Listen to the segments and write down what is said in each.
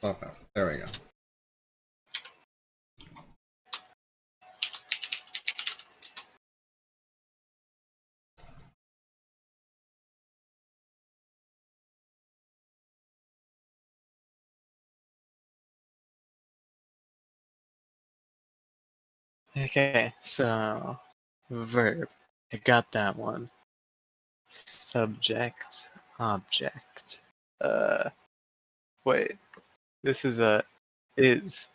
Okay, there we go. Okay, so verb. I got that one. Subject, object. Wait. This is a is.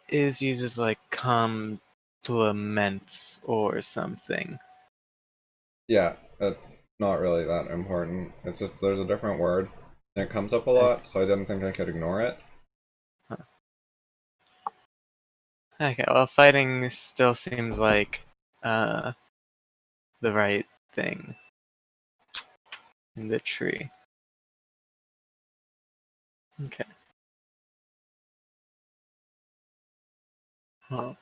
Is uses like complements or something. Yeah, it's not really that important. It's just there's a different word, and it comes up a lot, so I didn't think I could ignore it. Huh. Okay, well, fighting still seems like the right thing in the tree. Okay. Well,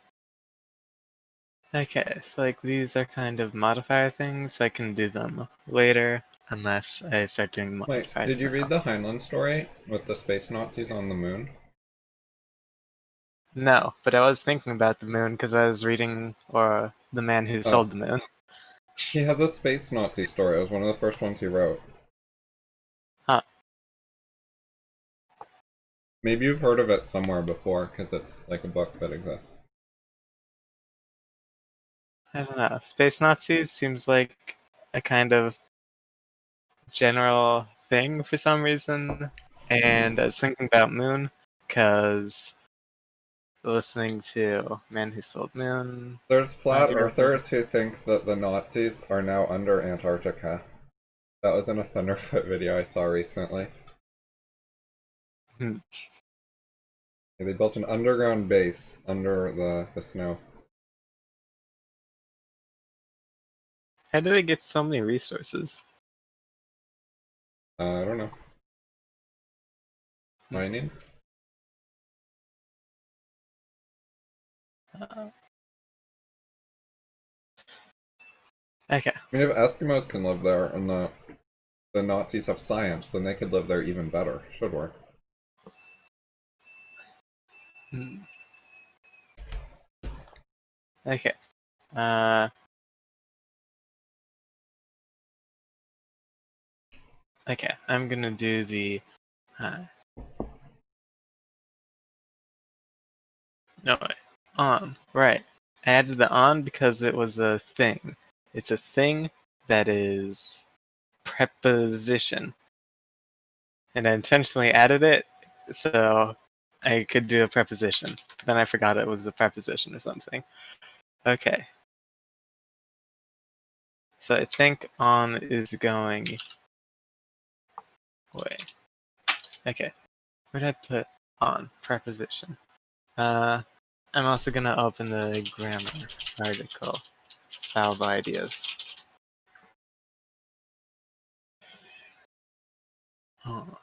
okay, so like these are kind of modifier things, so I can do them later unless I start doing Wait, modifiers did you now. read the Heinlein story with the space Nazis on the moon? No, but I was thinking about the moon because I was reading or The Man Who Oh, Sold the Moon. he has a space Nazi story. It was one of the first ones he wrote. Huh. Maybe you've heard of it somewhere before, because it's like a book that exists. I don't know. Space Nazis seems like a kind of general thing for some reason. And I was thinking about Moon because listening to Man Who Sold Moon. There's flat Magic of Moon. earthers who think that the Nazis are now under Antarctica. That was in a Thunderfoot video I saw recently. Hmm. They built an underground base under the snow. How do they get so many resources? I don't know. Mining? Okay. I mean, if Eskimos can live there and the Nazis have science, then they could live there even better. Should work. Hmm. Okay. Uh, okay. I'm gonna do the. No, wait. On. Right. I added the on because it was a thing. It's a thing that is preposition. And I intentionally added it so I could do a preposition. But then I forgot it was a preposition or something. Okay. So I think on is going. Wait. Okay. Where did I put on? Preposition. I'm also gonna open the grammar article. Valuable ideas. On.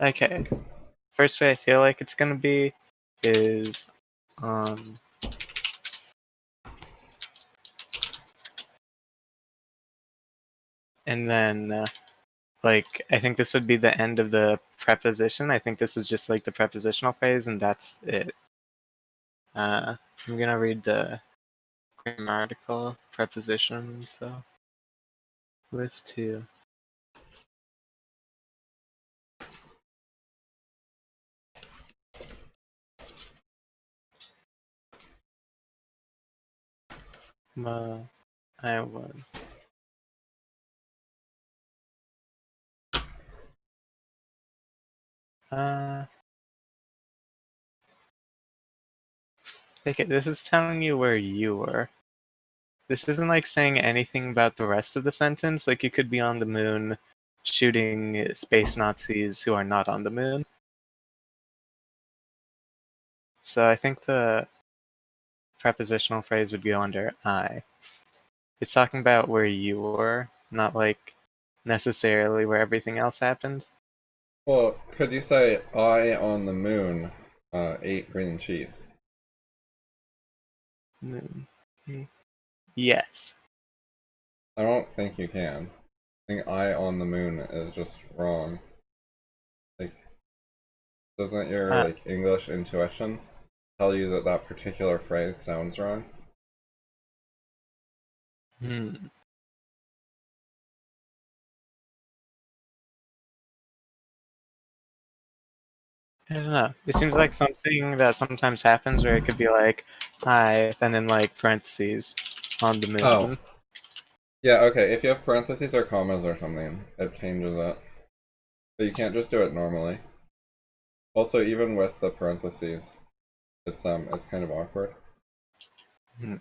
Okay. First way I feel like it's gonna be is and then like I think this would be the end of the preposition. I think this is just like the prepositional phrase, and that's it. I'm gonna read the grammar article prepositions though. List 2. I was. Okay, this is telling you where you were. This isn't like saying anything about the rest of the sentence. Like you could be on the moon shooting space Nazis who are not on the moon. So I think the prepositional phrase would go under I. It's talking about where you were, not like necessarily where everything else happened. Well, could you say I on the moon ate green cheese? Moon. Yes. I don't think you can. I think I on the moon is just wrong. Like, doesn't your like English intuition tell you that that particular phrase sounds wrong? Hmm. I don't know. It seems like something that sometimes happens where it could be like, hi, then in like parentheses on the Oh, moon. yeah, okay. If you have parentheses or commas or something, it changes it. But you can't just do it normally. Also, even with the parentheses, it's kind of awkward. Hmm.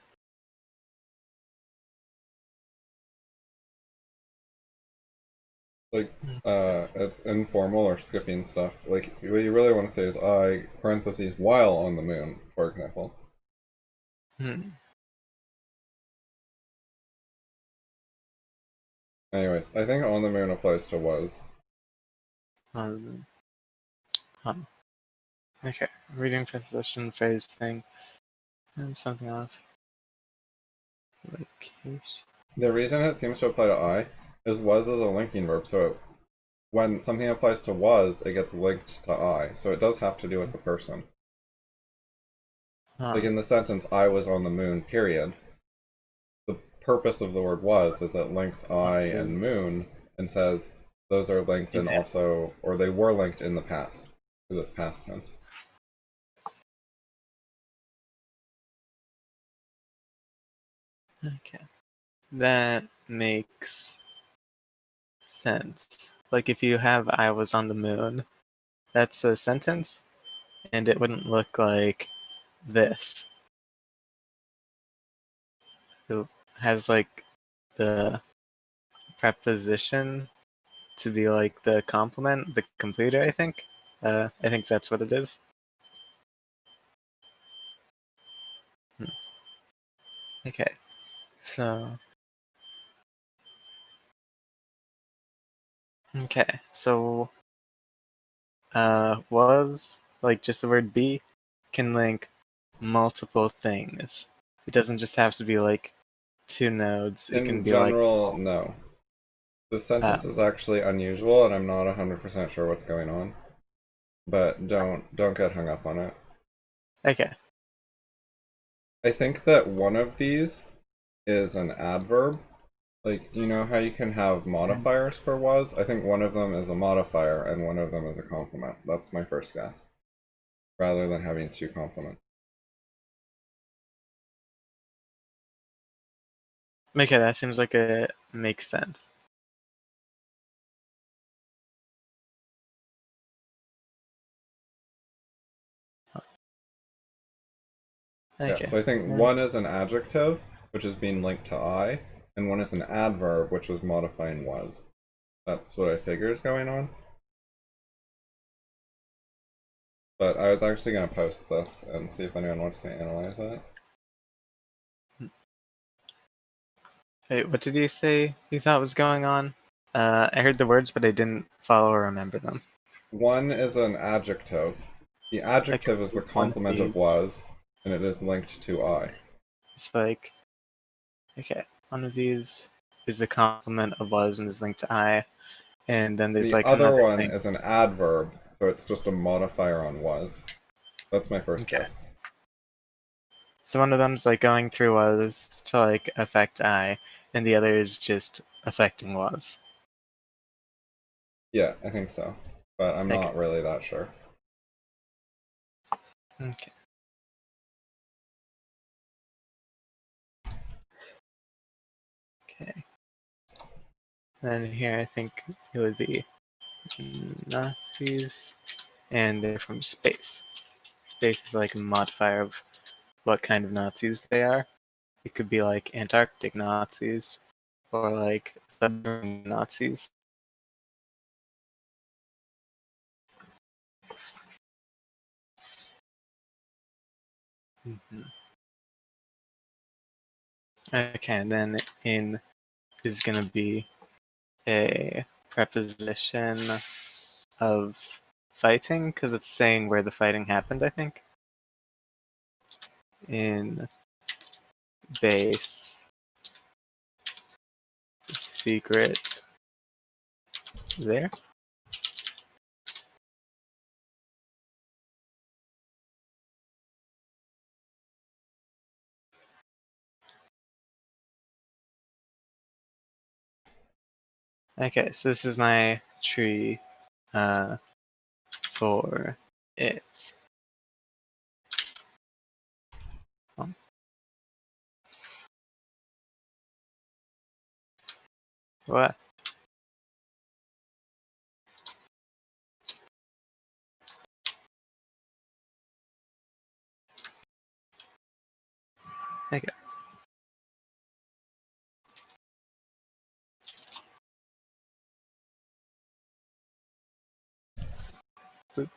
Like, it's informal or skipping stuff. Like, what you really want to say is I parentheses while on the moon, for example. Hmm. Anyways, I think on the moon applies to was. Um, huh. Okay. Reading preposition, phrase, thing, and something else. Location. The reason it seems to apply to I is was is a linking verb, so when something applies to was, it gets linked to I. So it does have to do with the person. Like Huh. in the sentence, I was on the moon, period. The purpose of the word was is it links I and moon and says those are linked and Yeah. also, or they were linked in the past, because it's past tense. Okay. That makes sense. Like if you have I was on the moon, that's a sentence, and it wouldn't look like this. It has like the preposition to be like the complement, the completer, I think. I think that's what it is. Hmm. Okay, so was like just the word be can link multiple things. It doesn't just have to be like two nodes. It can In be like general, no. This uh, sentence is actually unusual, and I'm not 100% sure what's going on. But don't get hung up on it. okay. I think that one of these is an adverb. Like, you know how you can have modifiers for was? I think one of them is a modifier and one of them is a complement. That's my first guess. Rather than having two complements. Okay, that seems like it makes sense. Yeah, Okay. so I think one is an adjective, which is being linked to I, and one is an adverb, which was modifying was. That's what I figure is going on. But I was actually going to post this and see if anyone wants to analyze it. Wait, what did you say you thought was going on? I heard the words, but I didn't follow or remember them. One is an adjective. The Okay, adjective is so the one of complement these of was, and it is linked to I. is like, okay, one of these is the complement of was and is linked to I, and then there's The like other another one thing. is an adverb, so it's just a modifier on was. That's my first Okay, guess. so one of them's like going through was to like affect I, and the other is just affecting was. Yeah, I think so. But I'm Okay. not really that sure. Okay. Okay. Then here I think it would be Nazis, and they're from space. Space is like a modifier of what kind of Nazis they are. It could be like Antarctic Nazis or like submarine Nazis. Mhm. Okay, and then in is going to be a preposition of fighting because it's saying where the fighting happened, I think. In base secret there. Okay, so this is my tree for it. What? Okay. Boop.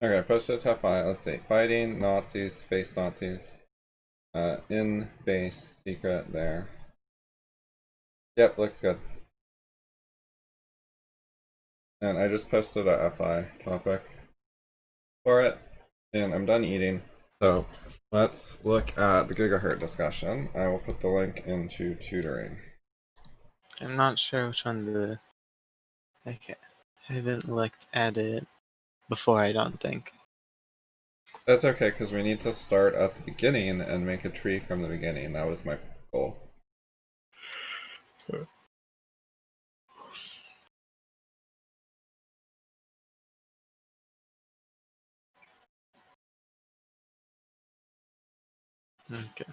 Okay, posted to FI. Let's see. Fighting Nazis, space Nazis. In base secret there. Yep, looks good. And I just posted a FI topic for it, and I'm done eating. So let's look at the gigahertz discussion. I will put the link into tutoring. I'm not sure which one the. Okay. I haven't looked at it before, I don't think. That's okay, because we need to start at the beginning and make a tree from the beginning. That was my goal. Okay.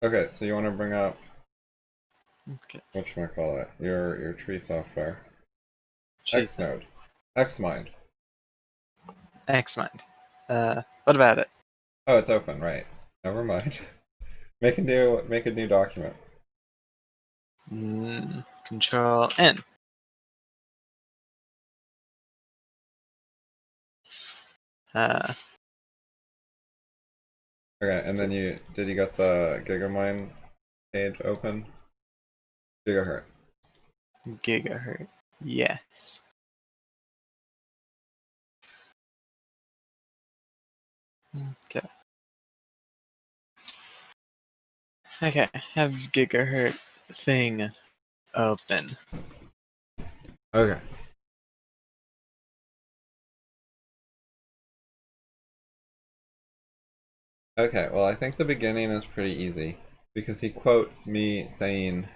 Okay, so you want to bring up Okay. whatchamacallit, your tree software. Choose them. Xnode. Xmind. Xmind. What about it? Oh, it's open, right. Never mind. Make a new document. Control N. Okay, and then did you get the Gigamine page open? Gigahertz. Gigahertz. Yes. Okay. Okay. Have gigahertz thing open. Okay. Okay, well I think the beginning is pretty easy because he quotes me saying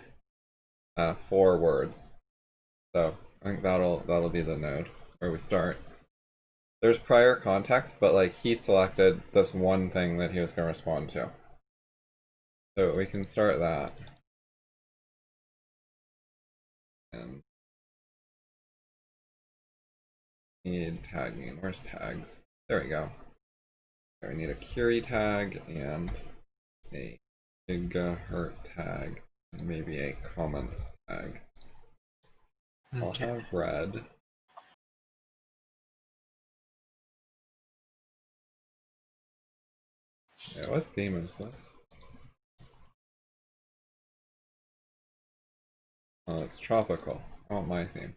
4 words. So I think that'll be the node where we start. There's prior context, but like he selected this one thing that he was gonna respond to. So we can start that. And need tagging. Where's tags? There we go. We need a curi tag and a gigahertz tag, and maybe a comments tag. I'll Okay. have red. Yeah, what theme is this? Oh, it's tropical. I want my theme.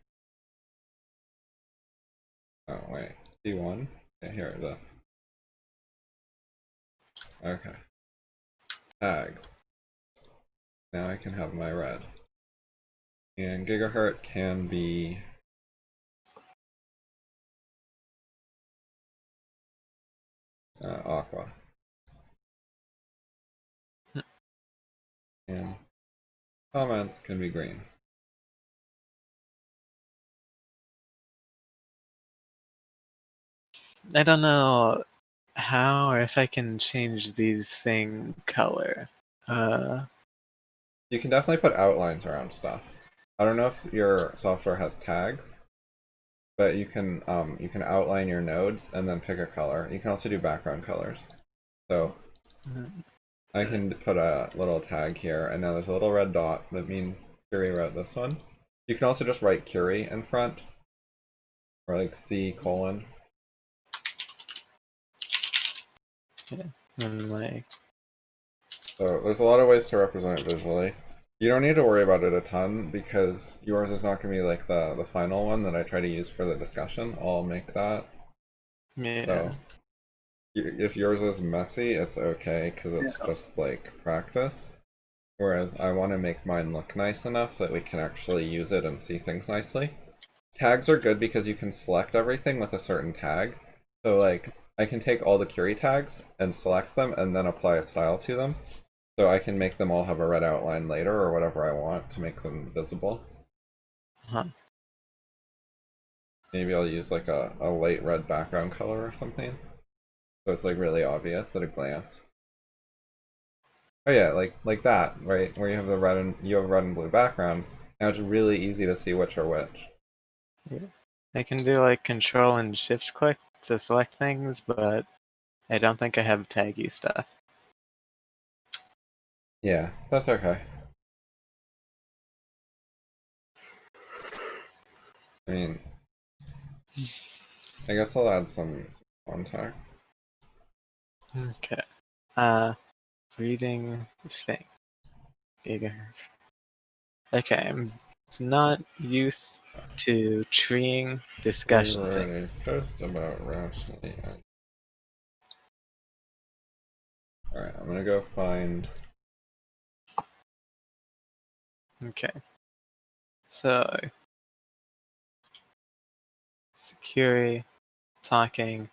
Oh, wait. C1? Okay, here it is. Okay. Tags. Now I can have my red. And gigahertz can be aqua. And comments can be green. I don't know how or if I can change these thing color. You can definitely put outlines around stuff. I don't know if your software has tags, but you can outline your nodes and then pick a color. You can also do background colors. So I can put a little tag here, and now there's a little red dot that means Curi wrote this one. You can also just write Curi in front, or like C:. yeah, and like So there's a lot of ways to represent it visually. You don't need to worry about it a ton because yours is not going to be like the final one that I try to use for the discussion. I'll make that. yeah. So if yours is messy, it's okay because it's just like practice. Whereas I want to make mine look nice enough that we can actually use it and see things nicely. Tags are good because you can select everything with a certain tag. So like I can take all the Curi tags and select them and then apply a style to them. So I can make them all have a red outline later or whatever I want to make them visible. Huh. Maybe I'll use like a light red background color or something. So it's like really obvious at a glance. Oh yeah, like that, right? Where you have the red and blue backgrounds. Now it's really easy to see which are which. Yeah. I can do like control and shift click to select things, but I don't think I have taggy stuff. Yeah, that's okay. I mean, I guess I'll add some contact. Okay. Reading thing. Gigahertz. Okay, I'm not used to treeing discussion Writing things. post about rationally. Alright, I'm gonna go find. Okay. So, Security talking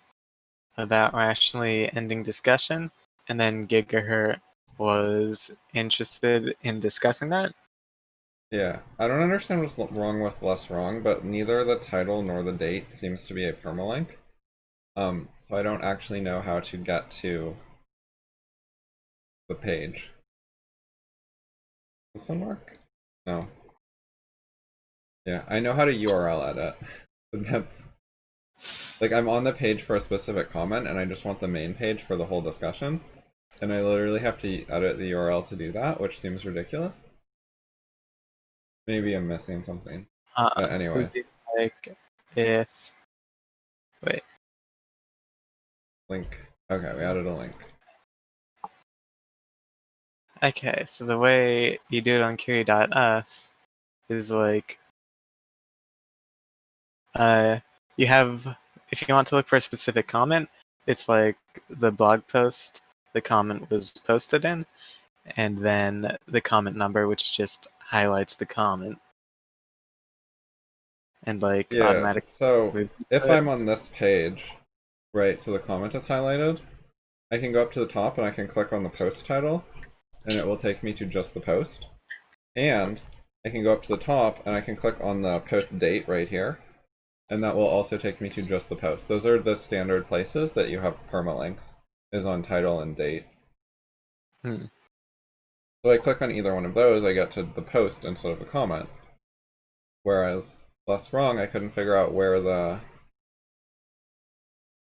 about rationally ending discussion, and then Gigahertz was interested in discussing that. Yeah, I don't understand what's wrong with less wrong, but neither the title nor the date seems to be a permalink. So I don't actually know how to get to the page. This one work? No. Yeah, I know how to URL edit. But that's like I'm on the page for a specific comment and I just want the main page for the whole discussion. And I literally have to edit the URL to do that, which seems ridiculous. Maybe I'm missing something. But So anyways. like if wait, Link. Okay, we added a link. okay, so the way you do it on curi.us is like you have, if you want to look for a specific comment, it's like the blog post the comment was posted in, and then the comment number, which just highlights the comment and like Yeah, automatically so moves if to it. I'm on this page, right, so the comment is highlighted, I can go up to the top and I can click on the post title, and it will take me to just the post. And I can go up to the top and I can click on the post date right here, and that will also take me to just the post. Those are the standard places that you have permalinks, is on title and date. So I click on either one of those, I get to the post instead of the comment. Whereas less wrong, I couldn't figure out where the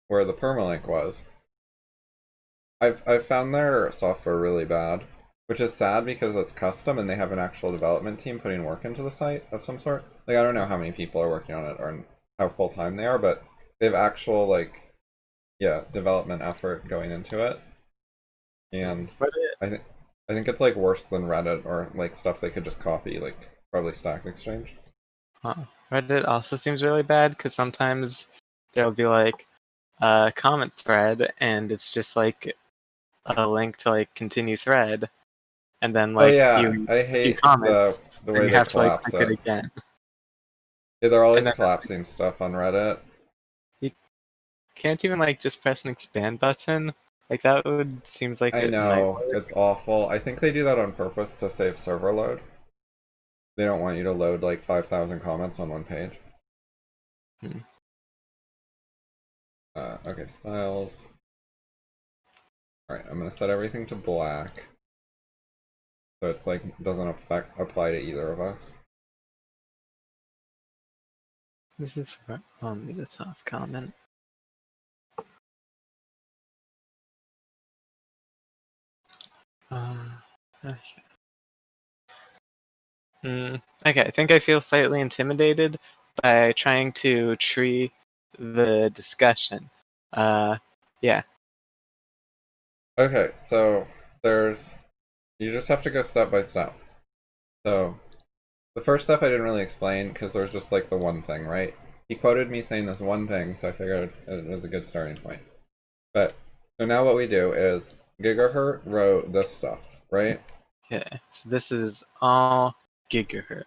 permalink was. I've found their software really bad, which is sad because it's custom and they have an actual development team putting work into the site of some sort. Like I don't know how many people are working on it or how full time they are, but they have actual like development effort going into it. And I think it's like worse than Reddit or like stuff they could just copy, like probably Stack Exchange. Reddit also seems really bad because sometimes there'll be like a comment thread and it's just like a link to like continue thread, and then Oh like yeah, you I a few hate comments the and way you they have to like collapse click it it. again. Yeah, they're And always then collapsing stuff on Reddit. you can't even like just press an expand button. Like that would seems like I it might know, work. it's awful. I think they do that on purpose to save server load. They don't want you to load like 5,000 comments on one page. Hmm. Okay, styles. Alright, I'm gonna set everything to black. So it's like doesn't apply to either of us. This is for only the top comment. Okay. Okay, I think I feel slightly intimidated by trying to tree the discussion. Yeah. Okay, so you just have to go step by step. So the first step I didn't really explain because there's just like the one thing, right? He quoted me saying this one thing, so I figured it was a good starting point. But so now what we do is Gigahurt wrote this stuff, right? Okay. So this is all gigahertz.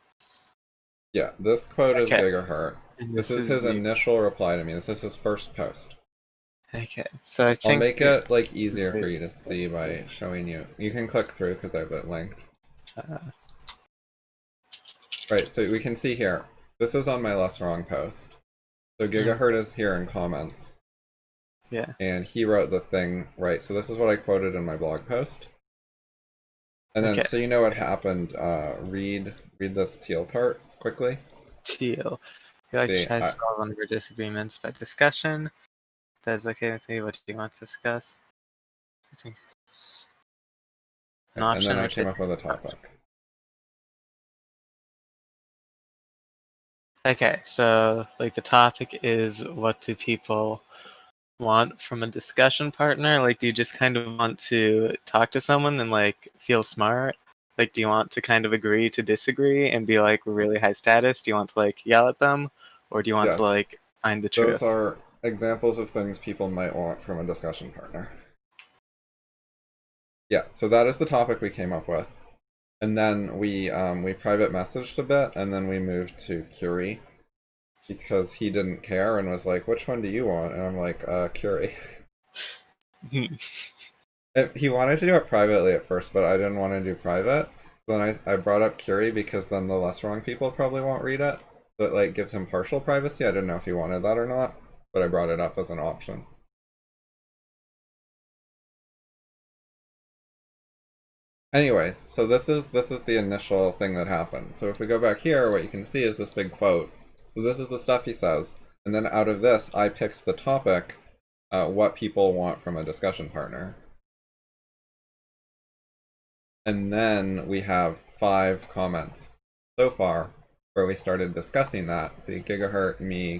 Yeah, this quote is Okay. Gigahurt. And This this is is his you. initial reply to me. This is his first post. Okay. So I I'll think make it like easier for you to see by showing you. You can click through because I have it linked. Right, so we can see here. This is on my less wrong post. So Gigahertz is here in comments. yeah. And he wrote the thing, right? So this is what I quoted in my blog post. And then, Okay. so you know what happened. Read this teal part quickly. Teal. You like to See, try to solve one of your disagreements by discussion. That's okay with me. What do you want to discuss? I think an and then option I which came is up with a topic. okay. So like the topic is what do people want from a discussion partner? Like, do you just kind of want to talk to someone and like feel smart? Like, do you want to kind of agree to disagree and be like really high status? Do you want to like yell at them, or do you want to Yes, like find the those truth? are examples of things people might want from a discussion partner. Yeah, so that is the topic we came up with. And then we private messaged a bit, and then we moved to curi because he didn't care and was like, "Which one do you want?" And I'm like, "Curi." He wanted to do it privately at first, but I didn't want to do private. So then I brought up curi because then the less wrong people probably won't read it. So it like gives him partial privacy. I didn't know if he wanted that or not, but I brought it up as an option. Anyways, so this is the initial thing that happened. So if we go back here, what you can see is this big quote. So this is the stuff he says, and then out of this, I picked the topic, what people want from a discussion partner. And then we have 5 comments so far where we started discussing that. See, gigahertz, me,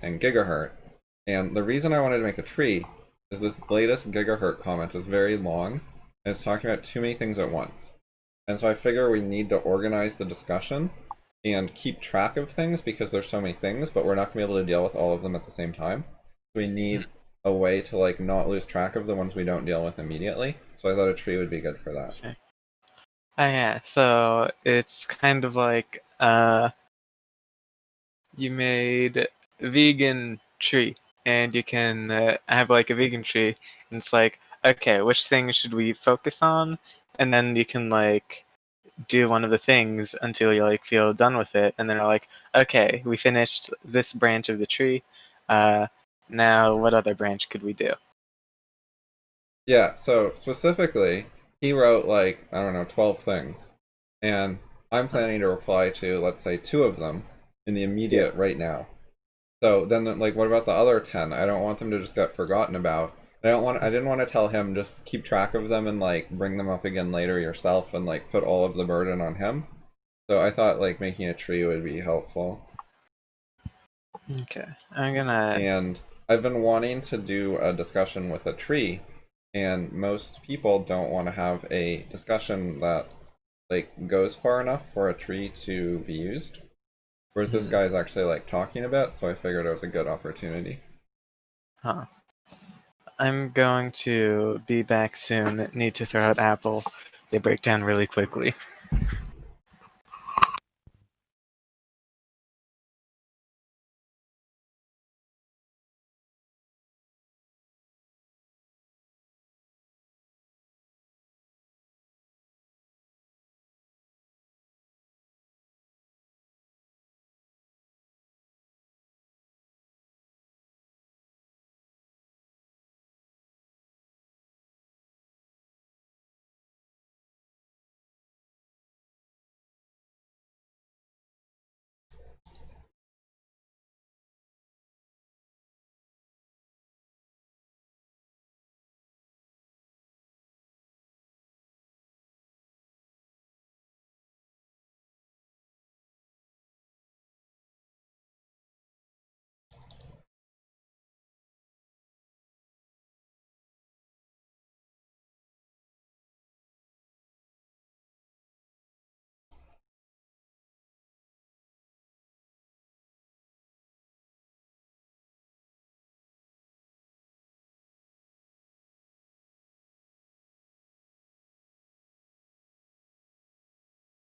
and gigahertz. And the reason I wanted to make a tree is this latest gigahertz comment is very long and it's talking about too many things at once. And so I figure we need to organize the discussion and keep track of things because there's so many things, but we're not going to be able to deal with all of them at the same time. So we need a way to like not lose track of the ones we don't deal with immediately. So I thought a tree would be good for that. Okay. Oh yeah, so it's kind of like you made a vegan tree and you can have like a vegan tree and it's like okay, which thing should we focus on? And then you can like do one of the things until you like feel done with it and then you're like okay, we finished this branch of the tree. Now what other branch could we do? Yeah, so specifically, he wrote like, I don't know, 12 things. And I'm planning to reply to, let's say, 2 of them in the Yeah. immediate right now. So then, like, what about the other 10? I don't want them to just get forgotten about. I didn't want to tell him just keep track of them and like bring them up again later yourself and like put all of the burden on him. So I thought like making a tree would be helpful. Okay, I'm gonna And I've been wanting to do a discussion with a tree, and most people don't want to have a discussion that like goes far enough for a tree to be used. Whereas this guy's actually like talking a bit, so I figured it was a good opportunity. huh. I'm going to be back soon. Need to throw out Apple. They break down really quickly.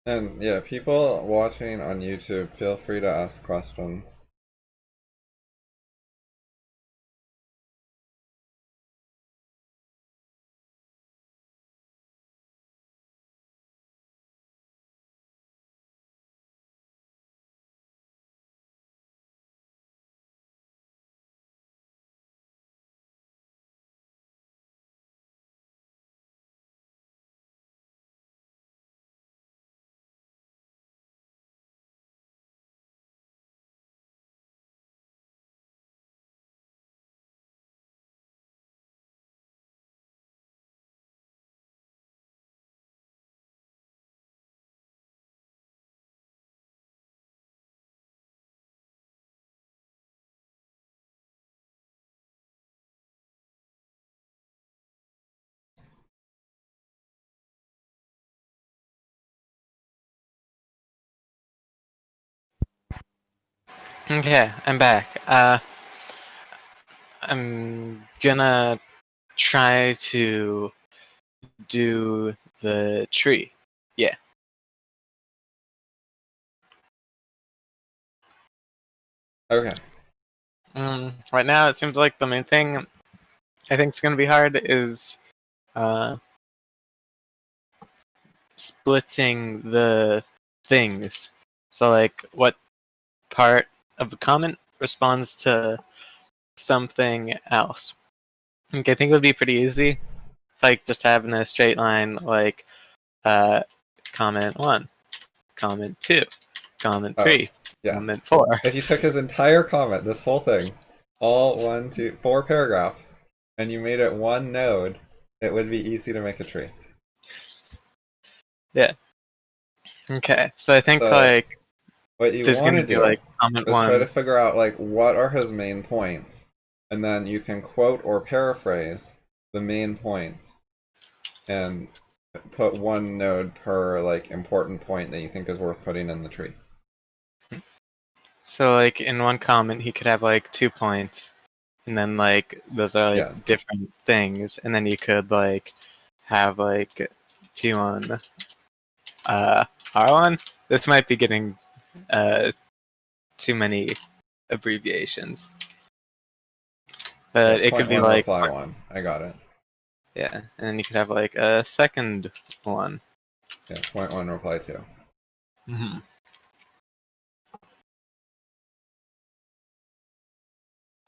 And yeah, people watching on YouTube, feel free to ask questions. Okay, I'm back. I'm gonna try to do the tree. Yeah. Okay. Right now, it seems like the main thing I think is gonna be hard is uh, splitting the things. So, like, what part of a comment responds to something else. Okay, I think it would be pretty easy, like just having a straight line, like uh, comment 1, comment 2, comment Oh, 3, yes. comment 4. If you took his entire comment, this whole thing, all 1, 2, 4 paragraphs, and you made it one node, it would be easy to make a tree. Yeah. Okay, so I think So like what you there's want gonna to be do like comment is try to 1. figure out like what are his main points, and then you can quote or paraphrase the main points and put one node per like important point that you think is worth putting in the tree. So like in one comment he could have like 2 points, and then like those are Yeah. like different things, and then you could like have like P1 R1. This might be getting uh too many abbreviations. Yeah, But it point could be one, like, reply one. I got it. yeah, and then you could have like a second one. Yeah, point one, reply two. Mm-hmm.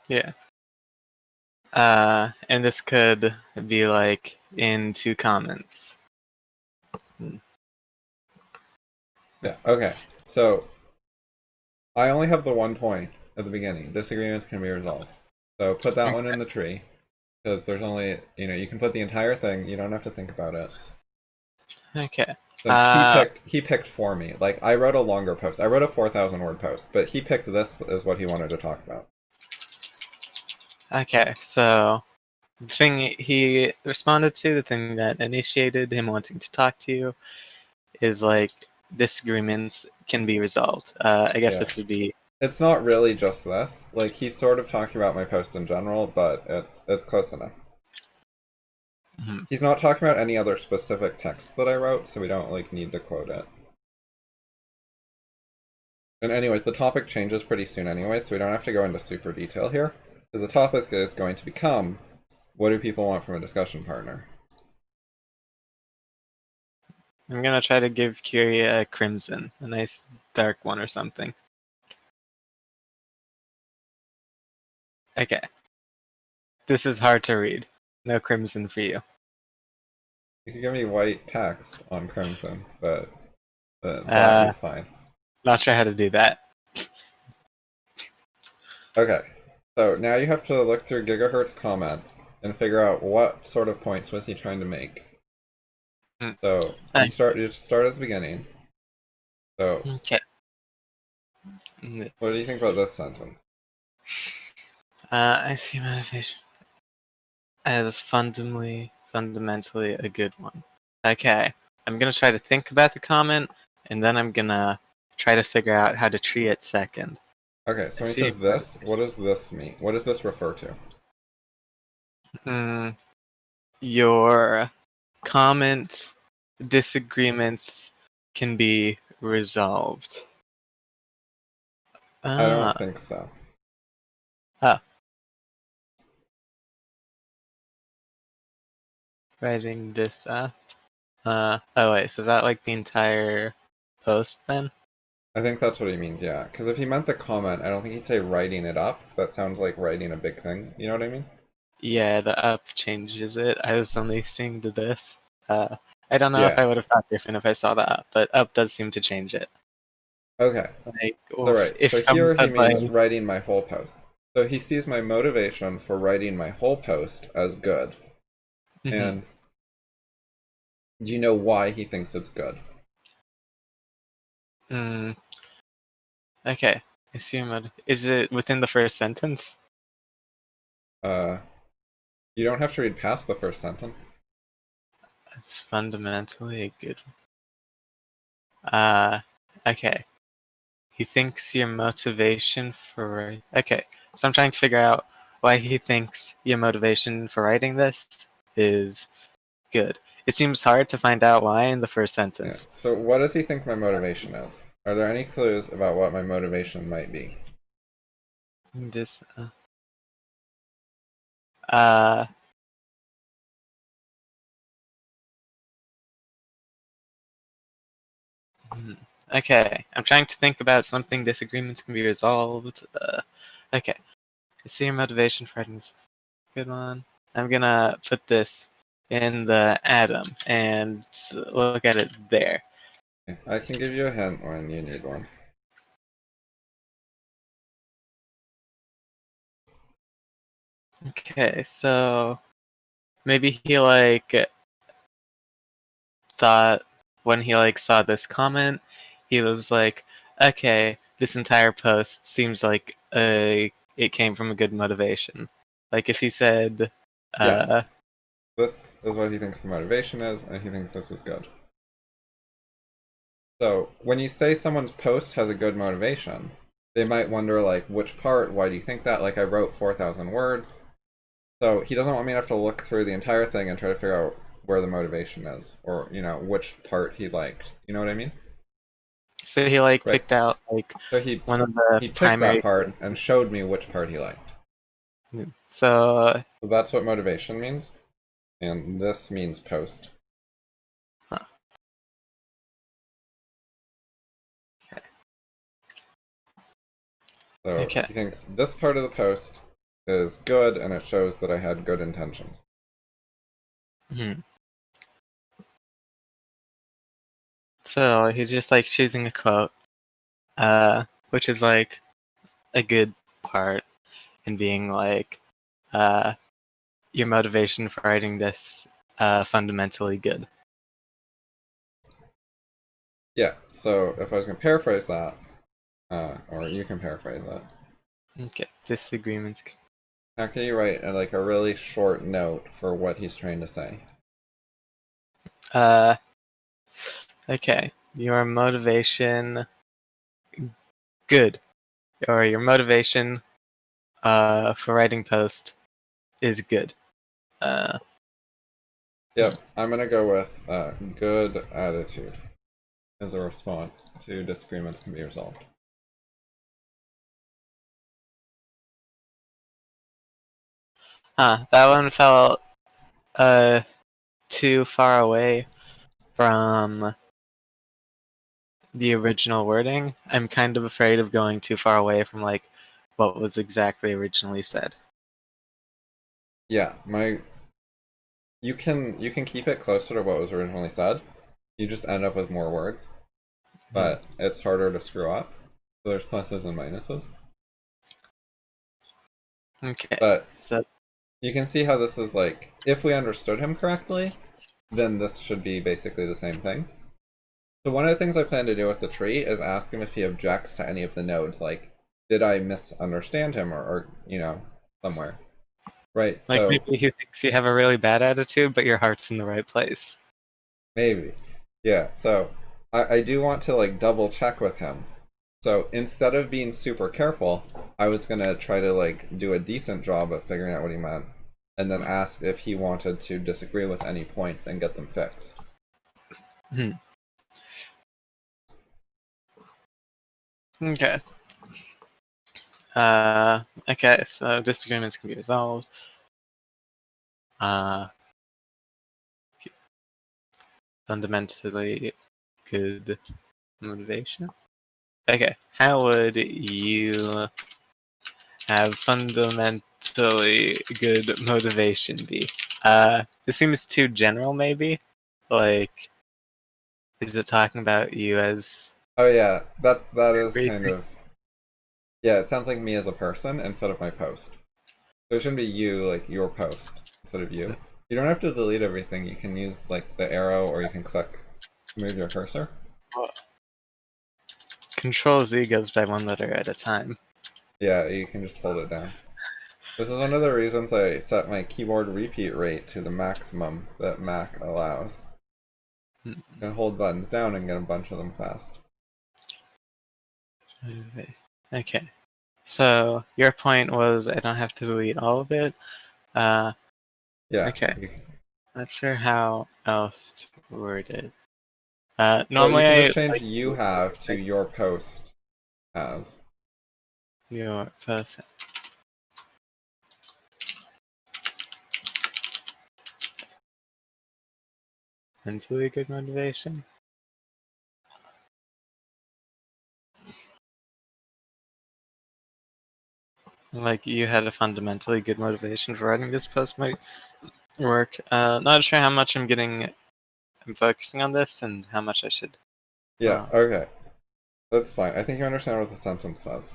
Yeah. And this could be like in 2 comments. Yeah, okay. So I only have the 1 point at the beginning. Disagreements can be resolved. So put that one in the tree, because there's only, you can put the entire thing. You don't have to think about it. Okay. Since he picked for me. Like I wrote a longer post. I wrote a 4,000 word post, but he picked this as what he wanted to talk about. Okay, so the thing he responded to, the thing that initiated him wanting to talk to you, is like disagreements can be resolved. I guess Yeah. this would be. It's not really just this. Like he's sort of talking about my post in general, but it's close enough. Mhm. He's not talking about any other specific text that I wrote, so we don't like need to quote it. And anyways, the topic changes pretty soon anyway, so we don't have to go into super detail here. Because the topic is going to become, what do people want from a discussion partner? I'm gonna try to give Curie a crimson, a nice dark one or something. Okay. This is hard to read. No crimson for you. You can give me white text on crimson, but black Uh, is fine. Not sure how to do that. Okay, so now you have to look through Gigahurt's comment and figure out what sort of points was he trying to make. Hmm. So you start at the beginning. So Okay. what do you think about this sentence? I see motivation as fundamentally a good one. Okay. I'm gonna try to think about the comment, and then I'm gonna try to figure out how to treat it second. Okay, so I when he see. says this, what does this mean? What does this refer to? Your comment disagreements can be resolved. I don't think so. Oh. Writing this up. Oh wait, so is that like the entire post then? I think that's what he means, yeah. Because if he meant the comment, I don't think he'd say writing it up. That sounds like writing a big thing. You know what I mean? Yeah, the up changes it. I was only seeing the this. I don't know if Yeah. I would have thought different if I saw the up, but up does seem to change it. Okay. Like, So right. if So someone here he said means like, writing my whole post. So he sees my motivation for writing my whole post as good. mhm. And do you know why he thinks it's good? Okay, I see is it within the first sentence? Uh, you don't have to read past the first sentence. It's fundamentally a good. Okay. He thinks your motivation for okay. So I'm trying to figure out why he thinks your motivation for writing this is good. It seems hard to find out why in the first Yeah. sentence. So what does he think my motivation is? Are there any clues about what my motivation might be? This. Uh. hmm. Okay. I'm trying to think about something disagreements can be resolved. Okay. I see your motivation for writing this. Good one. I'm gonna put this in the atom and look at it there. I can give you a hint when you need one. Okay, so maybe he like thought when he like saw this comment, he was like, okay, this entire post seems like it came from a good motivation. Like if he said, uh, Yes. This is what he thinks the motivation is, and he thinks this is good. So when you say someone's post has a good motivation, they might wonder like which part, why do you think that? Like I wrote 4,000 words. So he doesn't want me to have to look through the entire thing and try to figure out where the motivation is, or which part he liked. You know what I mean? so he like Right. picked out like So he one of the he picked that primary. part and showed me which part he liked. So, So that's what motivation means, and this means post. huh, okay. So Okay. he thinks this part of the post is good, and it shows that I had good intentions. Hmm. So he's just like choosing a quote, which is like a good part in being like, uh, your motivation for writing this fundamentally good. Yeah. So if I was going to paraphrase that, or you can paraphrase it. Okay, disagreements. How can you write like a really short note for what he's trying to say? Uh, okay, your motivation good, or your motivation for writing post is good. Uh, hmm. Yep, I'm gonna go with good attitude as a response to disagreements can be resolved. That one felt uh too far away from the original wording. I'm kind of afraid of going too far away from like what was exactly originally said. Yeah, you can keep it closer to what was originally said. You just end up with more words, Hmm. but it's harder to screw up. So there's pluses and minuses. Okay, But so you can see how this is like, if we understood him correctly, then this should be basically the same thing. So one of the things I plan to do with the tree is ask him if he objects to any of the nodes, like, did I misunderstand him or somewhere. Right, like so maybe he thinks you have a really bad attitude, but your heart's in the right place. maybe. Yeah, so I do want to like double check with him. So instead of being super careful, I was gonna try to like do a decent job of figuring out what he meant, and then ask if he wanted to disagree with any points and get them fixed. Hmm. Okay. Okay, so disagreements can be resolved. Fundamentally good motivation. Okay, how would you have fundamentally good motivation be? This seems too general, maybe? Like, is it talking about you as Oh yeah, that is kind everything? of, yeah, it sounds like me as a person instead of my post. So it shouldn't be you, like your post, instead of you. You don't have to delete everything. You can use like the arrow, or you can click, move your cursor. Control Z goes by one letter at a time. Yeah, you can just hold it down. This is one of the reasons I set my keyboard repeat rate to the maximum that Mac allows. You can hold buttons down and get a bunch of them fast. Okay. So your point was I don't have to delete all of it. Yeah. Okay. Not sure how else to word it. Well, you Normally can I just change like you have to your post has. your person. Mentally good motivation. Like you had a fundamentally good motivation for writing this post might work. Not sure how much I'm focusing on this and how much I should. Yeah, okay. That's fine. I think you understand what the sentence says.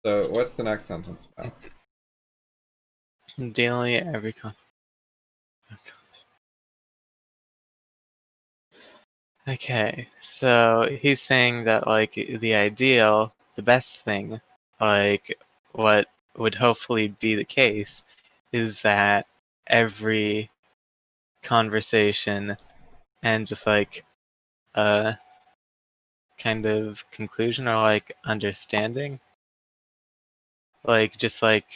So, what's the next sentence about? Daily every Okay, so he's saying that like the ideal, the best thing, like what would hopefully be the case, is that every conversation ends with like a kind of conclusion or like understanding. Like just like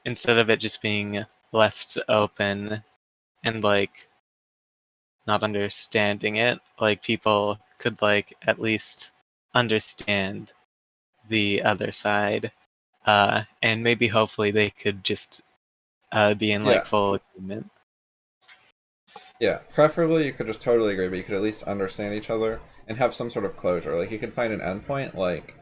instead of it just being left open and like not understanding it, like people could like at least understand the other side, and maybe hopefully they could just be in like Yeah, full agreement. yeah. Preferably, you could just totally agree, but you could at least understand each other and have some sort of closure. Like, you could find an endpoint, like,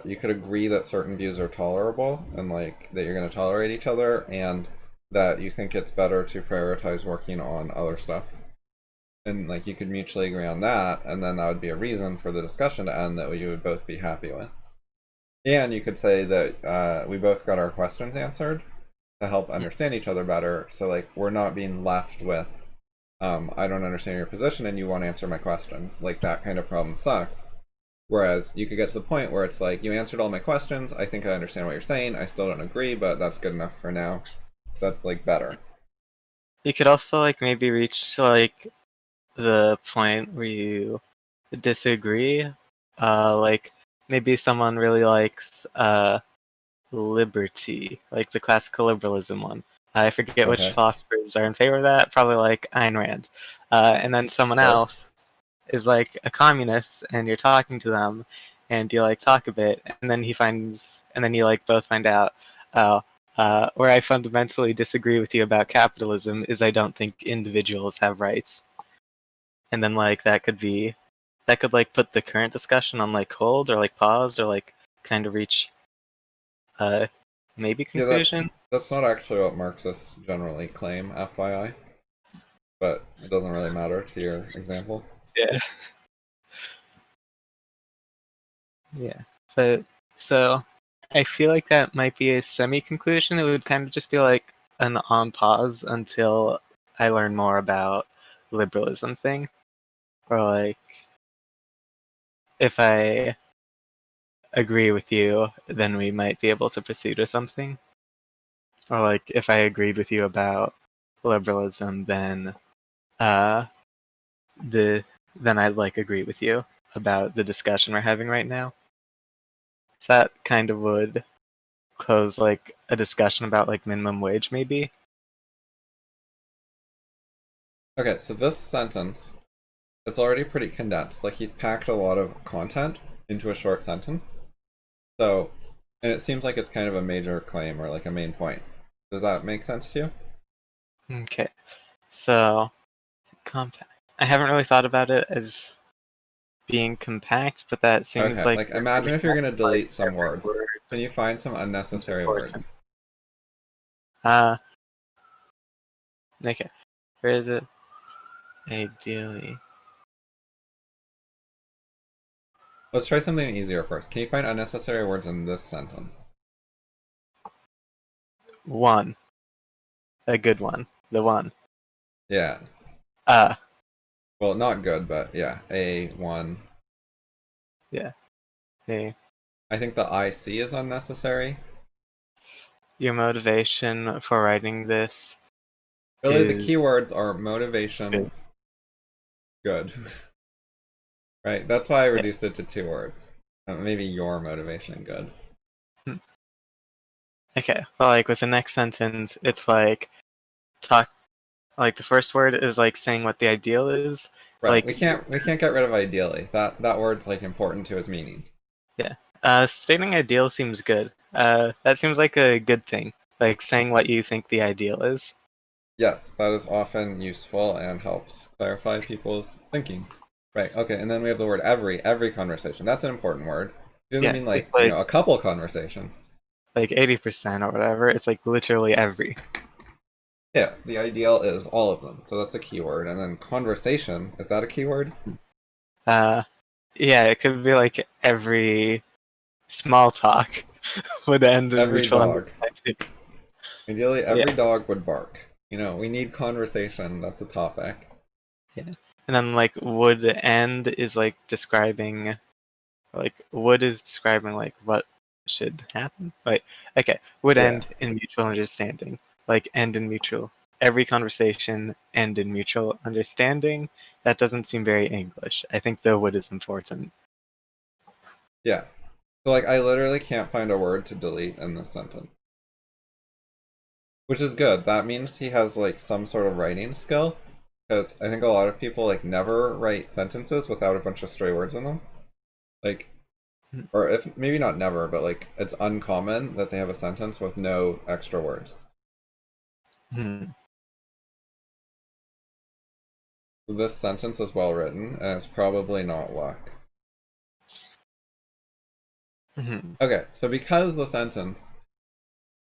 you could agree that certain views are tolerable and, like, that you're going to tolerate each other, and that you think it's better to prioritize working on other stuff. And, like, you could mutually agree on that, and then that would be a reason for the discussion to end that you would both be happy with. And you could say that we both got our questions answered to help understand each other better. So like we're not being left with, I don't understand your position and you won't answer my questions. Like that kind of problem sucks. Whereas you could get to the point where it's like you answered all my questions. I think I understand what you're saying. I still don't agree, but that's good enough for now. That's like better. You could also like maybe reach to like the point where you disagree. Like maybe someone really likes liberty, like the classical liberalism one. I forget which Okay. philosophers are in favor of that. Probably like Ayn Rand. And then someone Sure. else is like a communist, and you're talking to them, and you like talk a bit, and then and then you like both find out, oh, where I fundamentally disagree with you about capitalism is I don't think individuals have rights. And then like that could like put the current discussion on like hold or like pause or like kind of reach uh maybe Yeah, conclusion. that's not actually what Marxists generally claim, FYI, but it doesn't really matter to your example. Yeah. Yeah. But so I feel like that might be a semi conclusion. It would kind of just be like an on pause until I learn more about liberalism thing. Or like if I agree with you, then we might be able to proceed with something. Or like if I agreed with you about liberalism, then uh the then I'd like agree with you about the discussion we're having right now. So that kind of would close like a discussion about like minimum wage maybe. Okay, so this sentence, it's already pretty condensed. Like he's packed a lot of content into a short sentence. So, and it seems like it's kind of a major claim or like a main point. Does that make sense to you? Okay. So, compact. I haven't really thought about it as being compact, but that seems Okay, like like it imagine if you're makes gonna sense, like delete some every words. word Can you find some is unnecessary important. words? Okay. Where is it? Ideally. Let's try something easier first. Can you find unnecessary words in this sentence? One. A good one. The one. Yeah. Uh. Well, not good, but yeah. A, one. Yeah. Hey. I think the IC is unnecessary. Your motivation for writing this Really, the is keywords are motivation, good. Right? That's why I yeah. reduced it to 2 words. Maybe your motivation, good. Hmm. Okay. But like with the next sentence, it's like talk. Like the first word is like saying what the ideal is. Right. Like We can't get rid of ideally. That word's like important to its meaning. yeah. Stating ideal seems good. That seems like a good thing. Like saying what you think the ideal is. Yes, that is often useful and helps clarify people's thinking. Right, okay, and then we have the word every conversation. That's an important word. It doesn't Yeah. mean It's like, like a couple conversations. 80% or whatever. It's like literally every. Yeah, the ideal is all of them. So that's a keyword. And then conversation, is that a keyword? Uh, yeah. It could be like every small talk would end in Every mutual dog. understanding. Ideally, Yeah. every dog would bark. We need conversation. That's a topic. Yeah. And then like would end is like describing like would is describing like what should happen. Like okay, would Yeah. end in mutual understanding. Like end in mutual every conversation end in mutual understanding. That doesn't seem very English. I think the would is important. Yeah. So like I literally can't find a word to delete in this sentence. Which is good. That means he has like some sort of writing skill. Because I think a lot of people like never write sentences without a bunch of stray words in them. Like, or if maybe not never, but like it's uncommon that they have a sentence with no extra words. Hmm. So this sentence is well written, and it's probably not luck. Hmm. Okay, so because the sentence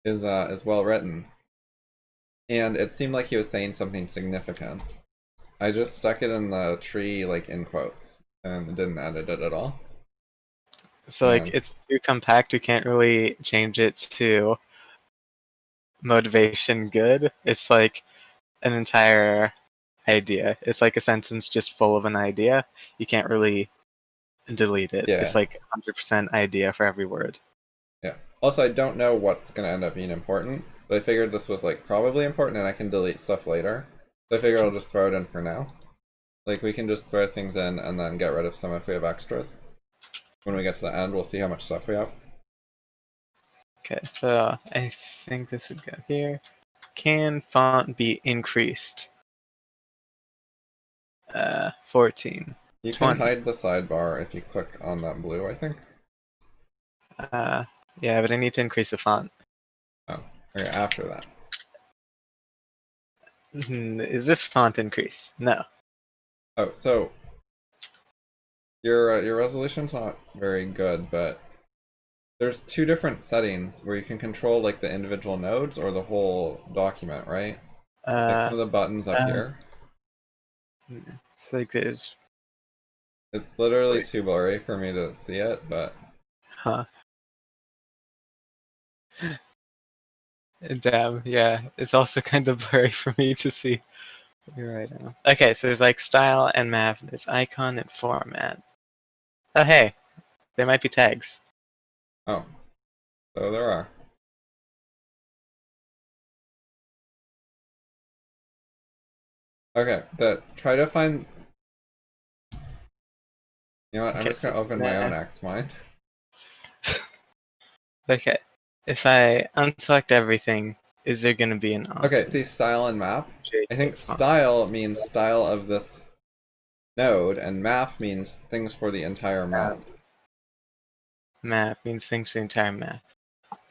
is well written, and it seemed like he was saying something significant, I just stuck it in the tree like in quotes, and didn't edit it at all. So like And it's too compact. We can't really change it to motivation good. It's like an entire idea. It's like a sentence just full of an idea. You can't really delete it. It's yeah, like 100% idea for every word. yeah. Also, I don't know what's gonna end up being important, but I figured this was like probably important, and I can delete stuff later. So I figured I'll just throw it in for now. Like we can just throw things in and then get rid of some if we have extras. When we get to the end, we'll see how much stuff we have. Okay, so I think this would go here. Can font be increased? 14. You can 20. hide the sidebar if you click on that blue, I think. Uh, yeah, but I need to increase the font. Oh, okay, after that. Is this font increased? No. Oh, so your resolution's not very good, but there's two different settings where you can control like the individual nodes or the whole document, right? Like some Uh, of the buttons up uh, here. it's like there's. It's literally Wait, too blurry for me to see it, but huh. Damn, yeah. It's also kind of blurry for me to see. You're right now. Okay, so there's like style and map. There's icon and format. Oh, hey, there might be tags. oh, so there are. Okay, try to find. You know what? I'm Okay, just so gonna it's open my own red. X mine. Okay, if I unselect everything, is there going to be an Okay, option? see style and map. I think JK font. style means style of this node, and map means things for the entire map. Map means things to the entire map.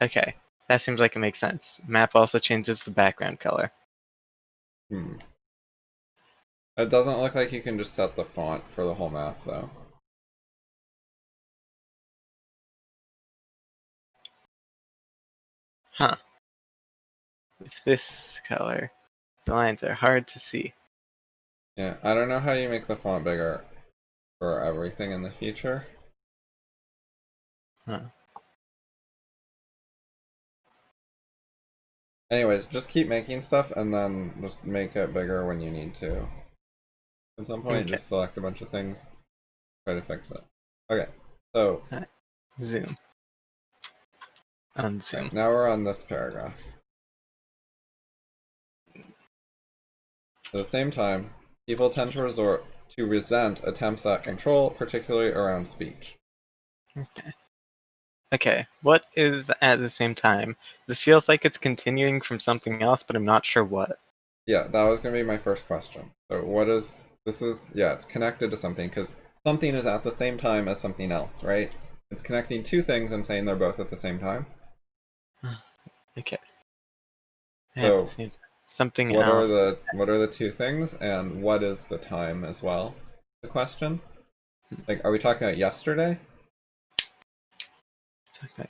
Okay, that seems like it makes sense. Map also changes the background color. Hmm. It doesn't look like you can just set the font for the whole map, though. Huh. With this color, the lines are hard to see. Yeah, I don't know how you make the font bigger for everything in the future. Huh. Anyways, just keep making stuff and then just make it bigger when you need to. At some point, Okay. just select a bunch of things, try to fix it. Okay, so Zoom. Unzoom. right, now we're on this paragraph. At the same time, people tend to resort to resent attempts at control, particularly around speech. Okay. Okay, what is at the same time? This feels like it's continuing from something else, but I'm not sure what. Yeah, that was going to be my first question. So what is, this is, yeah, it's connected to something because something is at the same time as something else, right? It's connecting two things and saying they're both at the same time. Okay. At the So same time. Something what are else. the two things and what is the time as well? The question? Like, are we talking about yesterday? Okay.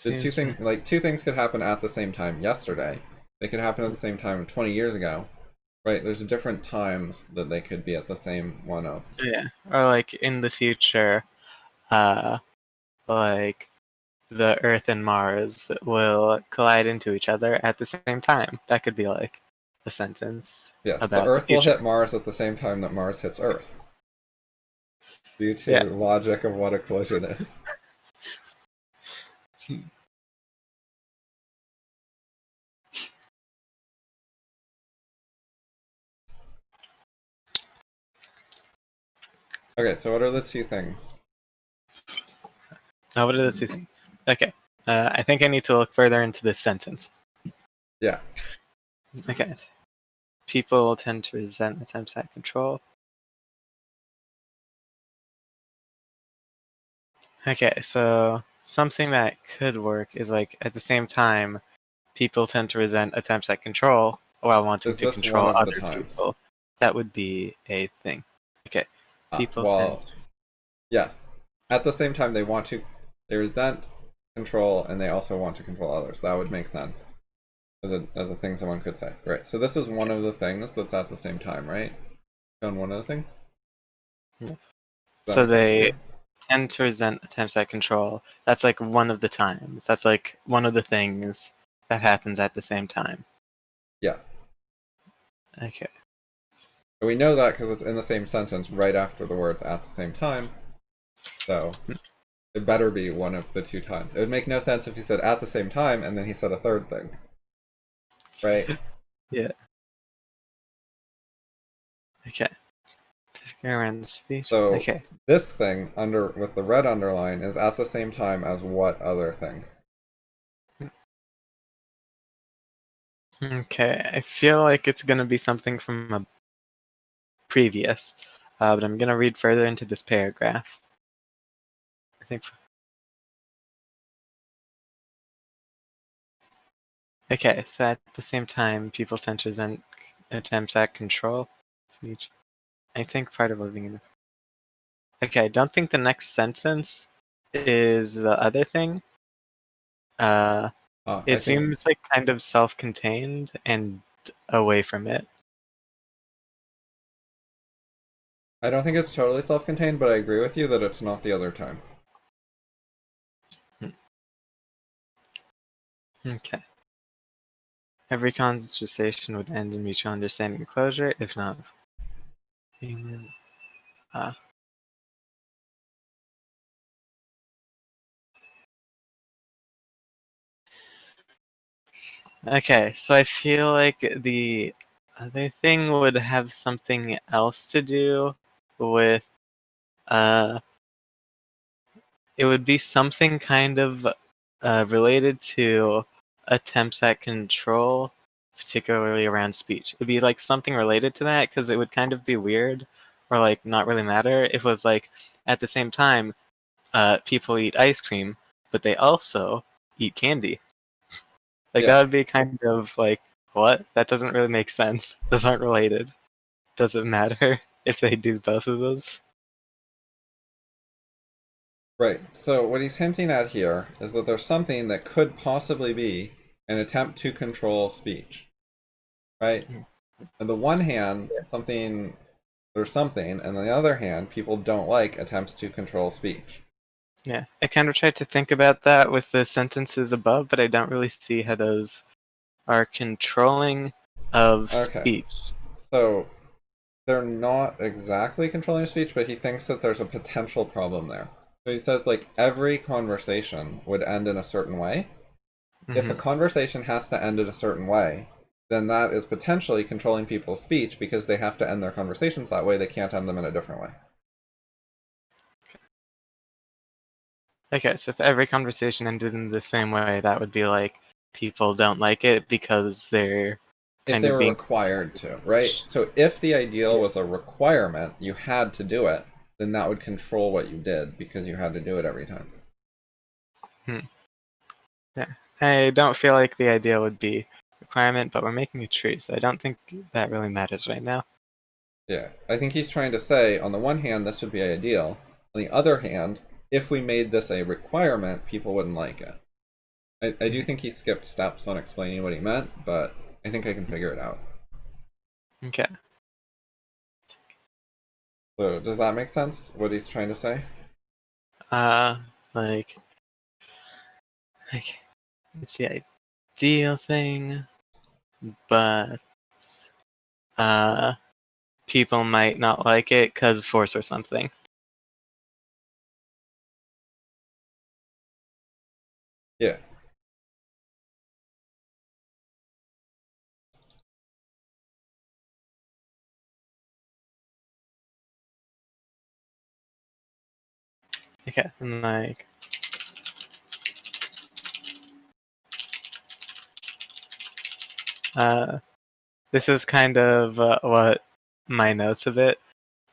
The two things, like two things could happen at the same time yesterday. They could happen at the same time 20 years ago. Right, there's different times that they could be at the same one of. Yeah. Or like in the future, like the Earth and Mars will collide into each other at the same time. That could be like a sentence Yes, the about the Earth will hit future. Mars at the same time that Mars hits Earth, due Yeah. to logic of what a collision is. Okay, so what are the two things? Oh, what are those two things? Okay. I think I need to look further into this sentence. Yeah. Okay. People tend to resent attempts at control. Okay, so something that could work is like at the same time, people tend to resent attempts at control while wanting Is to this one control of the other times? people. That would be a thing. Okay. People tend. Well, yes. At the same time, they resent control and they also want to control others. That would make sense as a thing someone could say. Right, so this is one of the things that's at the same time, right? On one of the things? Yeah. Does that So make sense to they you? tend to resent attempts at control. That's like one of the times. That's like one of the things that happens at the same time. Yeah. Okay. We know that because it's in the same sentence right after the words at the same time. So it better be one of the two times. It would make no sense if he said at the same time and then he said a third thing. Right? Yeah. Okay. Around the speech. So Okay. this thing under with the red underline is at the same time as what other thing? Okay. I feel like it's gonna be something from a previous, but I'm gonna read further into this paragraph. I think. Okay, so at the same time, people tend to resent attempts at control. Speech. I think part of living in. Okay, I don't think the next sentence is the other thing. I It think seems like kind of self-contained and away from it. I don't think it's totally self-contained, but I agree with you that it's not the other time. Okay. Every conversation would end in mutual understanding and closure, if not. Human. Okay, so I feel like the other thing would have something else to do with uh it would be something kind of related to attempts at control, particularly around speech. It would be like something related to that because it would kind of be weird or like not really matter if it was like at the same time people eat ice cream, but they also eat candy. Like, Yeah. that would be kind of like, what? That doesn't really make sense. Those aren't related. Does it matter if they do both of those? Right. So what he's hinting at here is that there's something that could possibly be an attempt to control speech. Right? On the one hand, there's something, and on the other hand, people don't like attempts to control speech. Yeah, I kind of tried to think about that with the sentences above, but I don't really see how those are controlling of Okay. speech. So they're not exactly controlling speech, but he thinks that there's a potential problem there. So he says, like, every conversation would end in a certain way. If a Mm-hmm. conversation has to end in a certain way, then that is potentially controlling people's speech because they have to end their conversations that way. They can't end them in a different way. Okay, so if every conversation ended in the same way, that would be like people don't like it because they're If kind they of were being required to, right? So if the ideal yeah. was a requirement, you had to do it, then that would control what you did because you had to do it every time. Hmm. Yeah. I don't feel like the idea would be requirement, but we're making a tree, so I don't think that really matters right now. Yeah, I think he's trying to say, on the one hand, this would be ideal. On the other hand, if we made this a requirement, people wouldn't like it. I do think he skipped steps on explaining what he meant, but I think I can figure it out. Okay. So, does that make sense, what he's trying to say? Uh, like, okay, it's the ideal thing, but uh, people might not like it because force or something. Yeah. Okay, and like, uh, this is kind of what my notes of it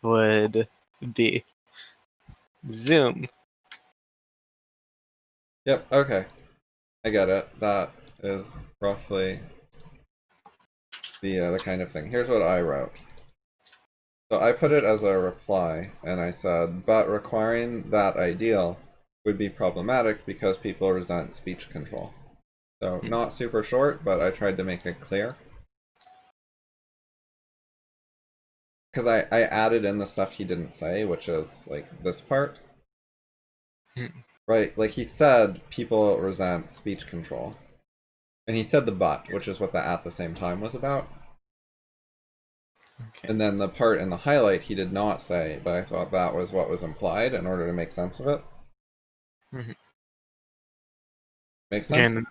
would be. Zoom. Yep, okay. I get it. That is roughly the kind of thing. Here's what I wrote. So I put it as a reply, and I said, but requiring that ideal would be problematic because people resent speech control. So not super short, but I tried to make it clear. Because I added in the stuff he didn't say, which is like this part. Right, like he said people resent speech control. And he said the but, which is what the at the same time was about. Okay. And then the part in the highlight he did not say, but I thought that was what was implied in order to make sense of it. Mhm. Make sense? Again,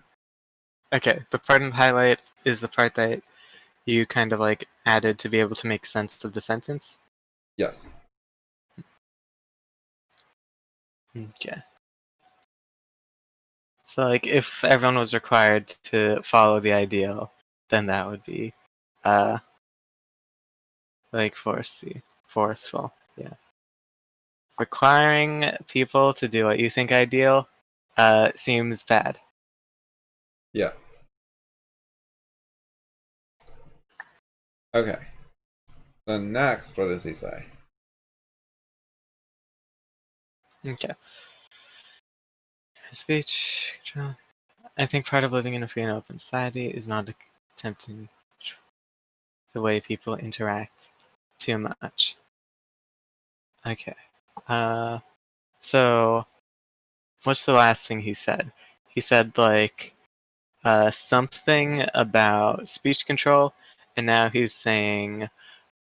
okay, the part in the highlight is the part that you kind of like added to be able to make sense of the sentence. Yes. Okay. So like if everyone was required to follow the ideal, then that would be uh like forceful. Yeah. Requiring people to do what you think ideal seems bad. Yeah. Okay. So next, what does he say? Okay. Speech control. I think part of living in a free and open society is not attempting the way people interact too much. Okay. So what's the last thing he said? He said like something about speech control, and now he's saying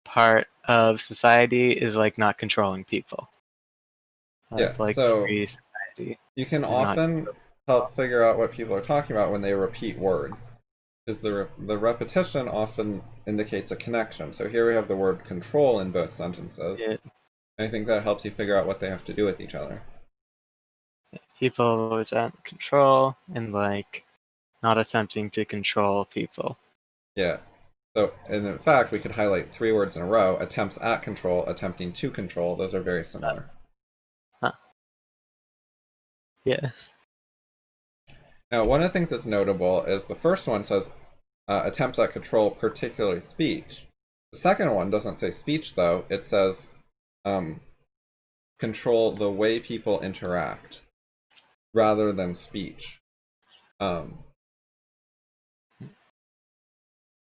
part of society is like not controlling people. Yeah, Like so free society you can is not. often help figure out what people are talking about when they repeat words. Because the repetition often indicates a connection. So here we have the word control in both sentences. It, I think that helps you figure out what they have to do with each other. people resent control and like not attempting to control people. Yeah. So, and in fact, we could highlight 3 words in a row: attempts at control, attempting to control. Those are very similar. Huh. Yeah. Now, one of the things that's notable is the first one says attempts at control, particularly speech. The second one doesn't say speech, though. It says control the way people interact rather than speech. So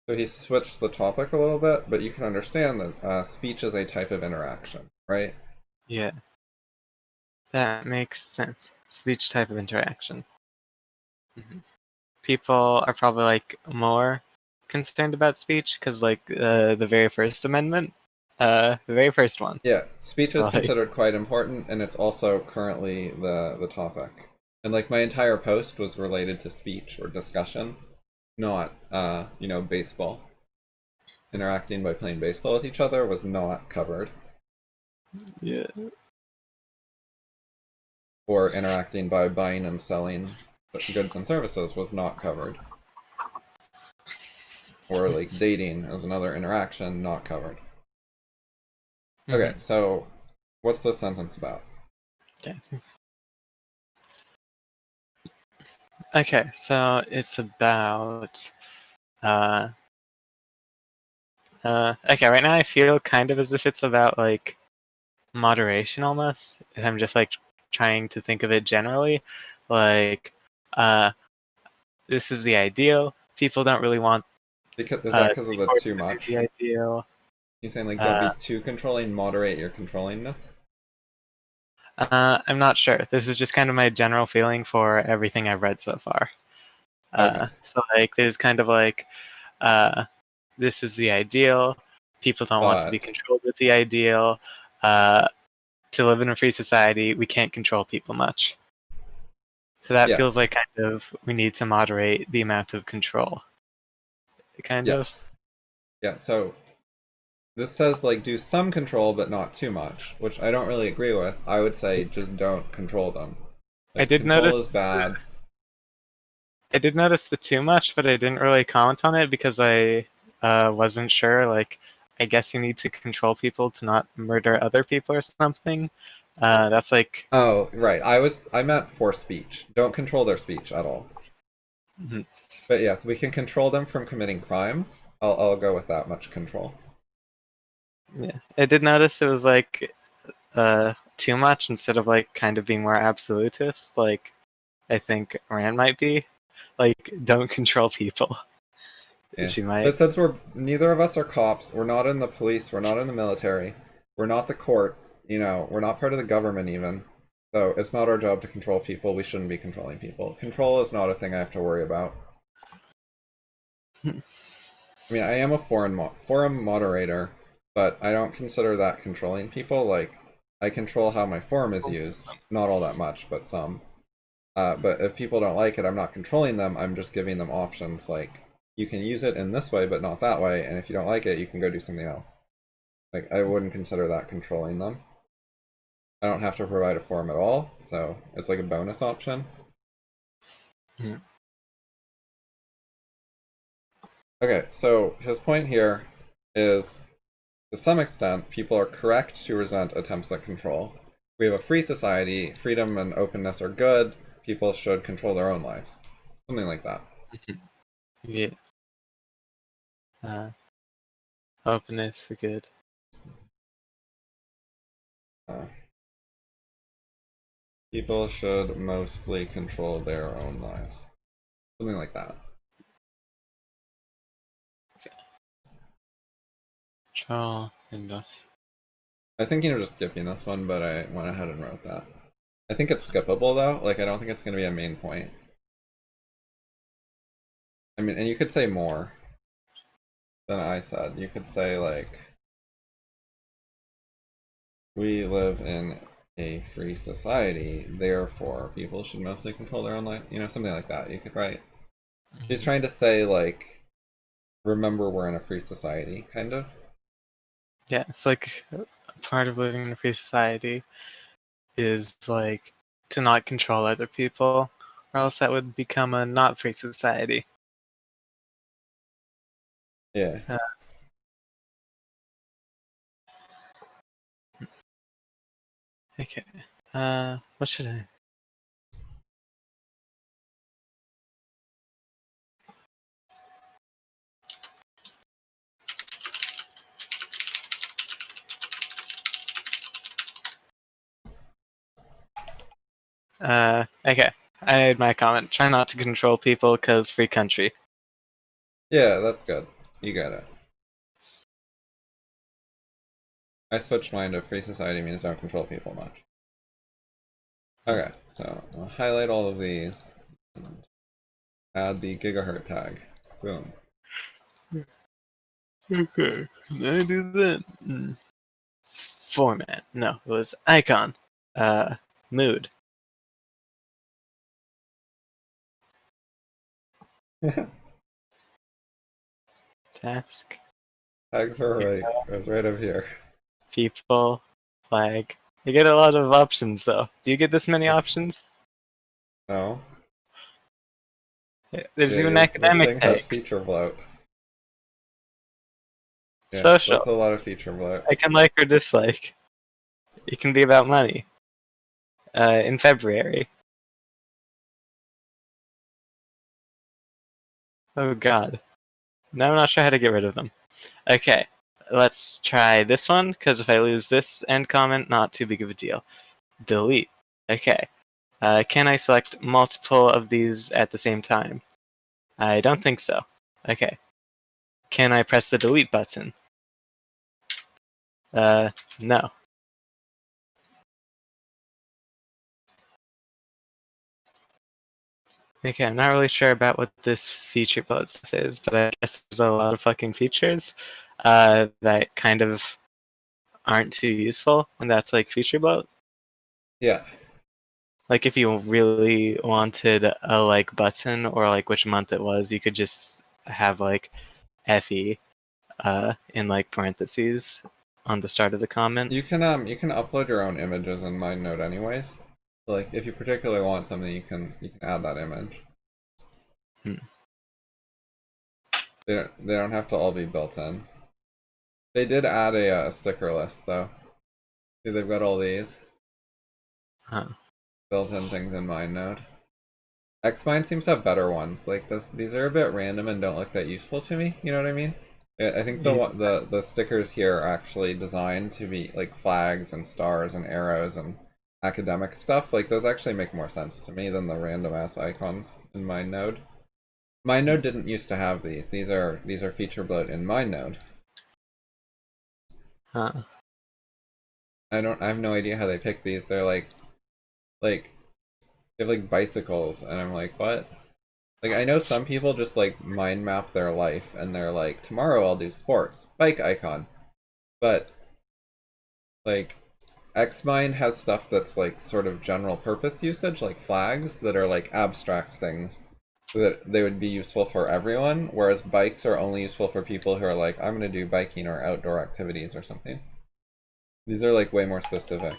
he switched the topic a little bit, but you can understand that speech is a type of interaction, right? Yeah. That makes sense. Speech type of interaction. People are probably like more concerned about speech because like the very first amendment, the very first one. Yeah, speech is Like, considered quite important, and it's also currently the topic. And like my entire post was related to speech or discussion, not baseball. Interacting by playing baseball with each other was not covered, yeah. or interacting by buying and selling goods and services was not covered, or like dating as another interaction, not covered. Okay, so what's the sentence about? Okay. Okay, so it's about okay, right now I feel kind of as if it's about like moderation almost. And I'm just like trying to think of it generally. Like uh this is the ideal. People don't really want Because is that the because of the courts too to be much? the ideal. He's saying like don't be Uh, too controlling, moderate your controllingness. I'm not sure. This is just kind of my general feeling for everything I've read so far. Okay. So like there's kind of like this is the ideal. People don't want to be But controlled with the ideal. Uh, to live in a free society, we can't control people much. So that yeah, feels like kind of we need to moderate the amount of control. Kind of. yes. Yeah, so this says like do some control but not too much, which I don't really agree with. I would say just don't control them. I Like did control is notice. bad. I did notice the too much, but I didn't really comment on it because I wasn't sure. Like, I guess you need to control people to not murder other people or something. That's like. Oh, right. I meant for speech. Don't control their speech at all. Mhm. But yes, we can control them from committing crimes. I'll go with that much control. Yeah, I did notice it was like too much instead of like kind of being more absolutist. Like, I think Rand might be like, don't control people. Yeah. She might. But since neither of us are cops, we're not in the police, we're not in the military, we're not the courts, we're not part of the government even. So it's not our job to control people. We shouldn't be controlling people. Control is not a thing I have to worry about. I mean, I am a forum moderator, but I don't consider that controlling people. Like, I control how my forum is used. Not all that much, but some. But if people don't like it, I'm not controlling them. I'm just giving them options. Like, you can use it in this way, but not that way. And if you don't like it, you can go do something else. Like, I wouldn't consider that controlling them. I don't have to provide a forum at all, so it's like a bonus option. Mhm. Okay, so his point here is, to some extent, people are correct to resent attempts at control. We have a free society, freedom and openness are good, people should control their own lives. Something like that. Yeah. Uh, openness, good. Uh, People should mostly control their own lives. Something like that. Control and us. I was thinking of just skipping this one, but I went ahead and wrote that. I think it's skippable though. Like, I don't think it's going to be a main point. I mean, and you could say more than I said. You could say, like, we live in a free society, therefore people should mostly control their own life. Something like that. You could write. He's trying to say, like, remember we're in a free society, kind of. Yeah, it's like part of living in a free society is like to not control other people, or else that would become a not free society. Yeah. Uh, okay. What should I? Okay. I made my comment. Try not to control people, cause free country. Yeah, that's good. You got it. I switched mine to free society means don't control people much. Okay, so I'll highlight all of these. And add the gigahertz tag. Boom. Okay. Can I do that? Format. No, it was icon. Mood. Task. Tags are right. It was right up here. People. Flag. You get a lot of options, though. Do you get this many options? No. There's Yeah, even your academic thing has tags. feature bloat. Yeah, Social. that's a lot of feature bloat. I can like or dislike. It can be about money. In February. Oh god. Now I'm not sure how to get rid of them. Okay, let's try this one, because if I lose this end comment, not too big of a deal. Delete. Okay. Can I select multiple of these at the same time? I don't think so. Okay. Can I press the delete button? No. Okay, I'm not really sure about what this feature bloat stuff is, but I guess there's a lot of fucking features that kind of aren't too useful, and that's like feature bloat. Yeah. Like if you really wanted a like button or like which month it was, you could just have like FE in like parentheses on the start of the comment. You can upload your own images in MindNode anyways. So like if you particularly want something you can add that image. Hmm. They don't have to all be built in. They did add a sticker list though. See, they've got all these Huh. built-in things in MindNode. Xmind seems to have better ones. Like this, these are a bit random and don't look that useful to me. You know what I mean? I think Yeah. the stickers here are actually designed to be like flags and stars and arrows and academic stuff. Like those actually make more sense to me than the random ass icons in MindNode. MindNode didn't used to have these. These are feature bloat in MindNode. Huh. I have no idea how they pick these. They're like they have like bicycles and I'm like, what? Like I know some people just like mind map their life and they're like, tomorrow I'll do sports, bike icon. But like Xmind has stuff that's like sort of general purpose usage, like flags that are like abstract things that they would be useful for everyone, whereas bikes are only useful for people who are like, I'm gonna do biking or outdoor activities or something. These are like way more specific.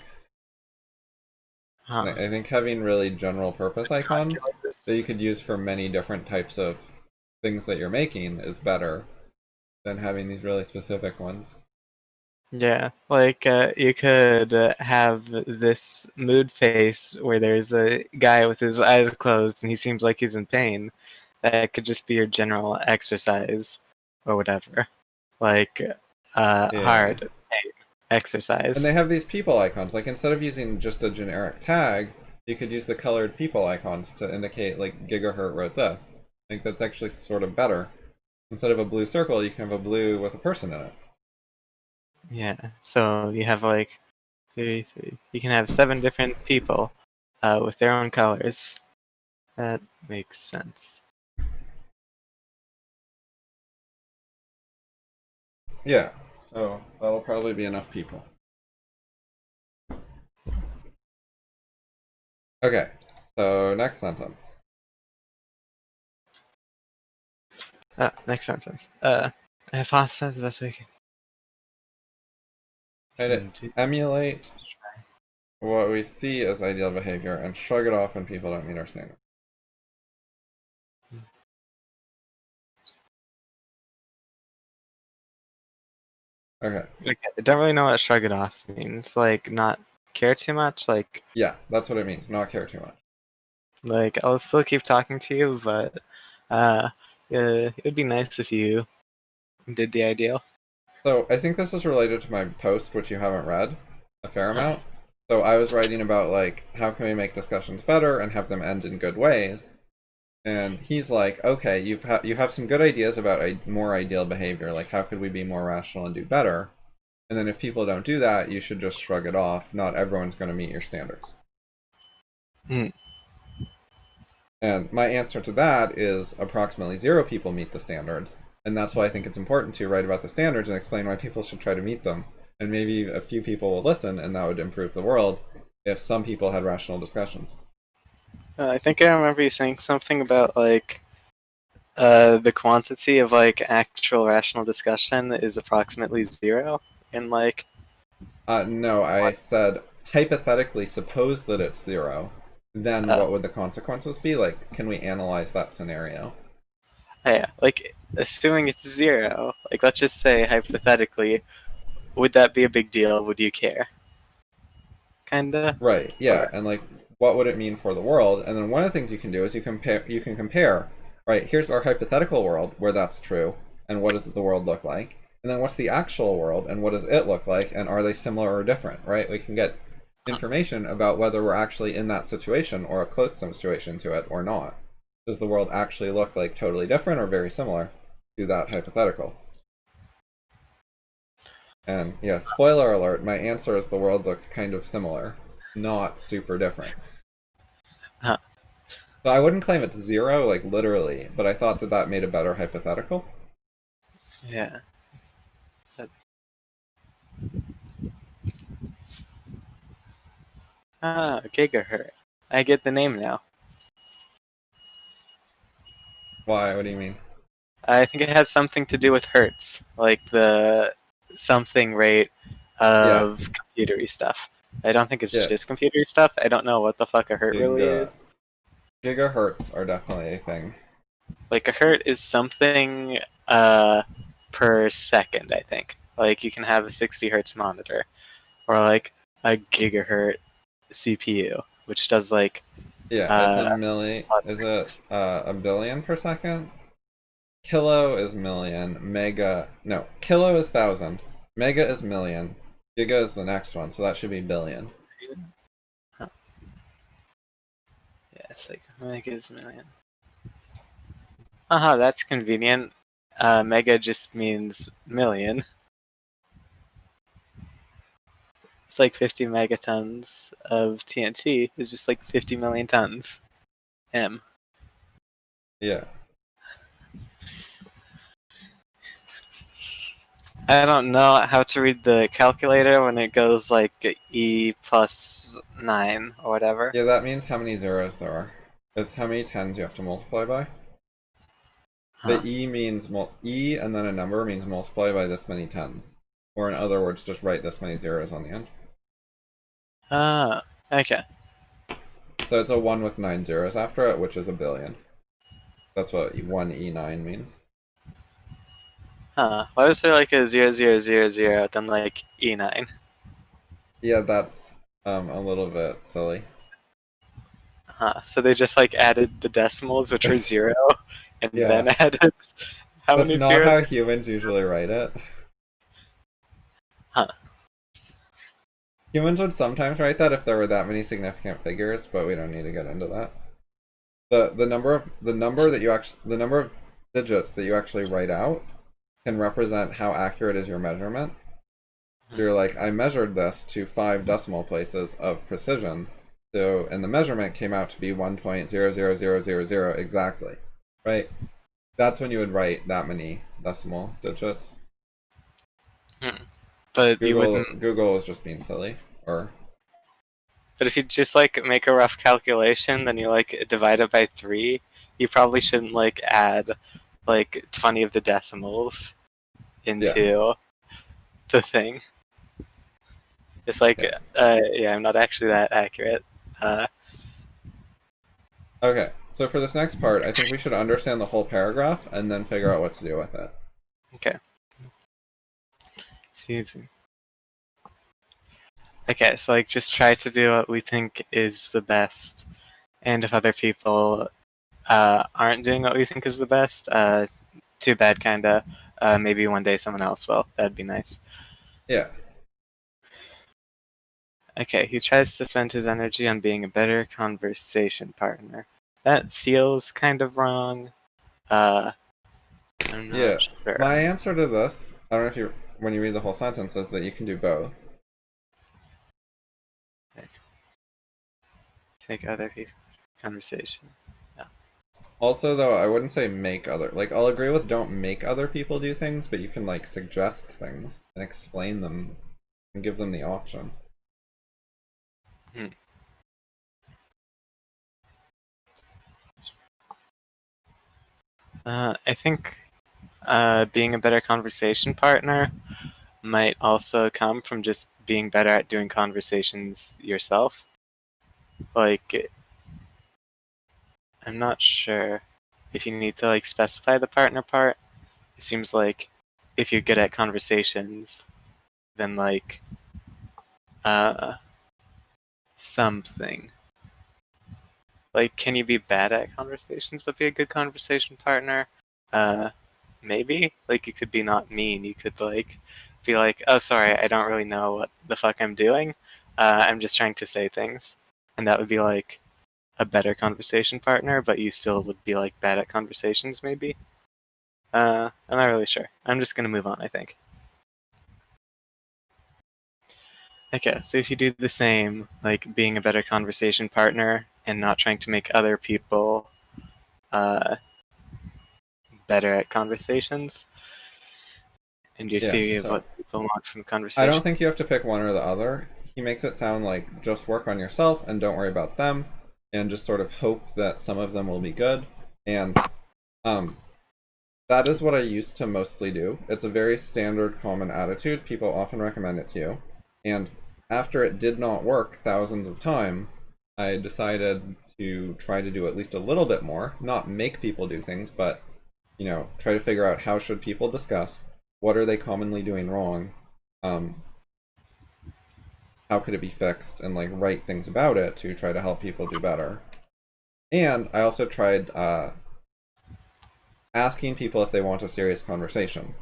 And Huh. I think having really general purpose icons Calculate this. that you could use for many different types of things that you're making is better than having these really specific ones. Yeah, like you could have this mood face where there's a guy with his eyes closed and he seems like he's in pain. That could just be your general exercise or whatever. Like Yeah. hard pain And exercise. they have these people icons. Like instead of using just a generic tag, you could use the colored people icons to indicate like gigahertz wrote this. I think that's actually sort of better. Instead of a blue circle, you can have a blue with a person in it. Yeah, so you have like three. You can have 7 different people with their own colors. That makes sense. Yeah. So that'll probably be enough people. Okay. So next sentence. Next sentence. Hypothesize the best way Try to can do. emulate what we see as ideal behavior and shrug it off when people don't meet our standards. Okay. Okay, I don't really know what shrug it off means. Like, not care too much. Yeah, that's what it means. Not care too much. Like I'll still keep talking to you, but it would be nice if you did the ideal. So I think this is related to my post, which you haven't read a fair amount. So I was writing about like how can we make discussions better and have them end in good ways. And he's like, okay, you have some good ideas about more ideal behavior, like how could we be more rational and do better? And then if people don't do that, you should just shrug it off. Not everyone's going to meet your standards. Mm. And my answer to that is approximately 0 people meet the standards. And that's why I think it's important to write about the standards and explain why people should try to meet them. And maybe a few people will listen, and that would improve the world if some people had rational discussions. I think I remember you saying something about like the quantity of like actual rational discussion is approximately 0 in like No, I said hypothetically suppose that it's 0. Then oh, what would the consequences be? Like, can we analyze that scenario? yeah, like assuming it's 0, like let's just say hypothetically, would that be a big deal? Would you care? Kinda. Right, yeah, Or and like what would it mean for the world? And then one of the things you can do is you can compare, right, here's our hypothetical world where that's true, and what does the world look like? And then what's the actual world and what does it look like, and are they similar or different, right? We can get information about whether we're actually in that situation or a close situation to it or not. Does the world actually look like totally different or very similar to that hypothetical? And yeah, spoiler alert, my answer is the world looks kind of similar, not super different. huh, So I wouldn't claim it's 0, like literally, but I thought that that made a better hypothetical. yeah. Ah, gigahurt. I get the name now. Why? What do you mean? I think it has something to do with hertz, like the something rate Yeah, of computery stuff. I don't think it's yeah. just computery stuff. I don't know what the fuck a hertz really Giga is. gigahertz are definitely a thing. Like a hertz is something per second, I think. Like you can have a 60 hertz monitor or like a gigahertz CPU, which does like Yeah, it's a uh million. Is it a billion per second? Kilo is million. Mega. No, kilo is thousand. Mega is million. Giga is the next one, so that should be billion. huh, yeah, it's like megas million. Haha, that's convenient. Mega just means million. It's like 50 megatons of TNT is just like 50 million tons. M. Yeah. I don't know how to read the calculator when it goes like E plus 9 or whatever. Yeah, that means how many zeros there are. It's how many tens you have to multiply by. Huh. The E means E and then a number means multiply by this many tens. Or in other words, just write this many zeros on the end. Ah, okay. So it's a 1 with 9 zeros after it, which is a billion. That's what 1E9 means. Huh. Why was there like a 0000 then like E9? Yeah, that's a little bit silly. Huh. So they just like added the decimals, which were 0, and Yeah, then added how that's many not zeros? how humans usually write it. Huh. Humans would sometimes write that if there were that many significant figures, but we don't need to get into that. The number of digits that you actually write out can represent how accurate is your measurement. So you're like, I measured this to 5 decimal places of precision. So, and the measurement came out to be 1.00000 exactly, right? That's when you would write that many decimal digits. Hmm. But you wouldn't. Google was just being silly, or But if you just like make a rough calculation, then you like divide it by 3. You probably shouldn't like add like 20 of the decimals yeah, into the thing. It's like, yeah. yeah, I'm not actually that accurate. Uh, Okay, so for this next part, I think we should understand the whole paragraph and then figure out what to do with it. okay. It's easy. Okay, so like just try to do what we think is the best, and if other people aren't doing what we think is the best, too bad, kinda. Maybe one day someone else will. That'd be nice. Yeah. Okay, he tries to spend his energy on being a better conversation partner. That feels kind of wrong. I'm Yeah, not sure. my answer to this, I don't know if you, when you read the whole sentence, is that you can do both. Make other people conversation. No. Also, though, I wouldn't say make other, like, I'll agree with don't make other people do things, but you can, like, suggest things and explain them and give them the option. Hmm. I think being a better conversation partner might also come from just being better at doing conversations yourself. Like, I'm not sure if you need to like specify the partner part. It seems like if you're good at conversations, then like uh something. Like, can you be bad at conversations but be a good conversation partner? Uh maybe. Like you could be not mean. You could like be like, oh sorry, I don't really know what the fuck I'm doing. I'm just trying to say things. And that would be like a better conversation partner, but you still would be like bad at conversations maybe. I'm not really sure. I'm just gonna move on, I think. Okay, so if you do the same, like being a better conversation partner and not trying to make other people uh, better at conversations, and your Yeah, theory of so what people want from I don't conversation. think you have to pick one or the other. He makes it sound like just work on yourself and don't worry about them, and just sort of hope that some of them will be good. And um, that is what I used to mostly do. It's a very standard, common attitude. People often recommend it to you. And after it did not work thousands of times, I decided to try to do at least a little bit more, not make people do things, but try to figure out how should people discuss, what are they commonly doing wrong, um, how could it be fixed, and like write things about it to try to help people do better. And I also tried asking people if they want a serious conversation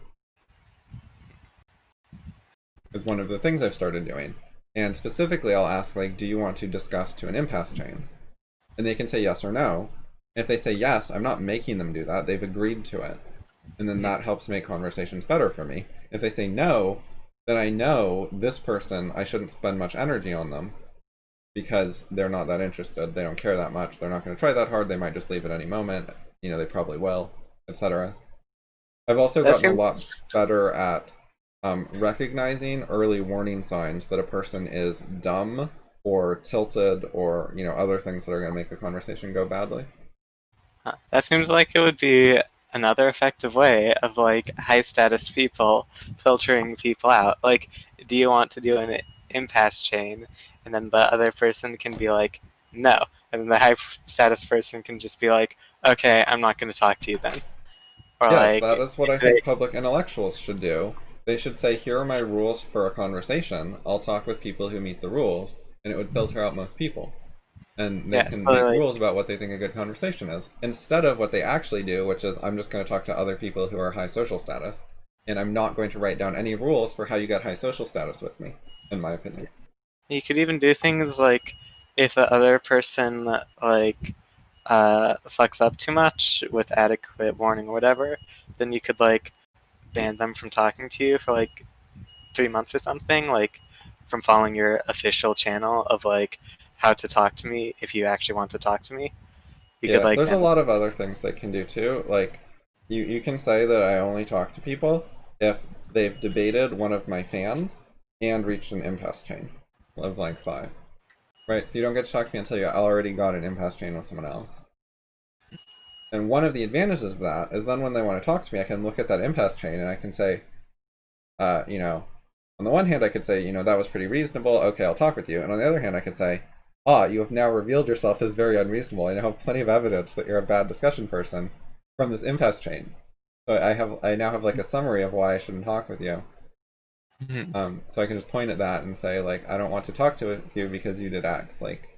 is one of the things I've started doing. And specifically, I'll ask, like, do you want to discuss to an impasse chain? And they can say yes or no. If they say yes, I'm not making them do that. They've agreed to it. And then that helps make conversations better for me. If they say no, then I know this person, I shouldn't spend much energy on them because they're not that interested. They don't care that much. They're not going to try that hard. They might just leave at any moment. They probably will, etc. I've also That gotten a lot seems better at recognizing early warning signs that a person is dumb or tilted or other things that are going to make the conversation go badly. that seems like it would be another effective way of like high status people filtering people out. Like, do you want to do an impasse chain, and then the other person can be like, no, and then the high status person can just be like, okay, I'm not going to talk to you then, or Yes, that like is what I if they, think public intellectuals should do. They should say, here are my rules for a conversation. I'll talk with people who meet the rules, and it would filter out most people. And they yeah, can so make like rules about what they think a good conversation is, instead of what they actually do, which is I'm just going to talk to other people who are high social status, and I'm not going to write down any rules for how you get high social status with me, in my opinion. you could even do things like if the other person like fucks up too much with adequate warning or whatever, then you could like ban them from talking to you for like 3 months or something, like from following your official channel of like how to talk to me if you actually want to talk to me. You could Yeah, like there's a ban. lot of other things they can do too. Like, you can say that I only talk to people if they've debated one of my fans and reached an impasse chain of like 5. Right? So you don't get to talk to me until you already got an impasse chain with someone else. And one of the advantages of that is then when they want to talk to me, I can look at that impasse chain and I can say, uh, you know, on the one hand, I could say, that was pretty reasonable. Okay, I'll talk with you. And on the other hand, I could say, you have now revealed yourself as very unreasonable. I now have plenty of evidence that you're a bad discussion person from this impasse chain. So I now have like a summary of why I shouldn't talk with you. Mhm. So I can just point at that and say, like, I don't want to talk to you because you did X. Like,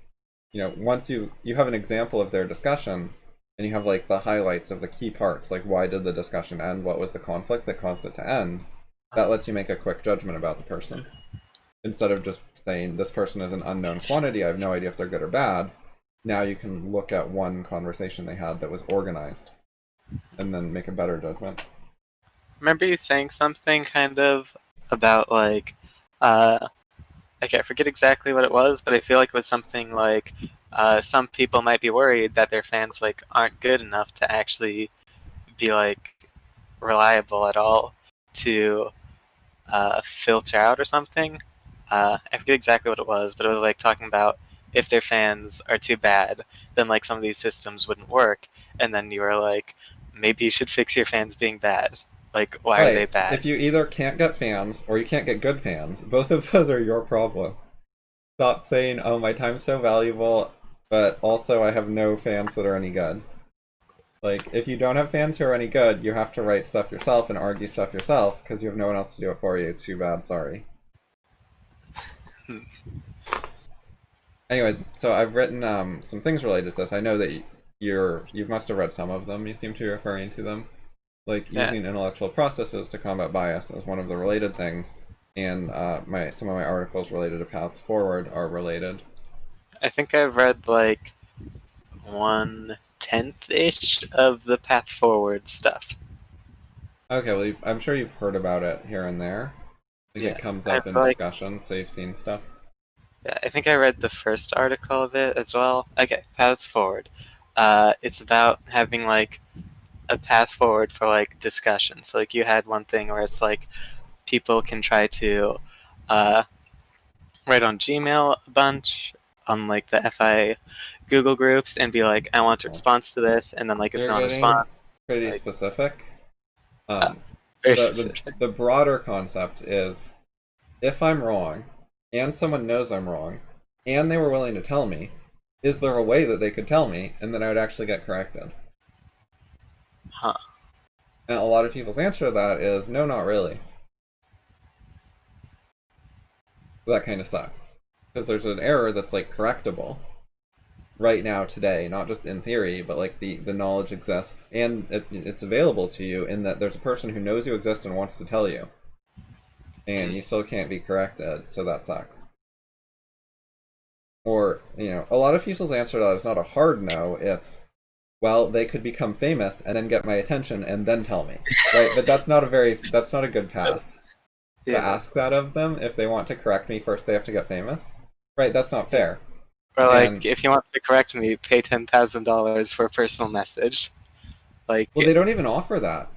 once you have an example of their discussion and you have like the highlights of the key parts, like why did the discussion end, what was the conflict that caused it to end, that lets you make a quick judgment about the person instead of just saying this person is an unknown quantity, I have no idea if they're good or bad. Now you can look at one conversation they had that was organized and then make a better judgment. Remember you saying something kind of about like, okay, I forget exactly what it was, but I feel like it was something like, some people might be worried that their fans like aren't good enough to actually be like reliable at all to filter out or something. I forget exactly what it was, but it was like talking about if their fans are too bad, then like some of these systems wouldn't work. And then you were like, maybe you should fix your fans being bad. Like, why are they Right. bad? If you either can't get fans or you can't get good fans, both of those are your problem. Stop saying, oh, my time's so valuable, but also I have no fans that are any good. Like, if you don't have fans who are any good, you have to write stuff yourself and argue stuff yourself because you have no one else to do it for you. Too bad, sorry. Hmm. Anyways, so I've written some things related to this. I know that you must have read some of them. You seem to be referring to them. Like Yeah, using intellectual processes to combat bias as one of the related things, and some of my articles related to paths forward are related. I think I've read like 1/10 ish of the path forward stuff. Okay, well, I'm sure you've heard about it here and there. Like Yeah, it comes I up in like. discussions, so you've seen stuff. Yeah, I think I read the first article of it as well. Okay, paths forward. It's about having like a path forward for like discussion. So like you had one thing where it's like people can try to uh, write on Gmail a bunch on like the FI Google groups and be like, I want a Well, response to this, and then like if you're no one getting responds, pretty like specific. uh, Um, very the, the specific. the broader concept is if I'm wrong, and someone knows I'm wrong, and they were willing to tell me, is there a way that they could tell me, and then I would actually get corrected? Huh. And a lot of people's answer to that is no, not really. So that kind of sucks because there's an error that's like correctable right now today, not just in theory, but like the knowledge exists and it's available to you in that there's a person who knows you exist and wants to tell you, and you still can't be corrected. So that sucks. Or a lot of people's answer to that is not a hard no. It's well, they could become famous and then get my attention and then tell me, right? But that's not a good path to Yeah. ask that of them. If they want to correct me first, they have to get famous, right? That's not Yeah. fair. Or like And if you want to correct me, pay $10,000 for a personal message. well, Like they don't even offer that.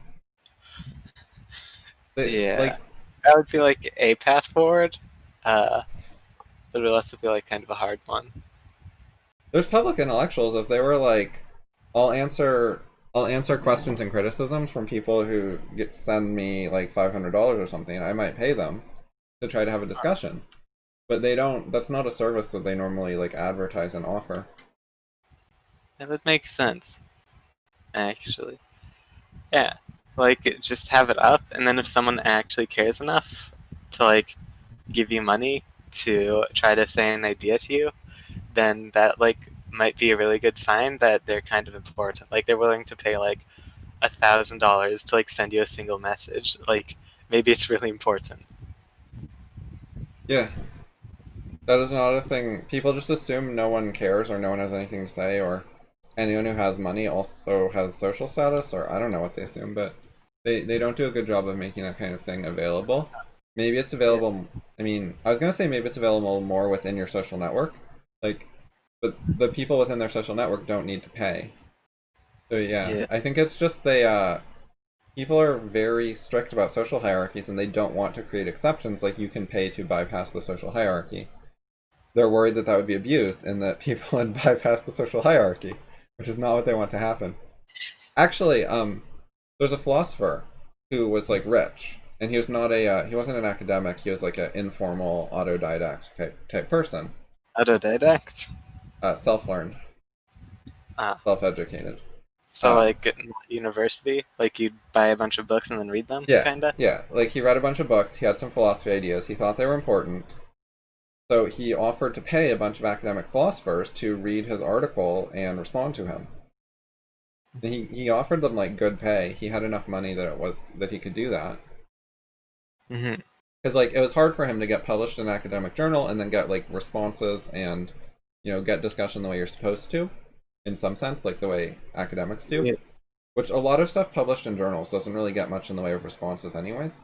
They yeah, like that would be like a path forward. Uh, but it would also be like kind of a hard one. there's public intellectuals. If they were like, I'll answer I'll answer questions and criticisms from people who send me like $500 or something, I might pay them to try to have a discussion. But they don't. That's not a service that they normally like advertise and offer. That would make sense, actually. Yeah, like just have it up, and then if someone actually cares enough to like give you money to try to say an idea to you, then that like might be a really good sign that they're kind of important. Like they're willing to pay like $1,000 to like send you a single message. Like maybe it's really important. Yeah, that is not a thing. People just assume no one cares or no one has anything to say, or anyone who has money also has social status, or I don't know what they assume, but they don't do a good job of making that kind of thing available. Maybe it's Yeah. available. I mean, I was gonna say maybe it's available more within your social network, like, but the people within their social network don't need to pay. So yeah, Yeah. I think it's just people are very strict about social hierarchies and they don't want to create exceptions like you can pay to bypass the social hierarchy. They're worried that that would be abused and that people would bypass the social hierarchy, which is not what they want to happen. Actually, there's a philosopher who was like rich, and he was not he wasn't an academic. He was like an informal autodidact type person, Autodidact. self-learned, Ah, self-educated. so Um, like at university, like you'd buy a bunch of books and then read them, yeah, kinda. yeah. Like he read a bunch of books. He had some philosophy ideas. He thought they were important. So he offered to pay a bunch of academic philosophers to read his article and respond to him. He offered them like good pay. He had enough money that he could do that. Hmm. because like it was hard for him to get published in an academic journal and then get like responses and get discussion the way you're supposed to, in some sense, like the way academics do. Yeah. Which a lot of stuff published in journals doesn't really get much in the way of responses, anyways.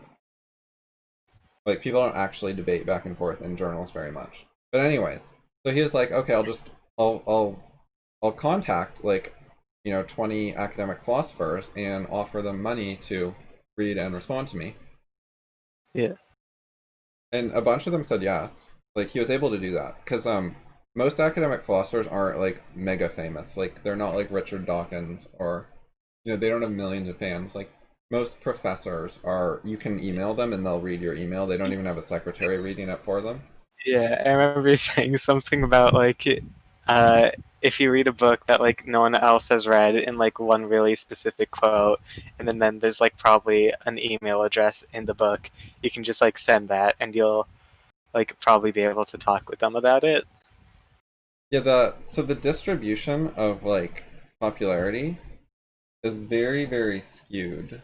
Like people don't actually debate back and forth in journals very much. But anyways, so he was like, okay, I'll contact like 20 academic philosophers and offer them money to read and respond to me. Yeah. And a bunch of them said yes. Like he was able to do that because most academic philosophers aren't like mega famous. Like they're not like Richard Dawkins or they don't have millions of fans. Like most professors are, you can email them and they'll read your email. They don't even have a secretary reading it for them. Yeah, I remember you saying something about like if you read a book that like no one else has read in like one really specific quote, and then there's like probably an email address in the book, you can just like send that and you'll like probably be able to talk with them about it. Yeah, so the distribution of like popularity is very, very skewed.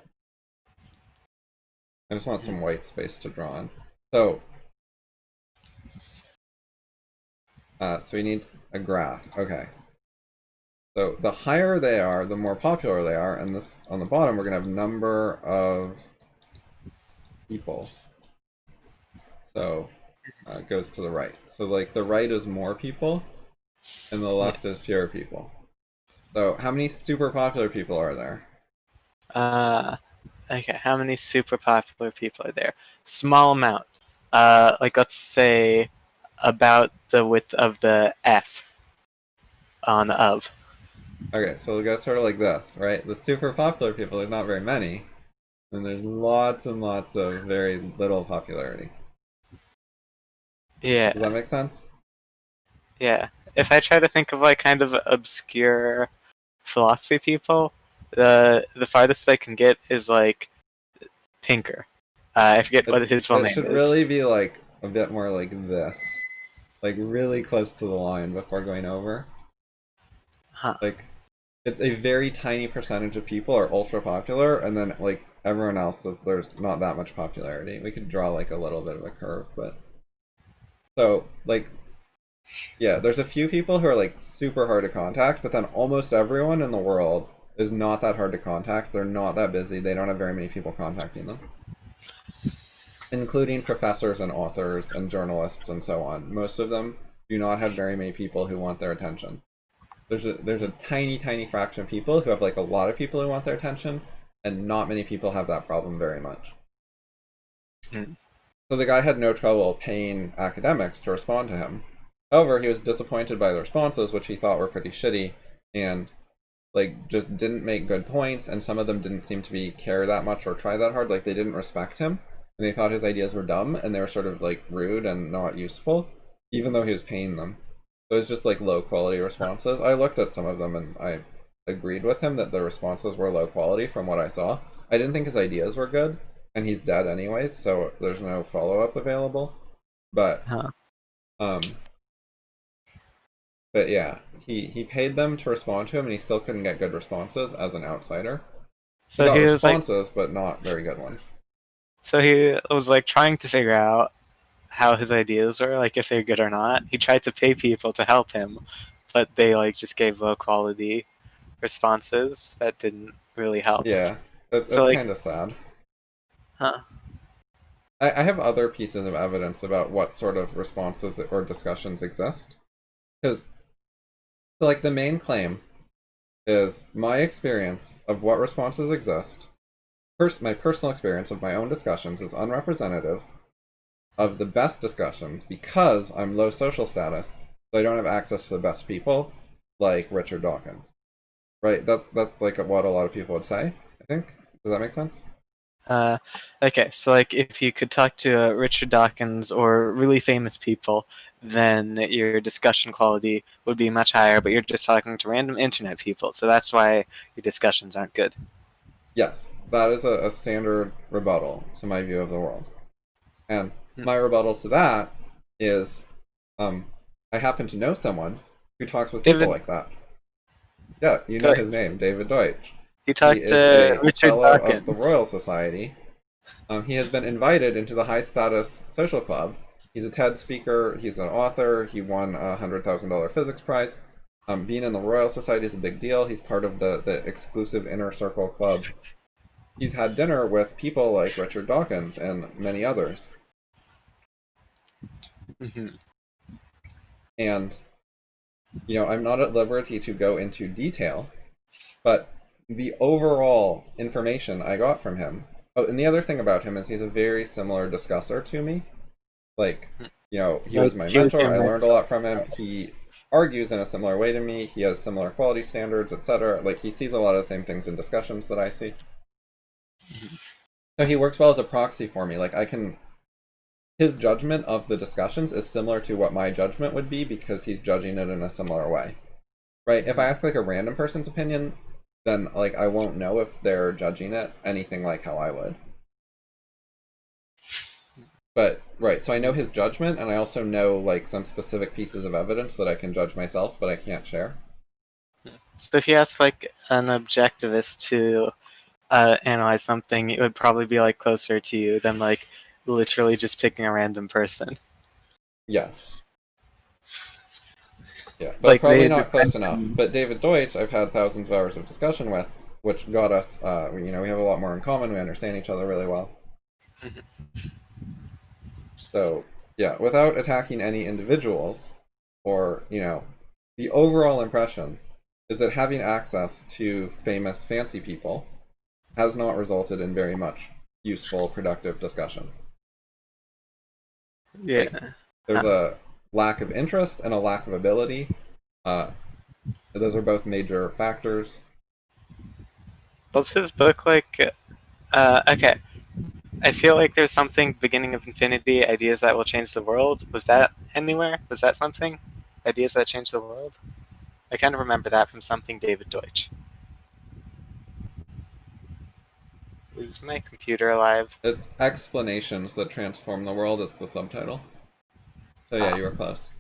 I just want some white space to draw on. So we need a graph. Okay. So the higher they are, the more popular they are, and this on the bottom we're gonna have number of people. So it goes to the right. So like the right is more people, and the left is fewer people. So how many super popular people are there? Okay, how many super popular people are there? Small amount. Like let's say about the width of the F on of. Okay, so we'll go sort of like this, right? The super popular people, there's not very many. And there's lots and lots of very little popularity. Yeah. Does that make sense? Yeah. If I try to think of like kind of obscure philosophy people, the farthest I can get is like Pinker. I forget what his full It name should is. really be like a bit more like this. Like really close to the line before going over. Huh. Like it's a very tiny percentage of people are ultra popular, and then like everyone else there's not that much popularity. We could draw like a little bit of a curve, but so like yeah, there's a few people who are like super hard to contact, but then almost everyone in the world is not that hard to contact. They're not that busy. They don't have very many people contacting them, including professors and authors and journalists and so on. Most of them do not have very many people who want their attention. There's a tiny fraction of people who have like a lot of people who want their attention, and not many people have that problem very much. Hmm. So the guy had no trouble paying academics to respond to him. However, he was disappointed by the responses, which he thought were pretty shitty, and like just didn't make good points, and some of them didn't seem to be care that much or try that hard. Like they didn't respect him, and they thought his ideas were dumb, and they were sort of like rude and not useful, even though he was paying them. So it was just like low quality responses. I looked at some of them and I agreed with him that the responses were low quality from what I saw. I didn't think his ideas were good, and he's dead anyways, so there's no follow-up available. But but yeah, he paid them to respond to him, and he still couldn't get good responses as an outsider. So He got he was like, responses, but not very good ones. so he was like trying to figure out how his ideas were, like if they're good or not. He tried to pay people to help him, but they like just gave low quality responses that didn't really help. Yeah, So that's like, kind of sad. huh? I have other pieces of evidence about what sort of responses or discussions exist. Because, so like the main claim is my experience of what responses exist, my personal experience of my own discussions is unrepresentative of the best discussions because I'm low social status, so I don't have access to the best people, like Richard Dawkins. Right? That's like what a lot of people would say, I think. Does that make sense? Okay, so like if you could talk to Richard Dawkins or really famous people, then your discussion quality would be much higher, but you're just talking to random internet people, so that's why your discussions aren't good. Yes, that is a standard rebuttal to my view of the world. And Hmm. my rebuttal to that is I happen to know someone who talks with people David like that. Yeah, you know his Deutsch. name, David Deutsch. You He talked is to a Richard fellow of the Dawkins. Royal Society. He has been invited into the high status social club. He's a TED speaker. He's an author. He won a $100,000 physics prize. Being in the Royal Society is a big deal. He's part of the exclusive inner circle club. He's had dinner with people like Richard Dawkins and many others. Mhm. And, I'm not at liberty to go into detail, but the overall information I got from him. Oh, and the other thing about him is he's a very similar discusser to me. Like, he was my He was mentor. your I learned a mentor. lot from him. He argues in a similar way to me. He has similar quality standards, etc. Like, he sees a lot of the same things in discussions that I see. So he works well as a proxy for me. Like, his judgment of the discussions is similar to what my judgment would be because he's judging it in a similar way. Right? If I ask like a random person's opinion, then like I won't know if they're judging it anything like how I would. But right, so I know his judgment, and I also know like some specific pieces of evidence that I can judge myself, but I can't share. So if you ask like an objectivist to analyze something, it would probably be like closer to you than like literally just picking a random person. Yes. Yeah, but Like probably they not close enough. mentioned, But David Deutsch, I've had thousands of hours of discussion with, which got us, we have a lot more in common. We understand each other really well. So, yeah, without attacking any individuals, or, the overall impression is that having access to famous, fancy people has not resulted in very much useful, productive discussion. yeah. Like, there's a lack of interest and a lack of ability. Uh, those are both major factors. Was his book like? Okay, I feel like there's something beginning of infinity, ideas that will change the world. Was that anywhere? Was that something? Ideas that change the world? I kind of remember that from something David Deutsch. Is my computer alive? It's explanations that transform the world. It's the subtitle. So yeah, Ah, you were close.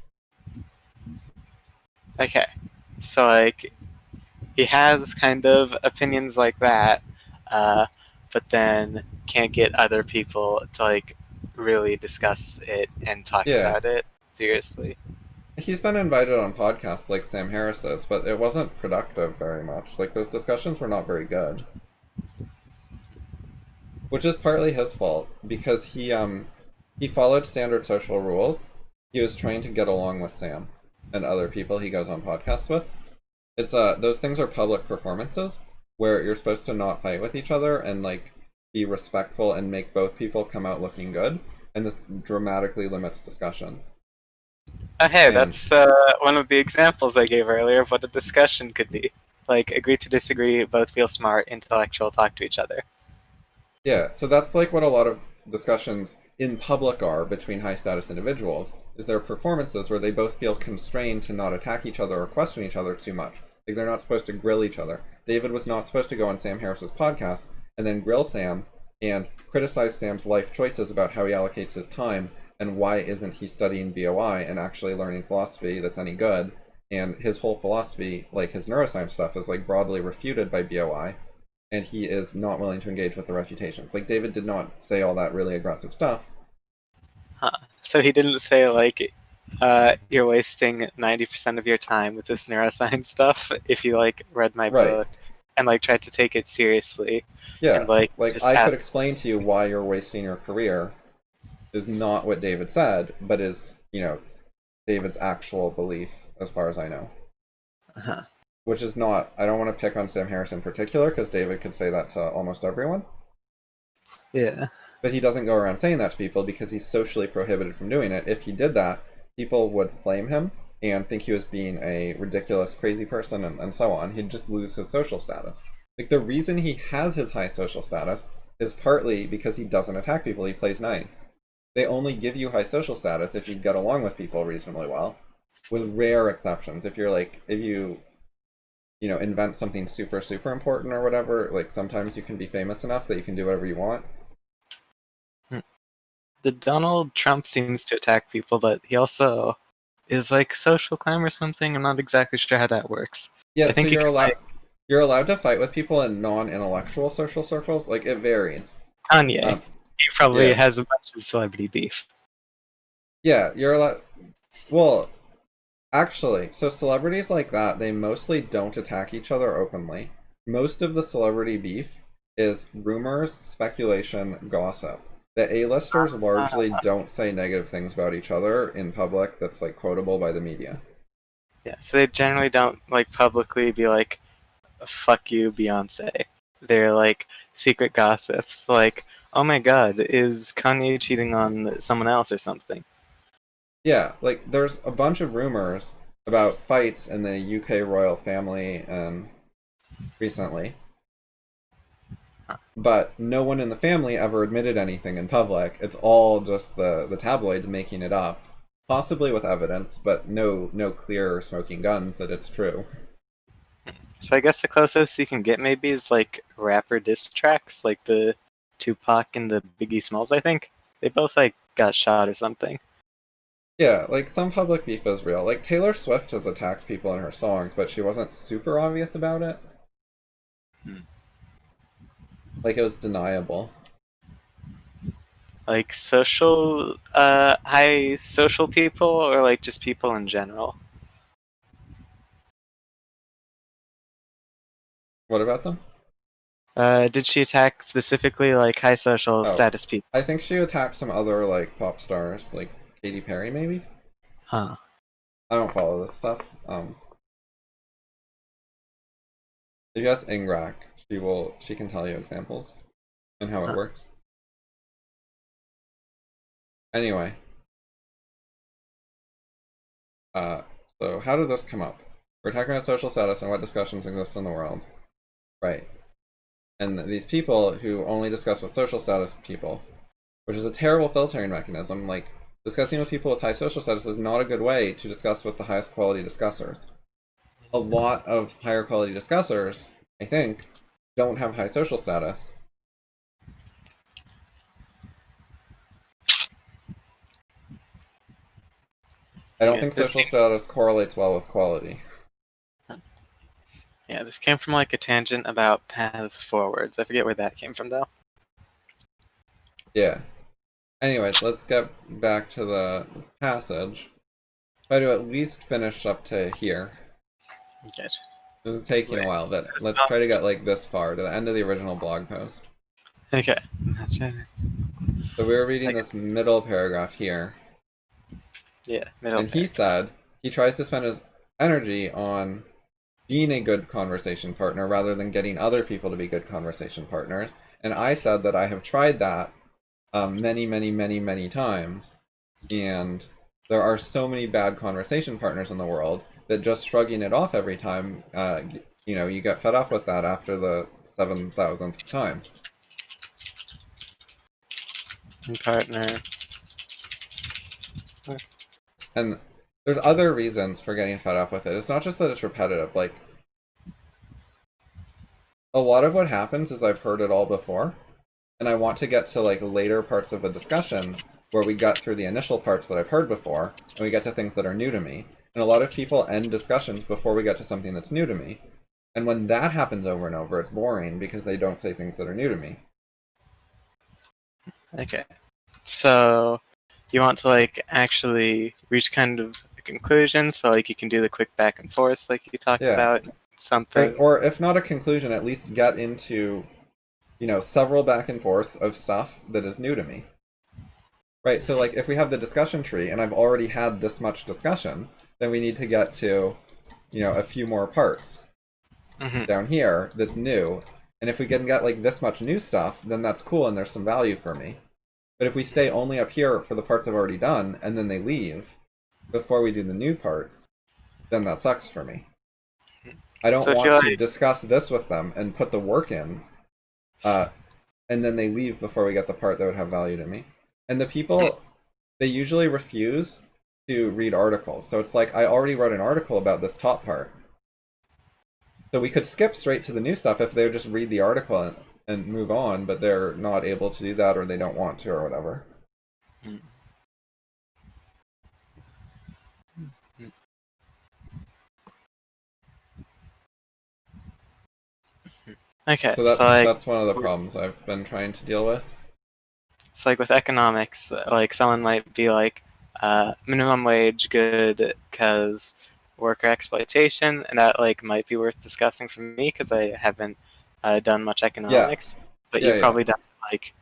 okay. So like he has kind of opinions like that, uh, but then can't get other people to like really discuss it and talk Yeah, about it seriously. he's been invited on podcasts like Sam Harris's, but it wasn't productive very much. Like those discussions were not very good, which is partly his fault because he followed standard social rules. He was trying to get along with Sam and other people he goes on podcasts with. It's those things are public performances where you're supposed to not fight with each other and like be respectful and make both people come out looking good, and this dramatically limits discussion. Oh, hey, And that's one of the examples I gave earlier of what a discussion could be. Like, agree to disagree, both feel smart, intellectual, talk to each other. yeah, so that's like what a lot of discussions in public are between high status individuals, is their performances where they both feel constrained to not attack each other or question each other too much. Like they're not supposed to grill each other. David was not supposed to go on Sam Harris's podcast and then grill Sam and criticize Sam's life choices about how he allocates his time and why isn't he studying BOI and actually learning philosophy that's any good. And his whole philosophy, like his neuroscience stuff, is like broadly refuted by BOI, and he is not willing to engage with the refutations. Like David did not say all that really aggressive stuff. Huh. So he didn't say, like, you're wasting 90% of your time with this neuroscience stuff if you, like, read my Right. book and, like, tried to take it seriously and, Yeah. like, Like just I could ask. explain to you why you're wasting your career is not what David said, but is, David's actual belief as far as I know. Huh. Which is not, I don't want to pick on Sam Harris in particular because David could say that to almost everyone. Yeah. But he doesn't go around saying that to people because he's socially prohibited from doing it. If he did that, people would flame him and think he was being a ridiculous, crazy person and so on. He'd just lose his social status. Like, the reason he has his high social status is partly because he doesn't attack people, he plays nice. They only give you high social status if you get along with people reasonably well, with rare exceptions. If you're like, if you, invent something super, super important or whatever, like sometimes you can be famous enough that you can do whatever you want. The Donald Trump seems to attack people, but he also is, like, social climb or something. I'm not exactly sure how that works. I Yeah, so think you you're can, allowed like, you're allowed to fight with people in non-intellectual social circles. Like it varies. Kanye. Um, He probably Yeah. has a bunch of celebrity beef. Yeah, you're allowed. Well, actually, so celebrities like that, they mostly don't attack each other openly. Most of the celebrity beef is rumors, speculation, gossip. The A-listers largely don't say negative things about each other in public that's like quotable by the media. Yeah, so they generally don't like publicly be like, "Fuck you, Beyonce." They're like secret gossips, like, "Oh my God, is Kanye cheating on someone else or something?" Yeah, like there's a bunch of rumors about fights in the UK royal family and recently, but no one in the family ever admitted anything in public. It's all just the tabloids making it up, possibly with evidence, but no clear smoking guns that it's true. So I guess the closest you can get maybe is like rapper diss tracks, like the Tupac and the Biggie Smalls. I think they both like got shot or something. Yeah, like some public beef is real. Like Taylor Swift has attacked people in her songs, but she wasn't super obvious about it. Hmm. Like it was deniable. Like social, high social people, or like just people in general. What about them? Did she attack specifically like high social Oh, status people? I think she attacked some other like pop stars, like Katy Perry maybe. Huh. I don't follow this stuff. If you ask Ingrak, she can tell you examples and how it Huh. works. Anyway, uh, so how did this come up? We're talking about social status and what discussions exist in the world, right? And these people who only discuss with social status people, which is a terrible filtering mechanism. Like discussing with people with high social status is not a good way to discuss with the highest quality discussers. A lot of higher quality discussers, I think, don't have high social status. I don't Okay, think social status correlates well with quality. yeah, this came from like a tangent about paths forwards. I forget where that came from though. Yeah. Anyways, let's get back to the passage. Try to at least finish up to here. Good. This is taking a Wait, while, but let's try to get like this far to the end of the original blog post. okay. So we were reading Like, this middle paragraph here, yeah, middle and he paragraph. said he tries to spend his energy on being a good conversation partner rather than getting other people to be good conversation partners. And I said that I have tried that many times, and there are so many bad conversation partners in the world that just shrugging it off every time, you get fed up with that after the 7,000th time. Partner. And there's other reasons for getting fed up with it. It's not just that it's repetitive. Like, a lot of what happens is I've heard it all before, and I want to get to like later parts of a discussion where we got through the initial parts that I've heard before, and we get to things that are new to me. And a lot of people end discussions before we get to something that's new to me. And when that happens over and over, it's boring because they don't say things that are new to me. Okay. So you want to like actually reach kind of a conclusion, so like you can do the quick back and forth like you talked Yeah. about something. Or if not a conclusion, at least get into, several back and forths of stuff that is new to me. Right, so like if we have the discussion tree and I've already had this much discussion, then we need to get to, a few more parts down here that's new. And if we can get like this much new stuff, then that's cool and there's some value for me. But if we stay only up here for the parts I've already done and then they leave before we do the new parts, then that sucks for me. I don't So if you want to like, discuss this with them and put the work in, and then they leave before we get the part that would have value to me. And the people, they usually refuse to read articles. So it's like, I already wrote an article about this top part. So we could skip straight to the new stuff if they would just read the article and move on, but they're not able to do that or they don't want to or whatever. okay, So so like that's one of the problems I've been trying to deal with. it's like with economics, like someone might be like, minimum wage good because worker exploitation, and that like might be worth discussing for me because I haven't done much Yeah, economics, but yeah, you've yeah. probably done like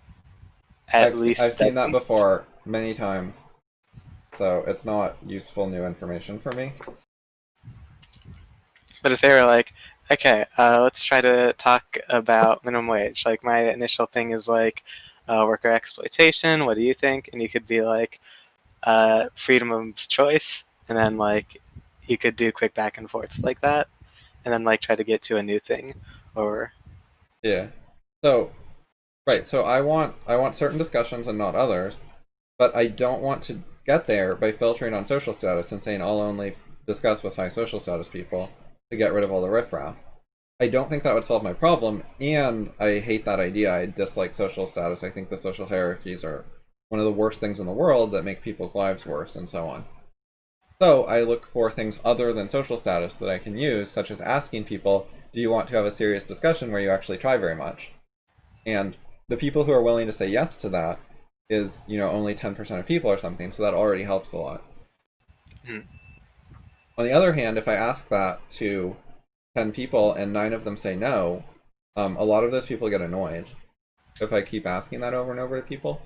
at I've least seen that dozens. before many times, so it's not useful new information for me. But if they were like, okay, let's try to talk about minimum wage, like my initial thing is like worker exploitation. What do you think? And you could be like freedom of choice, and then like you could do quick back and forths like that, and then like try to get to a new thing, or Yeah. So, right, so I want certain discussions and not others, but I don't want to get there by filtering on social status and saying I'll only discuss with high social status people to get rid of all the riffraff. I don't think that would solve my problem, and I hate that idea. I dislike social status. I think the social hierarchies are one of the worst things in the world that make people's lives worse, and so on. So I look for things other than social status that I can use, such as asking people, do you want to have a serious discussion where you actually try very much? And the people who are willing to say yes to that is, only 10% of people or something, so that already helps a lot. hmm, On the other hand, if I ask that to 10 people and 9 of them say no, a lot of those people get annoyed if I keep asking that over and over to people.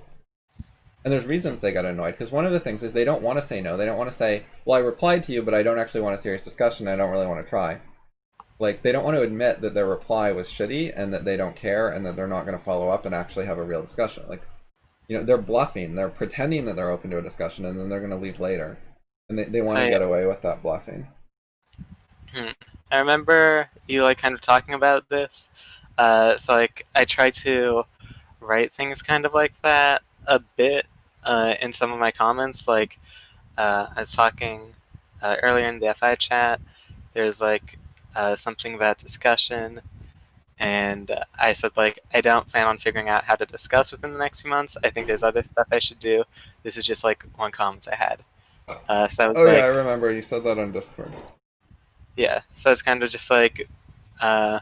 And there's reasons they get annoyed, because one of the things is they don't want to say no. They don't want to say, well, I replied to you, but I don't actually want a serious discussion. I don't really want to try. Like, they don't want to admit that their reply was shitty and that they don't care and that they're not going to follow up and actually have a real discussion. Like, they're bluffing. They're pretending that they're open to a discussion, and then they're going to leave later. And they want to I get away with that bluffing. hmm. I remember you like kind of talking about this. So like I try to write things kind of like that a bit in some of my comments. Like I was talking earlier in the FI chat. There's like something about discussion, and I said like I don't plan on figuring out how to discuss within the next few months. I think there's other stuff I should do. This is just like one comment I had. So that was Oh, yeah, I like remember. You said that on Discord. yeah. So it's kind of just like uh,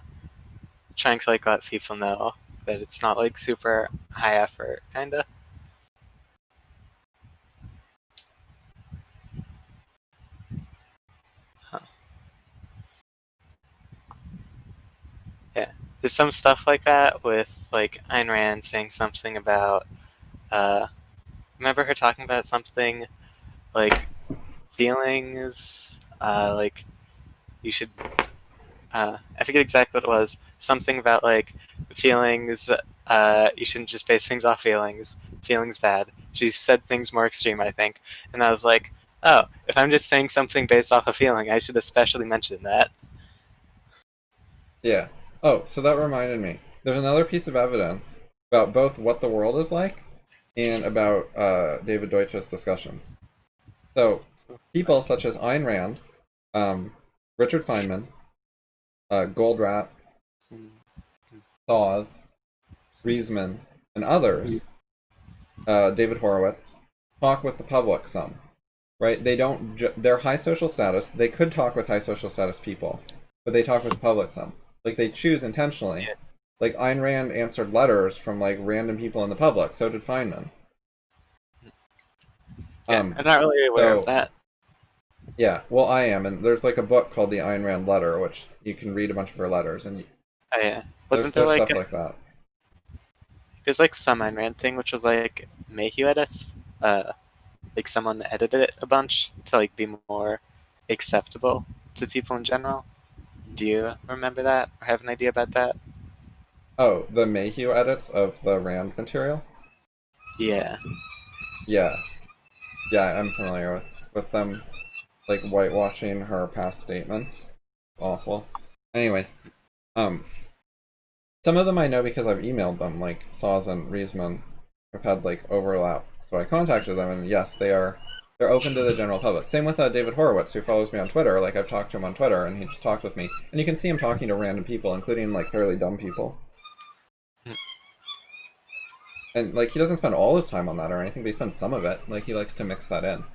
trying to like let people know that it's not like super high effort, kind of. Huh. Yeah, there's some stuff like that with like Ayn Rand saying something about. Uh, remember her talking about something like feelings, like you should. I forget exactly what it was. Something about like feelings. You shouldn't just base things off feelings. Feelings bad. She said things more extreme, I think, and I was like, oh, if I'm just saying something based off a feeling, I should especially mention that. Yeah. Oh, so that reminded me. There's another piece of evidence about both what the world is like and about David Deutsch's discussions. So, people such as Ayn Rand, Richard Feynman, Goldratt, Saws, Riesman, and others, David Horowitz, talk with the public some, right? They don't, they're high social status. They could talk with high social status people, but they talk with the public some. Like, they choose intentionally. Yeah, Like, Ayn Rand answered letters from, like, random people in the public. So did Feynman. yeah, Um, I'm not really aware of so, that. yeah, well, I am. And there's, like, a book called The Ayn Rand Letter, which you can read a bunch of her letters. And Oh, yeah, there's, wasn't there there's like stuff like that. there's like some Ayn Rand thing which was like Mayhew edits, like someone edited it a bunch to like be more acceptable to people in general. Do you remember that or have an idea about that? Oh, the Mayhew edits of the Rand material? Yeah. Yeah. Yeah, I'm familiar with them, like, whitewashing her past statements. Awful. Anyways, um, some of them I know because I've emailed them, like Saws and Riesman have had like overlap. So I contacted them, and yes, they're open to the general public. Same with David Horowitz, who follows me on Twitter. Like, I've talked to him on Twitter, and he just talked with me, and you can see him talking to random people, including like fairly dumb people. And like, he doesn't spend all his time on that or anything, but he spends some of it. Like, he likes to mix that in.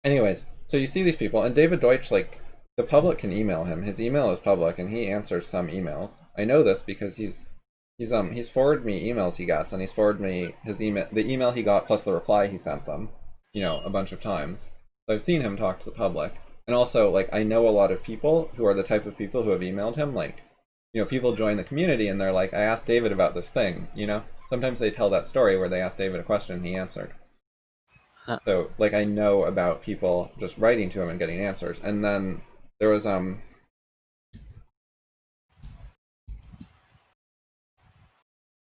Anyways, so you see these people, and David Deutsch, like, the public can email him. His email is public, and he answers some emails. I know this because he's he's forwarded me emails he gets, and he's forwarded me the email he got plus the reply he sent them, a bunch of times. So I've seen him talk to the public, and also like I know a lot of people who are the type of people who have emailed him. Like, people join the community and they're like, I asked David about this thing. Sometimes they tell that story where they asked David a question and he answered. Huh. So like I know about people just writing to him and getting answers. And then there was some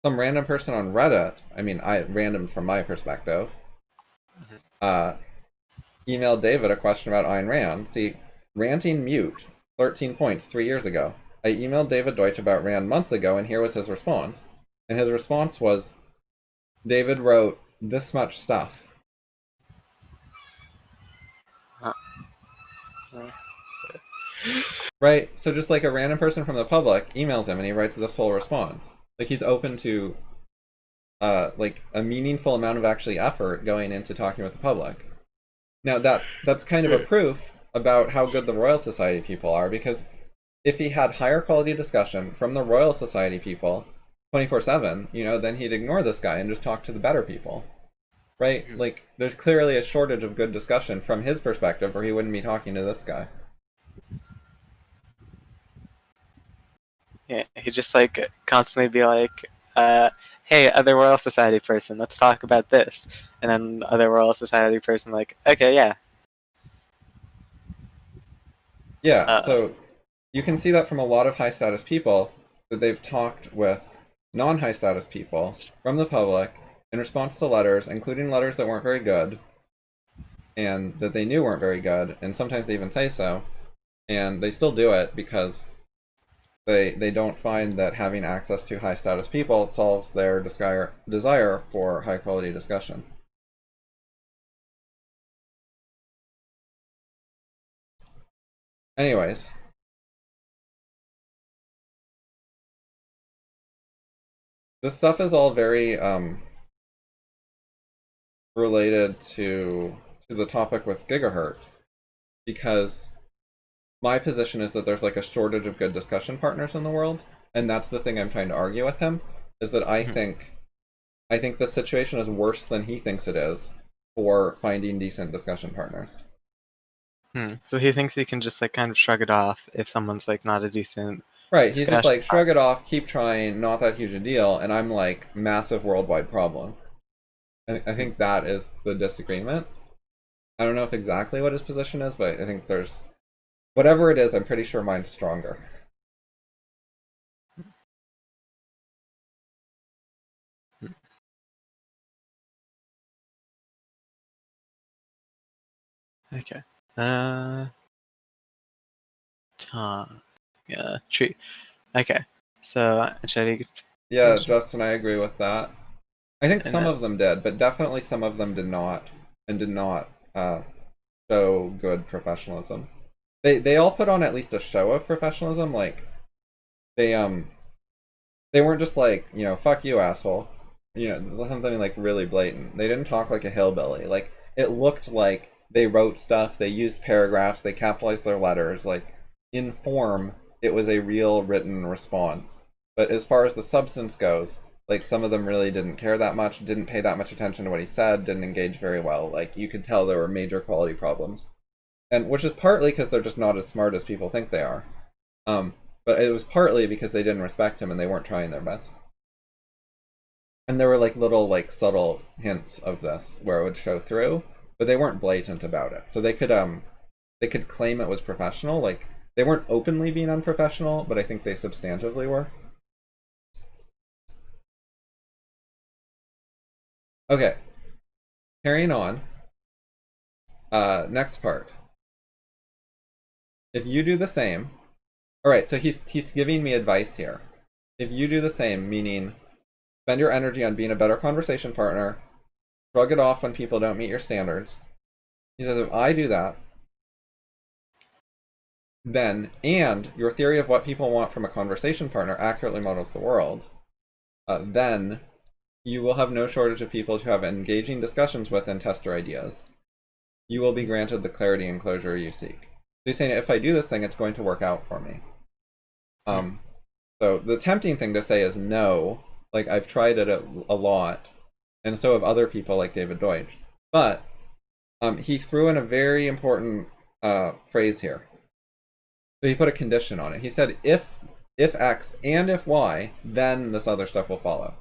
random person on Reddit, random from my perspective, emailed David a question about Ayn Rand. See, ranting mute, 13 points 3 years ago. I emailed David Deutsch about Rand months ago, and here was his response. And his response was, David wrote this much stuff. Right? So just like a random person from the public emails him and he writes this whole response. Like he's open to like a meaningful amount of actually effort going into talking with the public. Now that's kind of a proof about how good the Royal Society people are, because if he had higher quality discussion from the Royal Society people 24/7, then he'd ignore this guy and just talk to the better people. Right? Like there's clearly a shortage of good discussion from his perspective, or he wouldn't be talking to this guy. Yeah, he'd just like constantly be like, hey, other Royal Society person, let's talk about this. And then other Royal Society person like, okay, yeah. Yeah, so you can see that from a lot of high status people, that they've talked with non-high status people from the public in response to letters, including letters that weren't very good, and that they knew weren't very good, and sometimes they even say so, and they still do it because they don't find that having access to high status people solves their desire for high quality discussion. Anyways, this stuff is all very related to the topic with gigahurt, because my position is that there's like a shortage of good discussion partners in the world, and that's the thing I'm trying to argue with him, is that I think the situation is worse than he thinks it is for finding decent discussion partners. So he thinks he can just like kind of shrug it off if someone's like not a decent Right, he's just like, shrug it off, keep trying, not that huge a deal, and I'm like, massive worldwide problem. I think that is the disagreement. I don't know if exactly what his position is, but I think there's... Whatever it is, I'm pretty sure mine's stronger. Okay. Tom. Yeah, tree. Okay. So, should I... Yeah, Justin, I agree with that. I think some of them did, but definitely some of them did not, and did not show good professionalism. They all put on at least a show of professionalism. Like they weren't just like, fuck you, asshole. Something like really blatant. They didn't talk like a hillbilly. Like it looked like they wrote stuff, they used paragraphs, they capitalized their letters. Like in form, it was a real written response. But as far as the substance goes, like some of them really didn't care that much, didn't pay that much attention to what he said, didn't engage very well. Like you could tell there were major quality problems. And which is partly because they're just not as smart as people think they are. But it was partly because they didn't respect him and they weren't trying their best. And there were like little like subtle hints of this where it would show through, but they weren't blatant about it. So they could claim it was professional. Like they weren't openly being unprofessional, but I think they substantively were. Okay, carrying on. Next part. If you do the same, all right. So he's giving me advice here. If you do the same, meaning spend your energy on being a better conversation partner, shrug it off when people don't meet your standards. He says, if I do that, then, and your theory of what people want from a conversation partner accurately models the world, then you will have no shortage of people to have engaging discussions with and test your ideas. You will be granted the clarity and closure you seek. So he's saying, if I do this thing, it's going to work out for me. So the tempting thing to say is no, Like, I've tried it a lot, and so have other people like David Deutsch. But he threw in a very important phrase here. So he put a condition on it. He said, if X and if Y, then this other stuff will follow.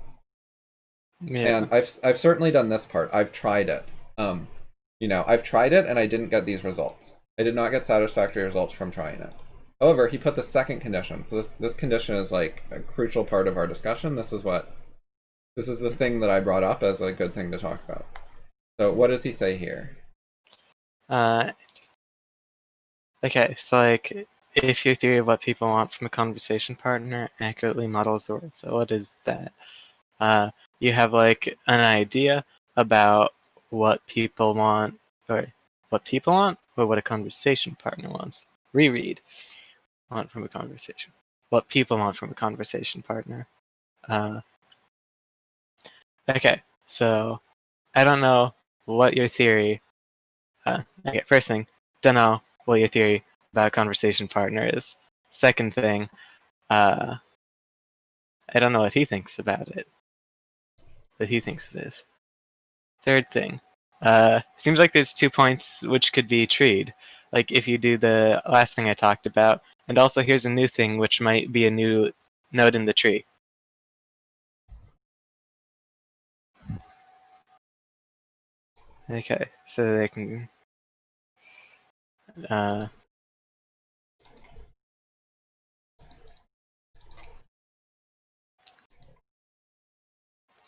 Yeah. And I've certainly done this part. I've tried it. I've tried it and I didn't get these results. I did not get satisfactory results from trying it. However, he put the second condition. So this condition is like a crucial part of our discussion. This is the thing that I brought up as a good thing to talk about. So what does he say here? Okay, so like if your theory of what people want from a conversation partner accurately models the world. So what is that? You have like an idea about what people want, or what a conversation partner wants. Reread. Want from a conversation. What people want from a conversation partner. Okay, so I don't know what your theory. Okay, first thing, don't know what your theory about a conversation partner is. Second thing, I don't know what he thinks about it. But he thinks it is. Third thing, seems like there's 2 points which could be treed. Like if you do the last thing I talked about, and also here's a new thing which might be a new node in the tree. Okay, so they can.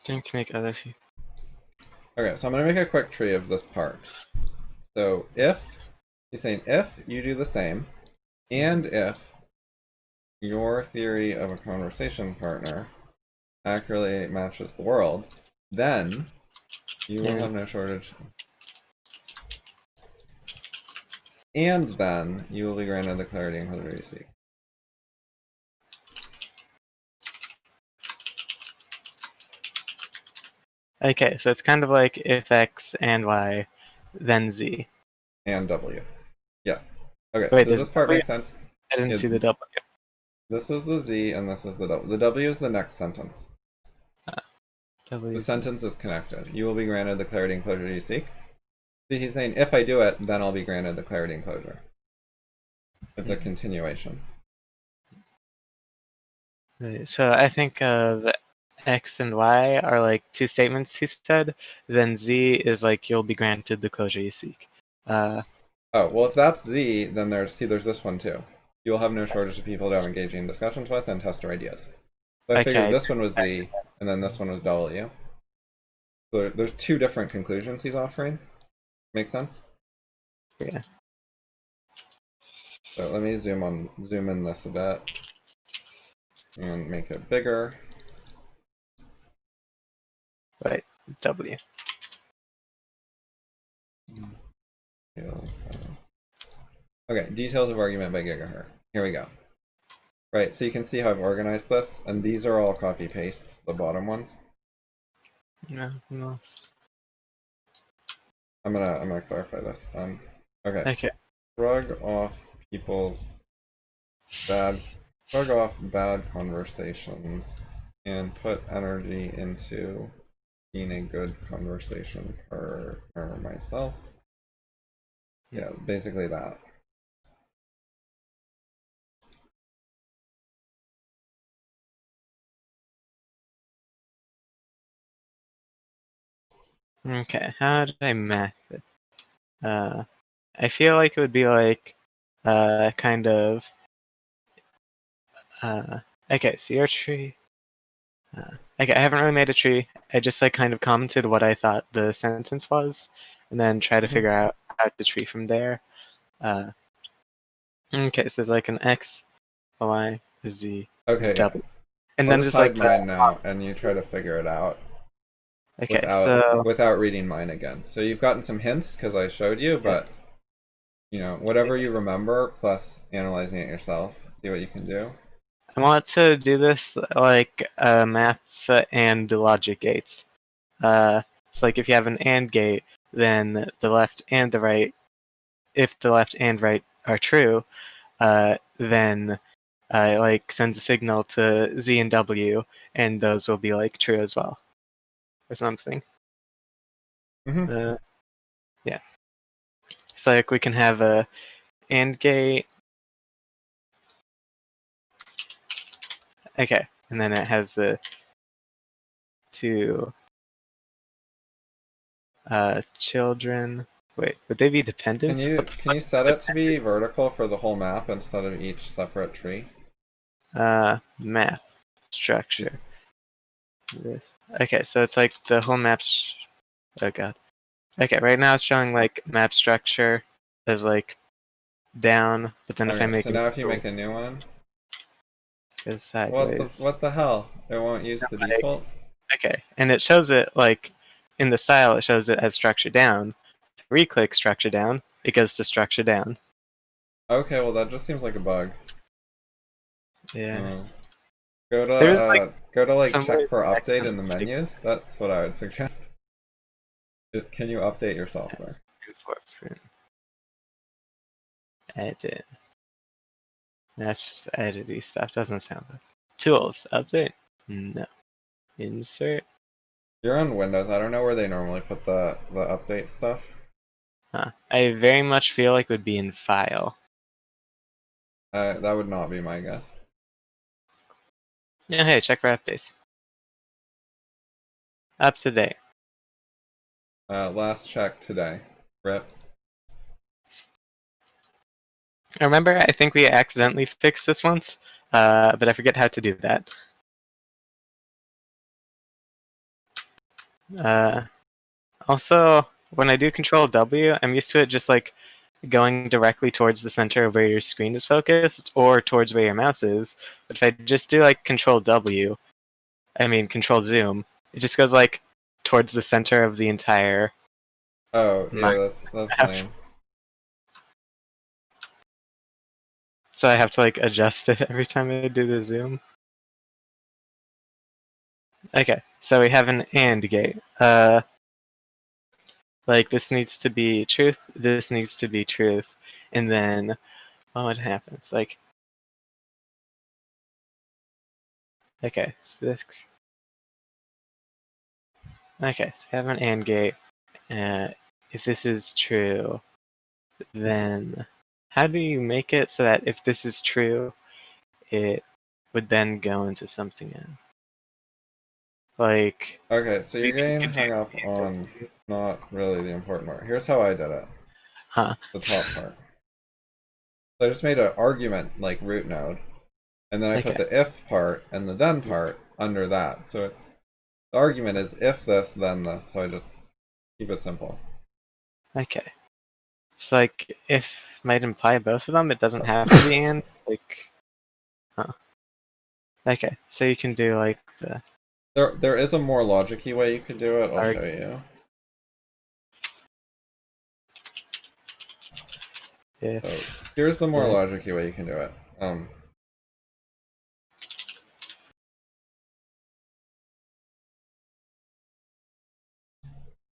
Think to make other. Okay, so I'm going to make a quick tree of this part. So he's saying if you do the same, and if your theory of a conversation partner accurately matches the world, then you will have no shortage. And then you will be granted the clarity and clarity you seek. Okay, so it's kind of like if X and Y, then Z. And W. Yeah. Okay, Wait, does this part make sense? I didn't see the W. This is the Z and this is the W. The W is the next sentence. W. The sentence is connected. You will be granted the clarity and closure you seek. See, he's saying, if I do it, then I'll be granted the clarity and closure. It's a continuation. So I think of X and Y are like two statements he said. Then Z is like you'll be granted the closure you seek. Oh, well, if that's Z, then there's this one too. You will have no shortage of people to have engaging discussions with and test your ideas. So I figured this one was Z, and then this one was W. So there's two different conclusions he's offering. Make sense? Yeah. So let me zoom in this a bit and make it bigger. Right, W. Okay, details of argument by gigahurt. Here we go. Right, so you can see how I've organized this, and these are all copy pastes, the bottom ones. No. I'm gonna clarify this. Okay. Shrug off bad conversations and put energy into being a good conversation partner myself. Yeah, basically that. Okay, how did I map it? I feel like it would be like kind of okay, so your tree. Okay, I haven't really made a tree. I just like kind of commented what I thought the sentence was, and then try to figure out how to tree from there. Okay, so there's like an X, a Y, a Z, Okay, a W, and I'll then just just like hide mine now, and you try to figure it out. Okay, so without reading mine again. So you've gotten some hints because I showed you, but whatever you remember plus analyzing it yourself, see what you can do. I want to do this like math and logic gates. It's like if you have an AND gate, then the left and the right, if the left and right are true, then it like sends a signal to Z and W, and those will be like true as well, or something. Mm-hmm. Yeah. So like we can have a AND gate. Okay, and then it has the two children. Wait, would they be dependents? Can you set it to be vertical for the whole map instead of each separate tree? Map structure. This. Okay, so it's like the whole map's. Oh god. Okay, right now it's showing like map structure as like down, but then if I Okay, make so now if you make a new one, it goes sideways. what the hell? It won't use the default? Okay, and it shows it like in the style. It shows it as structure down. Re-click structure down. It goes to structure down. Okay, well that just seems like a bug. Yeah. There's like Go to like some way check for to update in the fix menus. That's what I would suggest. Can you update your software? it. Edit. That's just edity stuff. Doesn't sound good. Tools. Update. No. Insert. You're on Windows. I don't know where they normally put the update stuff. Huh. I very much feel like it would be in file. That would not be my guess. Yeah, hey, check for updates. Up to date. Last check today. Rip. Remember, I think we accidentally fixed this once, but I forget how to do that. Also, when I do Control W, I'm used to it just like going directly towards the center of where your screen is focused or towards where your mouse is. But if I just do like Control Zoom, it just goes like towards the center of the entire Oh, map. yeah, that's lame. So I have to like adjust it every time I do the zoom. Okay, so we have an AND gate. Like this needs to be truth, this needs to be truth, and then what happens? Like, okay, so this. Okay, so we have an AND gate. If this is true, then how do you make it so that if this is true, it would then go into something else? Like, Okay, so you're maybe you getting could do hung up on not really the important part. Here's how I did it. Huh. The top part. So I just made an argument like root node, and then I put Okay. the if part and the then part under that. So it's the argument is if this, then this. So I just keep it simple. Okay. It's like if might imply both of them. It doesn't have to be and. Like, huh. Okay, so you can do like the. There is a more logic-y way you could do it. I'll show you. If So here's the more the logic-y way you can do it.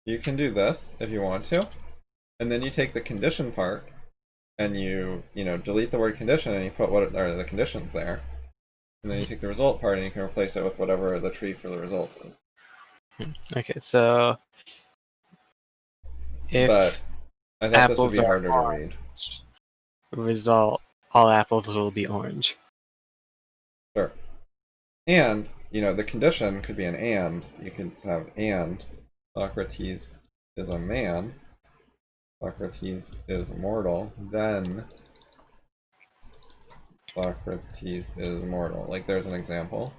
You can do this if you want to, and then you take the condition part and you delete the word condition and you put what are the conditions there, and then you take the result part and you can replace it with whatever the tree for the result is. Okay, so if But I thought this would apples be are harder to read. orange, result all apples will be orange. Sure. And the condition could be an and. You could have and Socrates is a man. Socrates is mortal. Then Socrates is mortal. Like there's an example.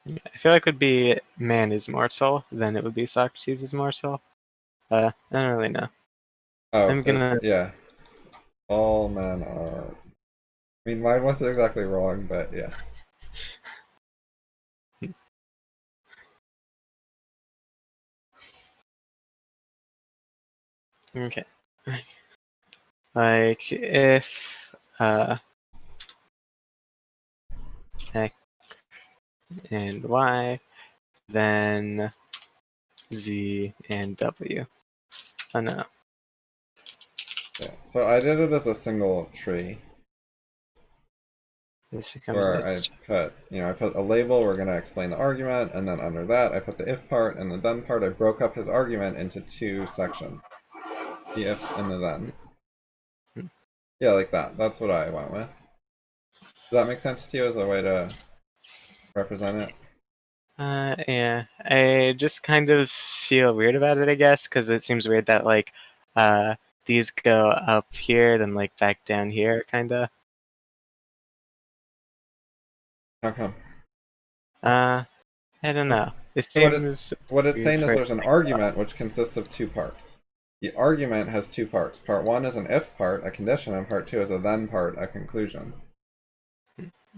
I feel like it would be man is mortal, then it would be Socrates is mortal. I don't really know. Oh, I'm gonna. yeah. All men are. I mean, mine wasn't exactly wrong, but yeah. Okay. Like if X and Y, then Z and W. Oh no. Yeah, so I did it as a single tree This becomes where a I put a label, we're going to explain the argument, and then under that I put the if part and the then part. I broke up his argument into two sections, the if and the then. Yeah, like that. That's what I went with. Does that make sense to you as a way to represent it? Yeah. I just kind of feel weird about it, I guess, because it seems weird that like uh these go up here, then like back down here, kinda. How come? I don't know. It So seems what it's weird saying is for it there's an like that. argument which consists of two parts. The argument has two parts. Part one is an if part, a condition, and part two is a then part, a conclusion.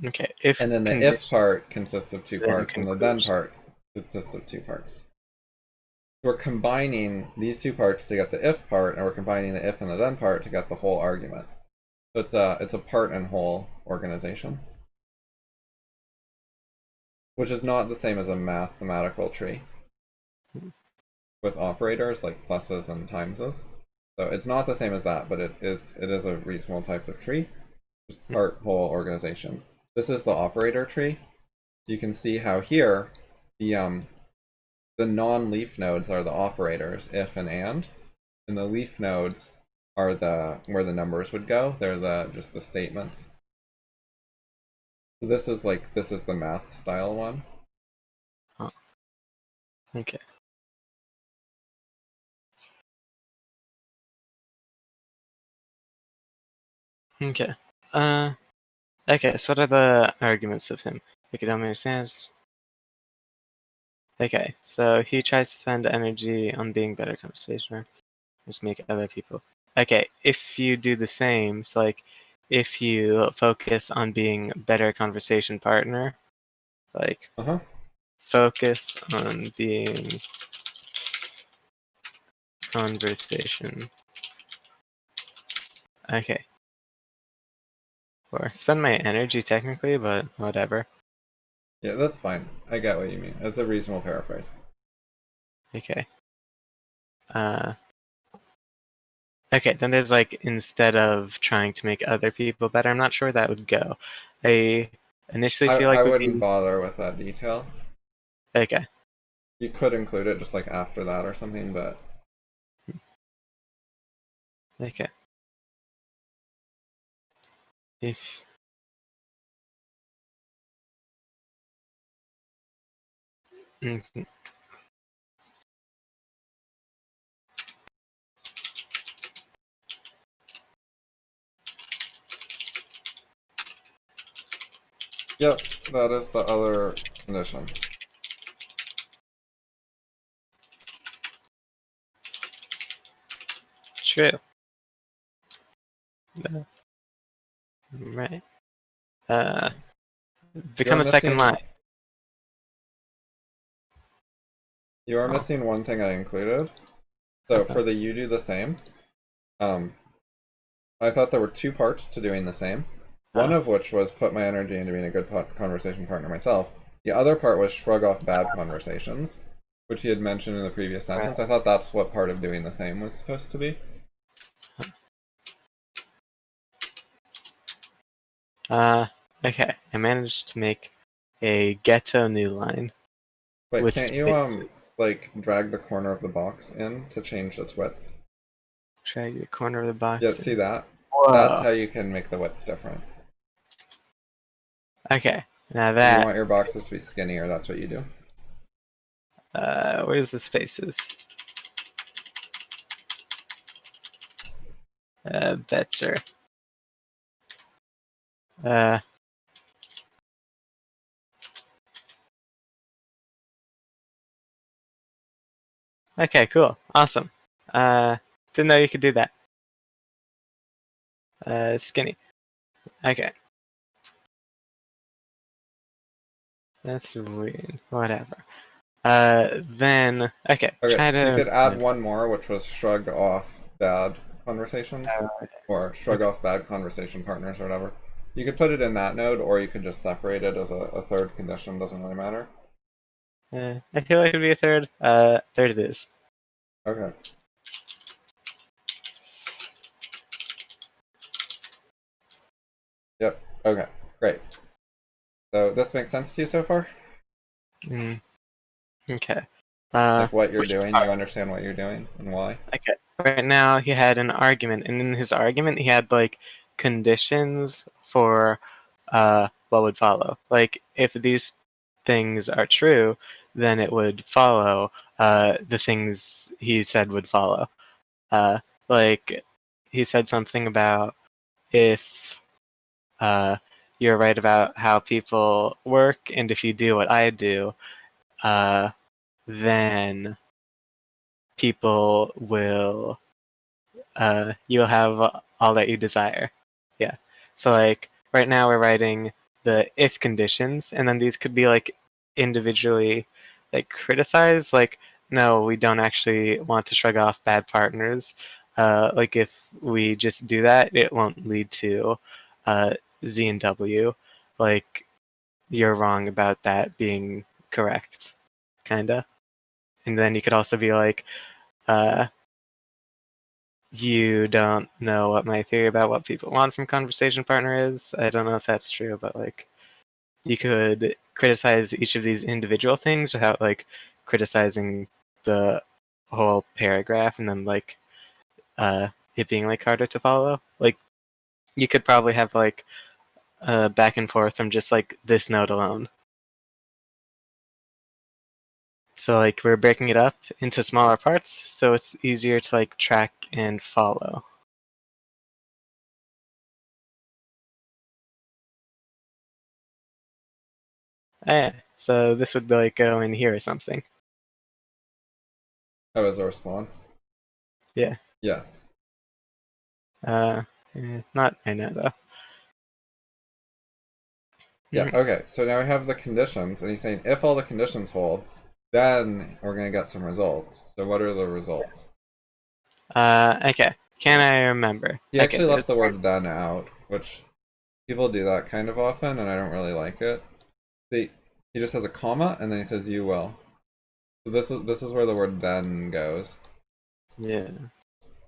Okay, if And then the if condition, part consists of two then parts, and the then conclusion. part consists of two parts. We're combining these two parts to get the if part, and we're combining the if and the then part to get the whole argument. So it's a part and whole organization, which is not the same as a mathematical tree with operators like pluses and timeses. So it's not the same as that, but it is a reasonable type of tree, just part whole organization. This is the operator tree. You can see how here the non-leaf nodes are the operators if and the leaf nodes are the where the numbers would go. They're just the statements. So this is the math style one. Oh, okay. Okay. Uh, okay, so what are the arguments of him? Like, I don't understand. Okay, so he tries to spend energy on being better conversationer, just make other people. Okay, if you do the same, so like, if you focus on being a better conversation partner, like, Uh-huh. focus on being conversation. Okay. Or spend my energy technically, but whatever. Yeah, that's fine. I get what you mean. It's a reasonable paraphrase. Okay. Uh, okay, then there's like instead of trying to make other people better, I'm not sure where that would go. I initially feel I like would wouldn't be bother with that detail. okay. You could include it just like after that or something, but Okay. If mhm. yep, that is the other condition. True. Right. Uh, You're become a second missing line. you are Oh. missing one thing I included. So for the you do the same, um, I thought there were two parts to doing the same. One Oh. of which was put my energy into being a good conversation partner myself. The other part was shrug off bad conversations, which he had mentioned in the previous Right. sentence. I thought that's what part of doing the same was supposed to be. Okay. I managed to make a ghetto new line Wait, with can't you spaces. like drag the corner of the box in to change its width? Drag the corner of the Yeah, box see in. that? That's Whoa. how you can make the width different. Okay. Now If you that want your boxes to be skinnier, that's what you do. where's the spaces? Better. Uh, okay, cool. Awesome. Didn't know you could do that. Skinny. Okay. That's weird. Whatever. Then, okay. Okay, Try so you to. could add one more, which was shrug off bad conversations, or shrug Okay. off bad conversation partners, or whatever. You could put it in that node, or you could just separate it as a third condition, doesn't really matter. I feel like it would be a third. Third it is. Okay. Yep. Okay. Great. So this makes sense to you so far? Mm, okay. Like what you're Which doing, you part? understand what you're doing and why? Okay. Right now he had an argument, and in his argument he had like conditions for what would follow. Like if these things are true, then it would follow the things he said would follow. Uh, like he said something about if uh, you're right about how people work, and if you do what I do, uh, then people will you'll have all that you desire. Yeah. So like right now we're writing the if conditions, and then these could be like individually like criticized. Like no, we don't actually want to shrug off bad partners. Like if we just do that, it won't lead to uh, Z and W. Like you're wrong about that being correct, kinda. And then you could also be like, uh, you don't know what my theory about what people want from conversation partner is. I don't know if that's true, but like you could criticize each of these individual things without like criticizing the whole paragraph, and then like it being like harder to follow. Like you could probably have like back and forth from just like this note alone. So like we're breaking it up into smaller parts, so it's easier to like track and follow. Yeah, so this would like go in here or something. How is the response? Yeah. Yes. Uh, not right now though. Yeah, Mhm. okay. So now we have the conditions, and he's saying if all the conditions hold, then we're going to get some results. So what are the results? Okay. Can I remember? He Okay, actually there's left the word then out, which people do that kind of often, and I don't really like it. See, he just has a comma, and then he says you will. So this is where the word then goes. yeah.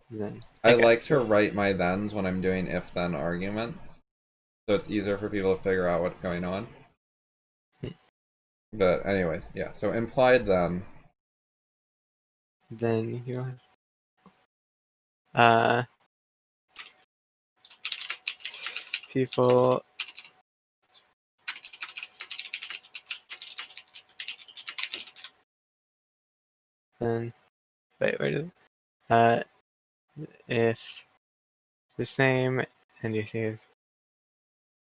Then I okay. like to So write my thens when I'm doing if then arguments, so it's easier for people to figure out what's going on. But anyways, yeah. So implied then. then you have uh people. Then wait, where did if the same and you have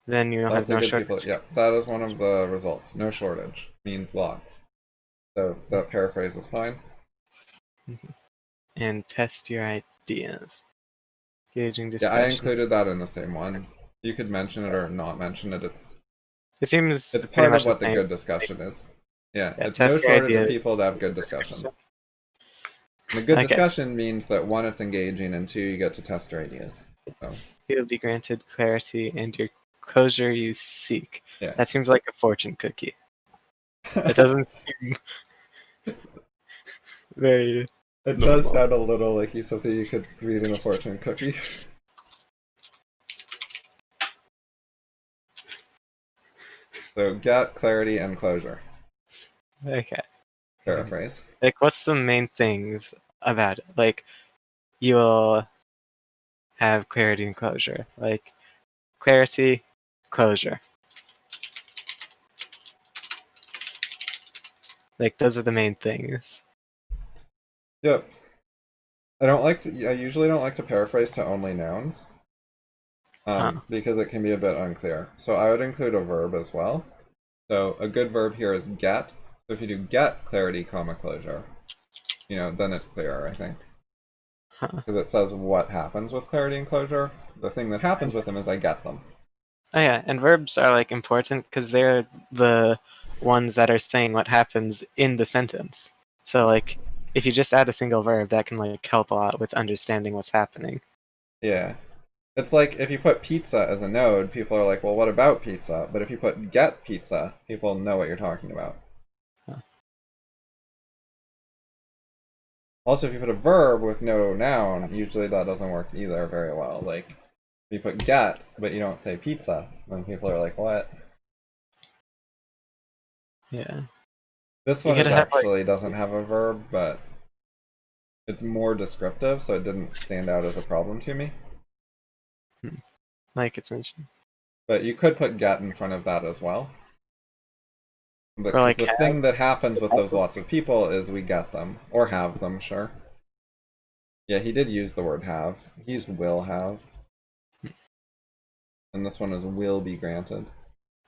then you'll have Lots of no good people. shortage. Yeah, that is one of the results. No shortage means lots. So that paraphrase is fine. Mhm. And test your ideas. Engaging Yeah, I discussion. included that in the same one. You could mention it or not mention it. It seems It's pretty part of much the what the same. good discussion is. Yeah, Yeah, it's no test your shortage of ideas. people to have Use good the description. discussions. And a good Okay. discussion means that one, it's engaging, and two, you get to test your ideas. So You will be granted clarity and your closure you seek. yeah. That seems like a fortune cookie. It doesn't seem very It does normal. sound a little like something you could read in a fortune cookie. So get clarity and closure. Okay. Paraphrase. Like, what's the main things about it? Like, you will have clarity and closure. Like, clarity, closure. Like, those are the main things. Yep. I usually don't like to paraphrase to only nouns, Huh. because it can be a bit unclear. So I would include a verb as well. So a good verb here is get. So if you do get clarity, comma closure, then it's clearer, I think, Huh. because it says what happens with clarity and closure. The thing that happens with Okay. them is I get them. Oh yeah, and verbs are like important because they're the ones that are saying what happens in the sentence. So like, if you just add a single verb, that can like help a lot with understanding what's happening. Yeah. It's like if you put pizza as a node, people are like, well, what about pizza? But if you put get pizza, people know what you're talking about. Huh. Also, if you put a verb with no noun, usually that doesn't work either very well. Like, if You put get, but you don't say pizza. Then people are like, what? Yeah. This You one could is have actually doesn't have a verb, but it's more descriptive, so it didn't stand out as a problem to me. like it's mentioned. But you could put get in front of that as well. Or Because like the have. thing that happens with those lots of people is we get them. Or have them, sure. Yeah, he did use the word have. He used will have. And this one is will be granted.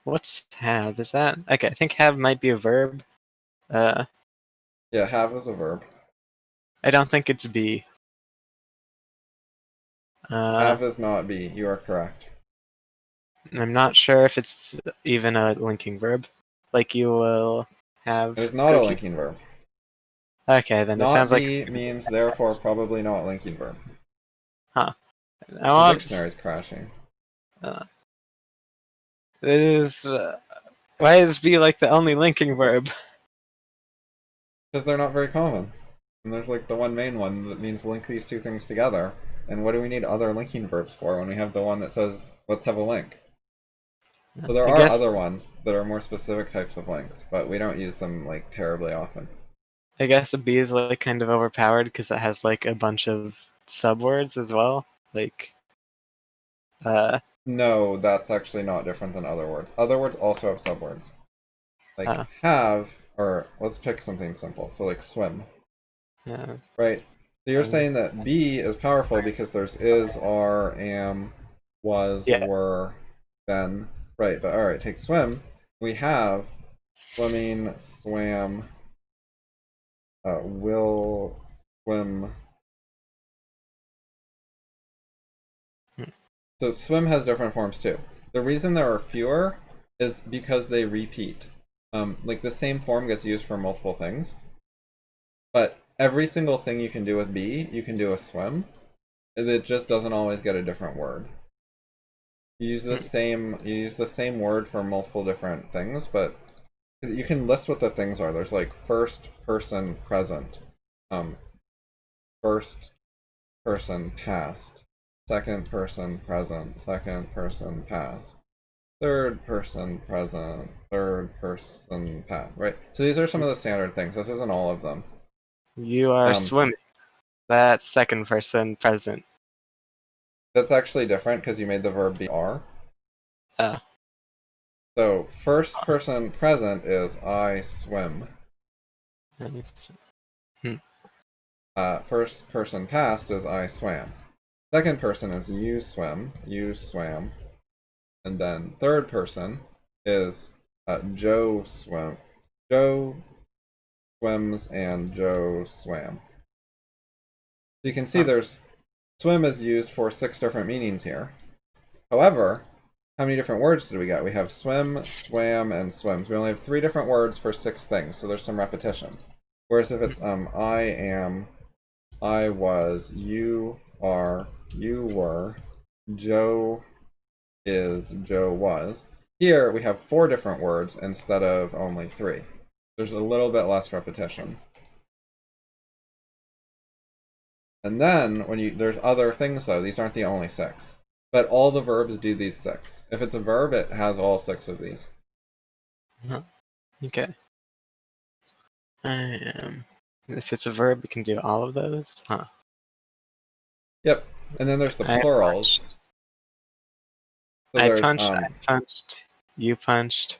What's have? Is that okay? I think have might be a verb. Yeah, have is a verb. I don't think it's be. Have is not be. You are correct. I'm not sure if it's even a linking verb. Like you will It is have not a linking cookies. verb. Okay, then it Not sounds like be means therefore probably not linking verb. huh. The Oh, dictionary is crashing. it is. Why is be like the only linking verb? Because they're not very common. And there's like the one main one that means link these two things together. And what do we need other linking verbs for when we have the one that says, let's have a link? So there I are other guess. ones that are more specific types of links, but we don't use them like terribly often. I guess a B is like kind of overpowered because it has like a bunch of subwords as well. Like, uh, No, that's actually not different than other words. Other words also have subwords. Like uh, have, or let's pick something simple. So like swim, uh, right? So you're saying that be is powerful because there's is, are, am, was, yeah. were, been. Right, but alright, take swim. We have swimming, swam, will swim. Hmm. So swim has different forms too. The reason there are fewer is because they repeat. Like the same form gets used for multiple things, but every single thing you can do with be, you can do with swim. It just doesn't always get a different word. You use the same word for multiple different things, but you can list what the things are. There's like first person present, um, first person past, second person present, second person past, third person present, third person past. Right. So these are some of the standard things. This isn't all of them. You are swimming. That's second person present. That's actually different because you made the verb be are. Oh. So first person present is I swim. Hmm. First person past is I swam. Second person is you swim, you swam. And then third person is Joe swim. Joe swims and Joe swam. So you can see there's swim is used for 6 different meanings here. However, how many different words did we get? We have swim, swam, and swims. We only have 3 different words for 6 things, so there's some repetition. Whereas if it's I am, I was, you are, you were, Joe is, Joe was. Here we have 4 different words instead of only 3. There's a little bit less repetition. And then there's other things though. These aren't the only 6. But all the verbs do these 6. If it's a verb, it has all 6 of these. Okay. If it's a verb, we can do all of those. Huh. Yep. And then there's the I plurals. punched. So I there's punched. I punched. You punched.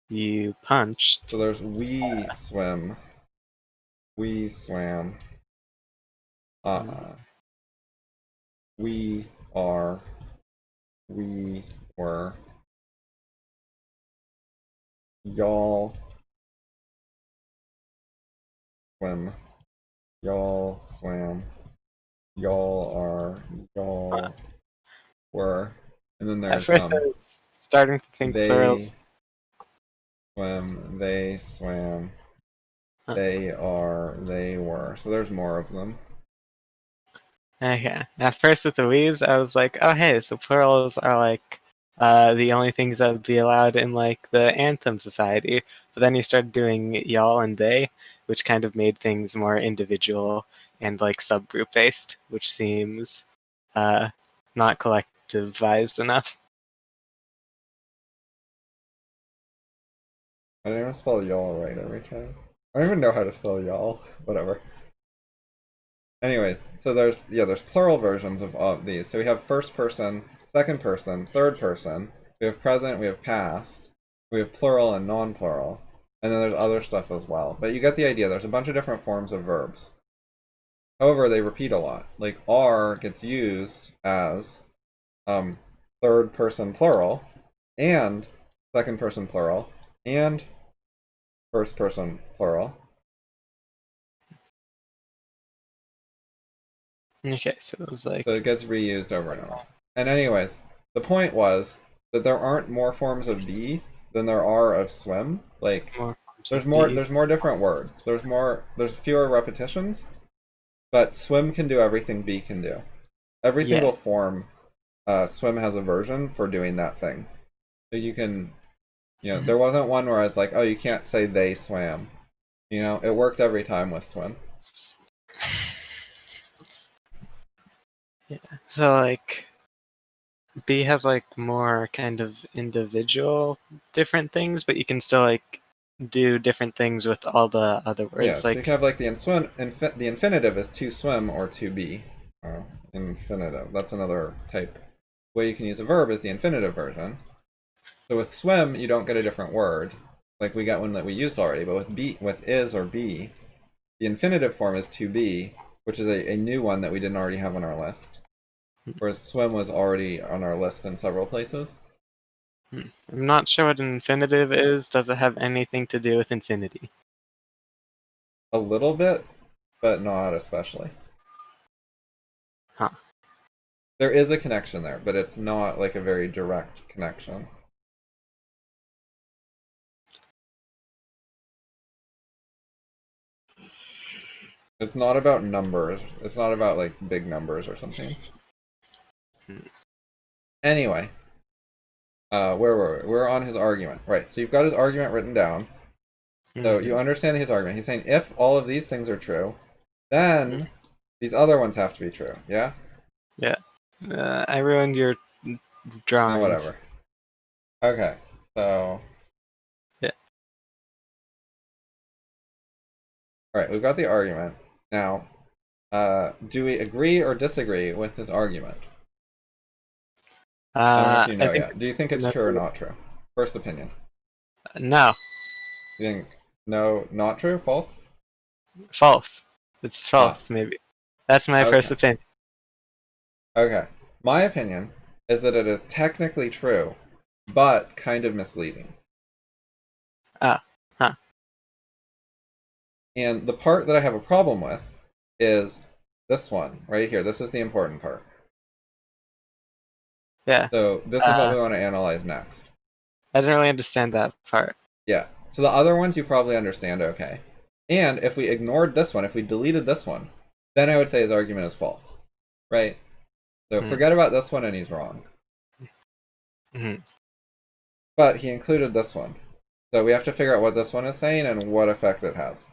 You punched. so there's we swim, we swam, we are, we were, y'all swim, y'all swam, y'all are, y'all were, and then At there's first, I was starting to think they plurals. swim, they swam, they are, they were. So there's more of them. Okay. At first, with the we's, I was like, oh, hey, so plurals are like the only things that would be allowed in like the anthem society. But then you started doing y'all and they, which kind of made things more individual and like subgroup based, which seems uh, not collectivized enough. I don't even spell y'all right every time. I don't even know how to spell y'all. Whatever. Anyways, so there's plural versions of all of these. So we have first person, second person, third person. We have present, we have past. We have plural and non-plural. And then there's other stuff as well. But you get the idea. There's a bunch of different forms of verbs. However, they repeat a lot. Like are gets used as third person plural and second person plural and first person plural. Okay, so it was like... So it gets reused over and over. And anyways, the point was that there aren't more forms of be than there are of swim. Like there's more different words. There's fewer repetitions, but swim can do everything be can do. Every single form, swim has a version for doing that thing. So you can, there wasn't one where I was like, oh, you can't say they swam. It worked every time with swim. Yeah. So like B has like more kind of individual different things, but you can still like do different things with all the other words. Yeah, so you can have like the infinitive is to swim or to be. Infinitive. That's another type. Way you can use a verb is the infinitive version. So with swim, you don't get a different word. Like we got one that we used already, but with is or be, the infinitive form is to be, which is a new one that we didn't already have on our list. Whereas swim was already on our list in several places. I'm not sure what an infinitive is. Does it have anything to do with infinity? A little bit, but not especially. Huh. There is a connection there, but it's not like a very direct connection. It's not about numbers. It's not about like big numbers or something. Anyway, where were we? We're on his argument, right? So you've got his argument written down. So you understand his argument. He's saying if all of these things are true, then these other ones have to be true. Yeah. Yeah. I ruined your drawings. Whatever. Okay. So. Yeah. All right. We've got the argument now. Do we agree or disagree with his argument? I don't know if you know yet. Do you think it's true or not true? First opinion. No. You think no, not true, false? False. It's false, maybe. That's my first opinion. Okay. My opinion is that it is technically true, but kind of misleading. Oh. Huh. And the part that I have a problem with is this one right here. This is the important part. Yeah. So this is what we want to analyze next. I didn't really understand that part. Yeah. So the other ones you probably understand okay. And if we ignored this one, if we deleted this one, then I would say his argument is false. Right? So forget about this one and he's wrong. But he included this one. So we have to figure out what this one is saying and what effect it has.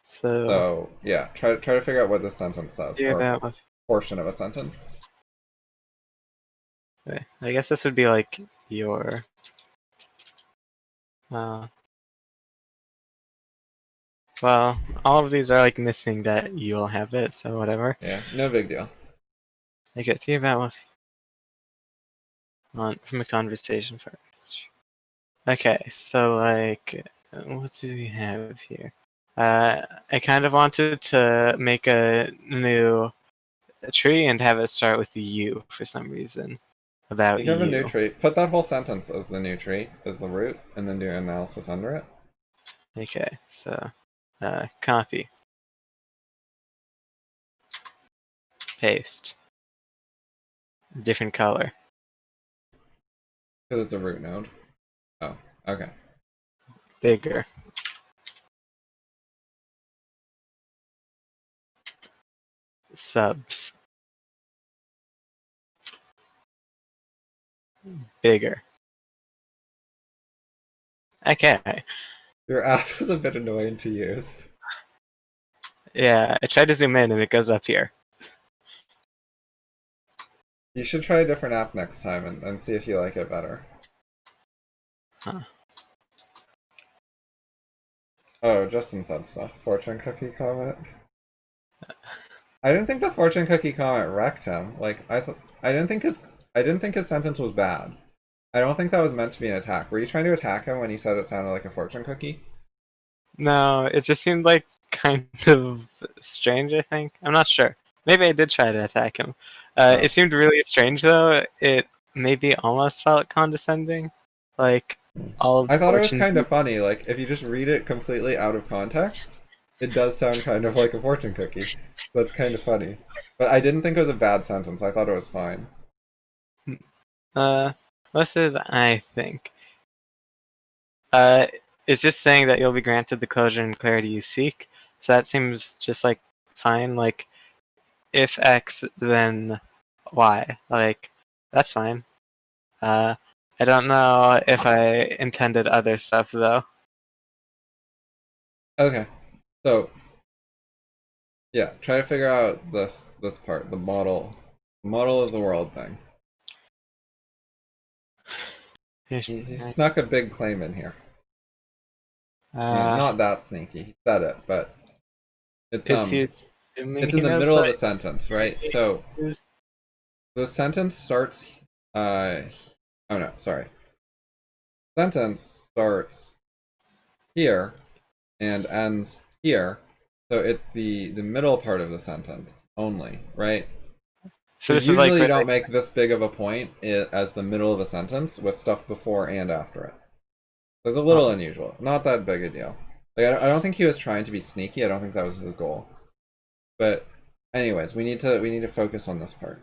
So yeah, try to figure out what this sentence says. Yeah, or portion of a sentence. Okay. I guess this would be like your well, all of these are like missing that you'll have it, so whatever. Yeah, no big deal. I get think about from a conversation first. Okay, so like what do we have here? I kind of wanted to make a new tree and have it start with you for some reason. About you have a new tree. Put that whole sentence as the new tree, as the root, and then do analysis under it. Okay, so copy. Paste. Different color. Because it's a root node. Oh, okay. Bigger. Subs. Bigger. Okay. Your app is a bit annoying to use. Yeah, I tried to zoom in and it goes up here. You should try a different app next time and see if you like it better. Huh. Oh, Justin said stuff. Fortune cookie comment. I didn't think the fortune cookie comment wrecked him. Like I didn't think his sentence was bad. I don't think that was meant to be an attack. Were you trying to attack him when he said it sounded like a fortune cookie? No, it just seemed like kind of strange, I think. I'm not sure. Maybe I did try to attack him. Oh. It seemed really strange, though. It maybe almost felt condescending. Like, all of I the thought it was fortunes. kind of funny. Like if you just read it completely out of context, it does sound kind of like a fortune cookie. That's kind of funny. But I didn't think it was a bad sentence. I thought it was fine. Uh, what did I think? Uh, it's just saying that you'll be granted the closure and clarity you seek. So that seems just like fine. Like, if X, then Y. Like, that's fine. I don't know if I intended other stuff though. Okay. So yeah, try to figure out this part, the model of the world thing. He snuck a big claim in here. Uh, Not that sneaky. He said it, but it's is he assuming it's he in the knows middle of what the sentence, right? he So is? the sentence starts oh no, sorry. Sentence starts here and ends here. So it's the middle part of the sentence only, right? So Because this is like usually you where don't make this big of a point as the middle of a sentence with stuff before and after it. So it's a little unusual. Not that big a deal. Like I don't think he was trying to be sneaky. I don't think that was his goal. But anyways, we need to focus on this part.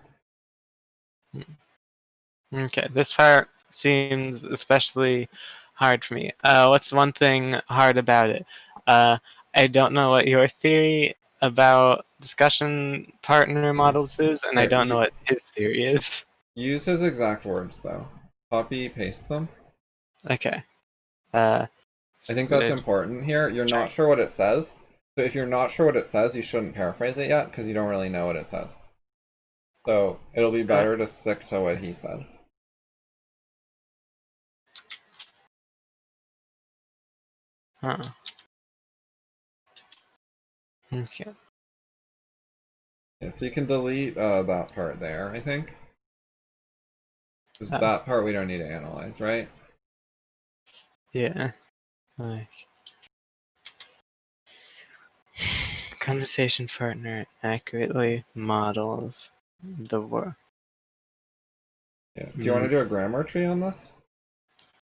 Okay, this part seems especially hard for me. What's one thing hard about it? Uh, I don't know what your theory about discussion partner models is, and I Here, don't know what his theory is. use his exact words though. Copy paste them. Okay. Uh, I think that's so important here. You're try- not sure what it says. So if you're not sure what it says, you shouldn't paraphrase it yet because you don't really know what it says. So it'll be uh, better to stick to what he said. huh. Okay. Yeah, so you can delete that part there, I think. Because Oh, that part we don't need to analyze, right? yeah. Like, conversation partner accurately models the word. Yeah. Do you want to do a grammar tree on this?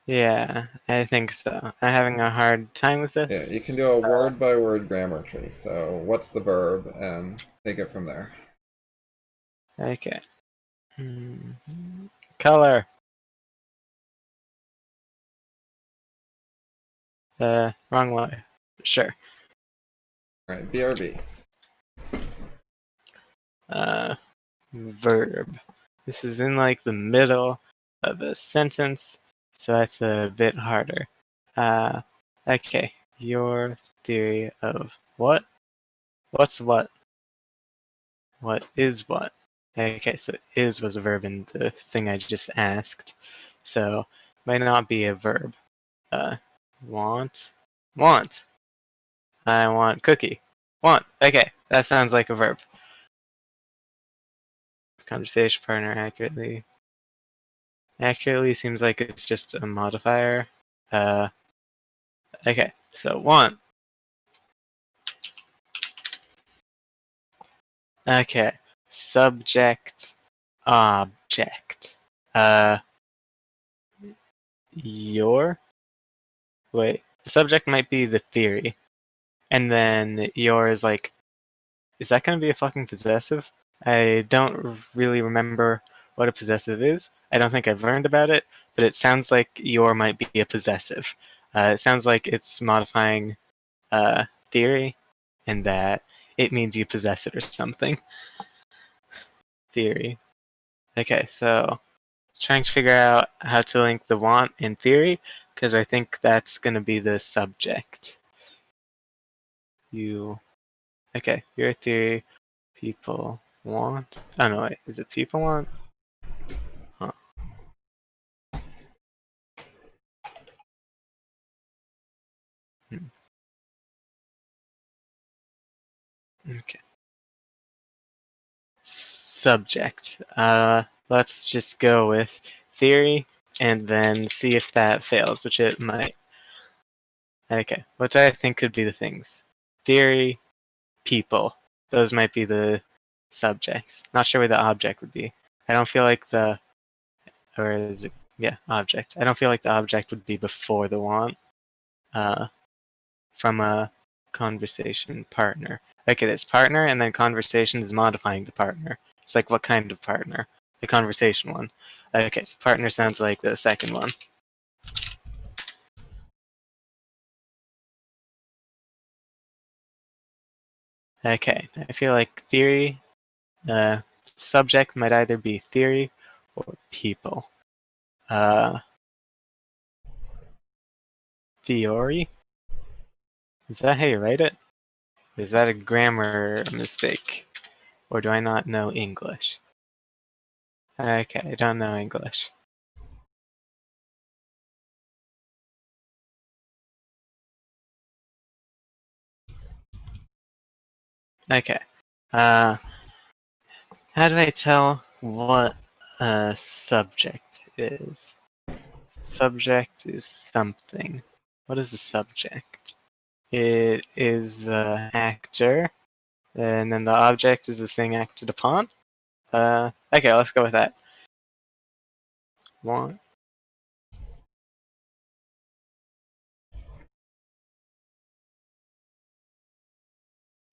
Yeah, I think so. I'm having a hard time with Yeah, you can this. do a word by word grammar tree. So what's the verb and take it from there. Okay. Mhm. Color. Wrong way. Sure. All right, BRB. Verb. This is in like the middle of a sentence, so that's a bit harder. Uh, okay. Your theory of what? What's what? What is what? Okay, so is was a verb in the thing I just asked. So might not be a verb. Uh, want. Want. I want cookie. Want. Okay, that sounds like a verb. Conversation partner accurately. Accurately seems like it's just a modifier. Uh, okay, so want. Okay, subject, object. Your. Wait, the subject might be the theory, and then your is like, is that gonna be a fucking possessive? I don't really remember what a possessive is. I don't think I've learned about it, but it sounds like your might be a possessive. It sounds like it's modifying theory, and that it means you possess it or something. Theory. Okay, so trying to figure out how to link the want and theory, because I think that's going to be the subject. You. Okay, your theory. People want. Oh no, wait. Is it people want? Okay. Subject. Let's just go with theory and then see if that fails, which it might. Okay, what do I think could be the things? Theory, people. Those might be the subjects. Not sure where the object would be. I don't feel like the, or is it, yeah, object. I don't feel like the object would be before the want. From a conversation partner. Okay, there's partner, and then conversation is modifying the partner. It's like what kind of partner? The conversation one. Okay, so partner sounds like the second one. Okay, I feel like theory, subject might either be theory or people. Theory? Is that how you write it? Is that a grammar mistake? Or do I not know English? Okay, I don't know English. Okay. How do I tell what a subject is? Subject is something. What is the subject? It is the actor, and then the object is the thing acted upon. Okay, let's go with that. Want.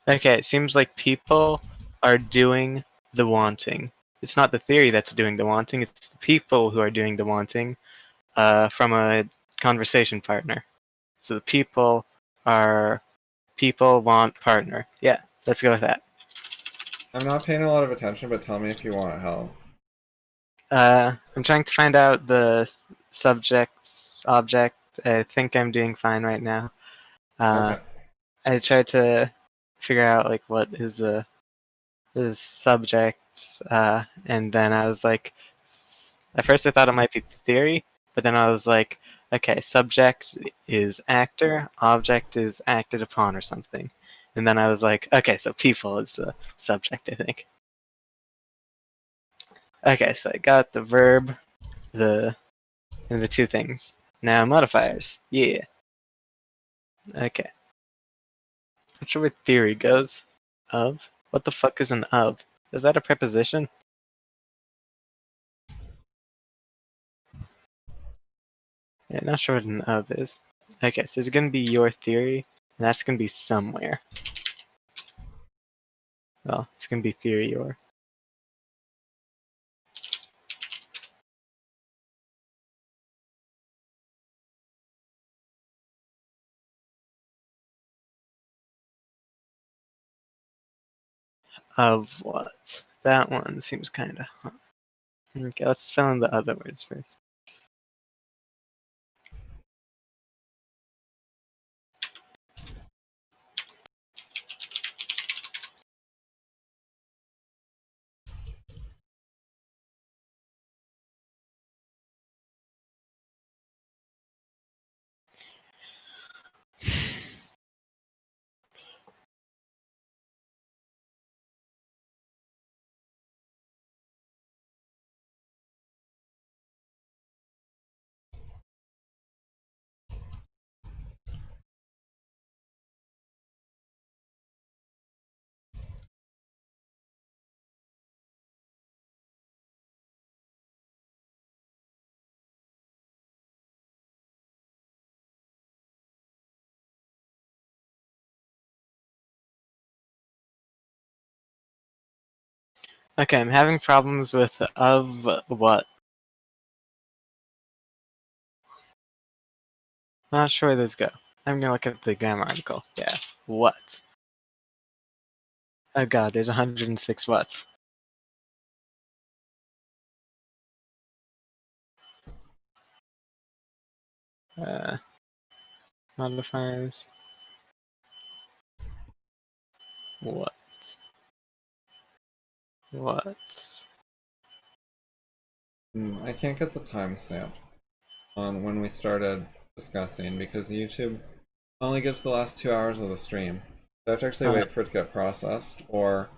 Okay, it seems like people are doing the wanting. It's not the theory that's doing the wanting, it's the people who are doing the wanting from a conversation partner. So the people want partner. Yeah, let's go with that. I'm not paying a lot of attention, but tell me if you want help. I'm trying to find out the subject, object. I think I'm doing fine right now. Okay. I tried to figure out like what is the subject, and then I was like, at first I thought it might be theory, but then I was like, okay, subject is actor, object is acted upon or something. And then I was like, okay, so people is the subject, I think. Okay, so I got the verb, and the two things. Now modifiers. Yeah. Okay. Not sure where theory goes. Of? What the fuck is an of? Is that a preposition? Yeah, not sure what an of is. Okay, so it's gonna be your theory, and that's gonna be somewhere. Well, it's gonna be theory or. Of what? That one seems kinda hard. Okay, let's fill in the other words first. Okay, I'm having problems with of what. Not sure where those go. I'm gonna look at the grammar article. Yeah. What? Oh god, there's 106 whats. Uh, Modifiers. What? What? I can't get the timestamp on when we started discussing because YouTube Only gives the last 2 hours of the stream. So I have to actually Uh, wait for it to get processed, or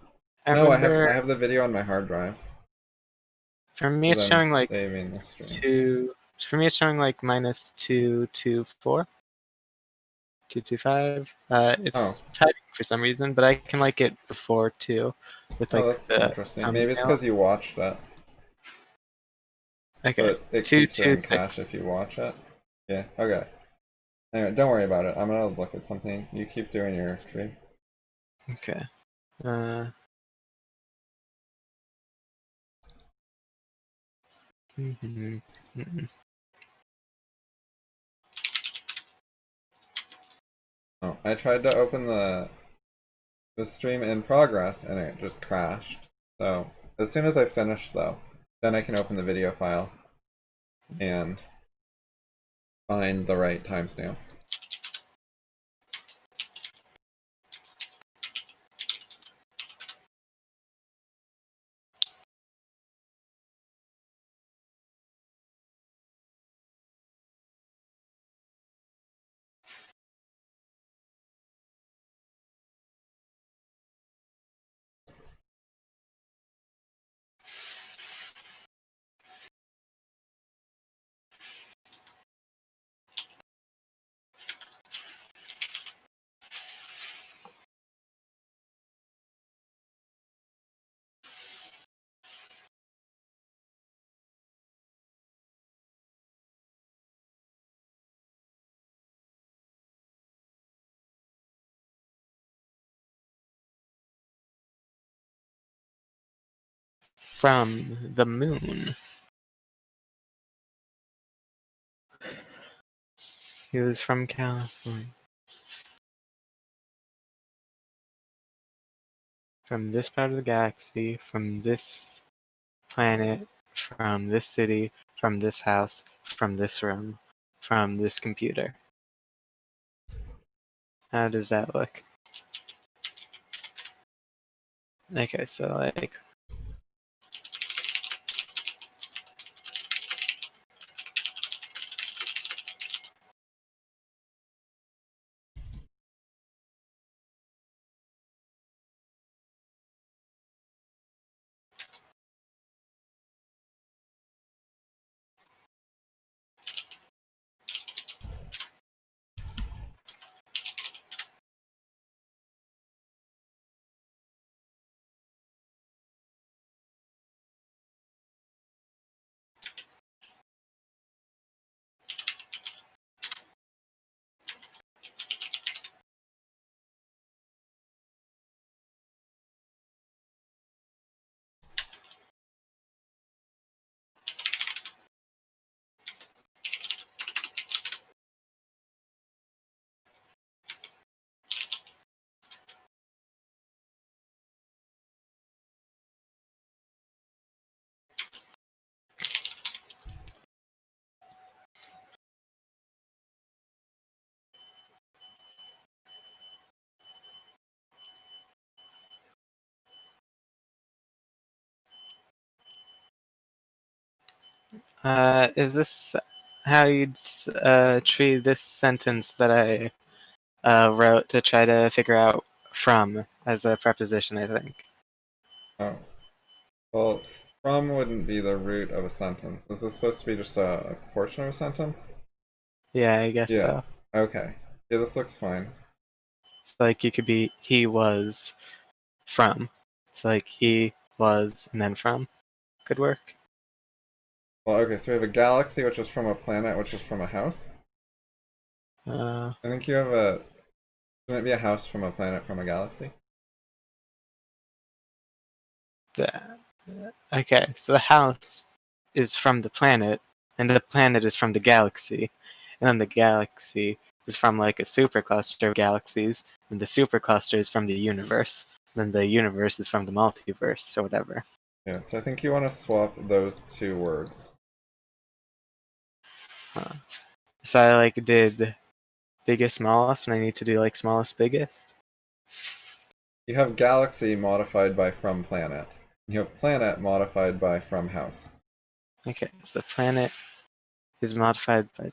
I no, I remember have the video on my hard drive. for me it's Because I'm showing like saving the stream. two. For me it's showing like -224, 225. Oh, It's typing for some reason, but I can like it before too, with oh, like that's the interesting. Maybe it's thumbnail. because you watched it. Okay, So it keeps it in cache 226. if you watch it. Yeah, okay. Anyway, don't worry about it. I'm gonna look at something. You keep doing your stream. Okay. Uh, mhm, mhm. Oh, I tried to open the stream in progress and it just crashed. So as soon as I finish though, then I can open the video file and find the right timestamp. From the moon. He was from California. From this part of the galaxy, from this planet, from this city, from this house, from this room, from this computer. How does that look? Okay, so like is this how you'd treat this sentence that I wrote to try to figure out from as a preposition, I think. Oh. Well, from wouldn't be the root of a sentence. Is this supposed to be just a portion of a sentence? Yeah, I guess Yeah. so. Okay. Yeah, this looks fine. So like you could be he was from. So like he was and then from could work. Well, okay, so we have a galaxy, which is from a planet, which is from a house. Uh, I think you have a... Shouldn't it be a house from a planet from a galaxy? okay, so the house is from the planet, and the planet is from the galaxy, and then the galaxy is from like a supercluster of galaxies, and the supercluster is from the universe. Then the universe is from the multiverse, or whatever. Yeah, so I think you want to swap those two words. Huh. So I like did biggest smallest, and I need to do like smallest biggest. You have galaxy modified by from planet. You have planet modified by from house. Okay, so the planet is modified by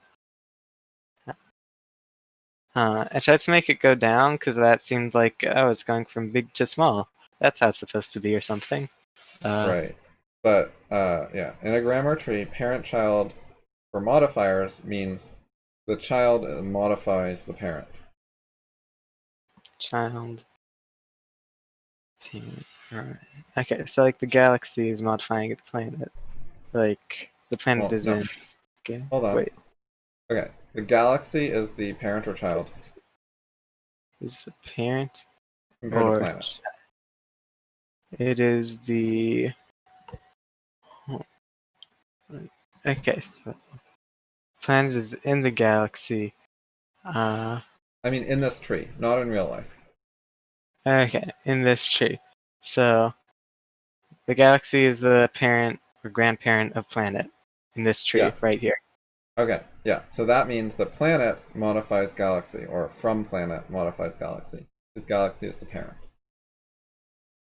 I tried to make it go down because that seemed like, oh, it's going from big to small. That's how it's supposed to be or something. Right. But yeah, in a grammar tree, parent-child for modifiers means the child modifies the parent. Child. Right. Okay, so like the galaxy is modifying the planet. Like the planet Well, is no. in. Okay. Hold on. Wait. Okay. The galaxy is the parent or child Is the parent compared to or planet. it is the. Okay, so planet is in the galaxy. I mean, in this tree, not in real life. Okay, in this tree. So the galaxy is the parent or grandparent of planet in this tree Yeah. right here. Okay. Yeah. So that means the planet modifies galaxy, or from planet modifies galaxy. This galaxy is the parent.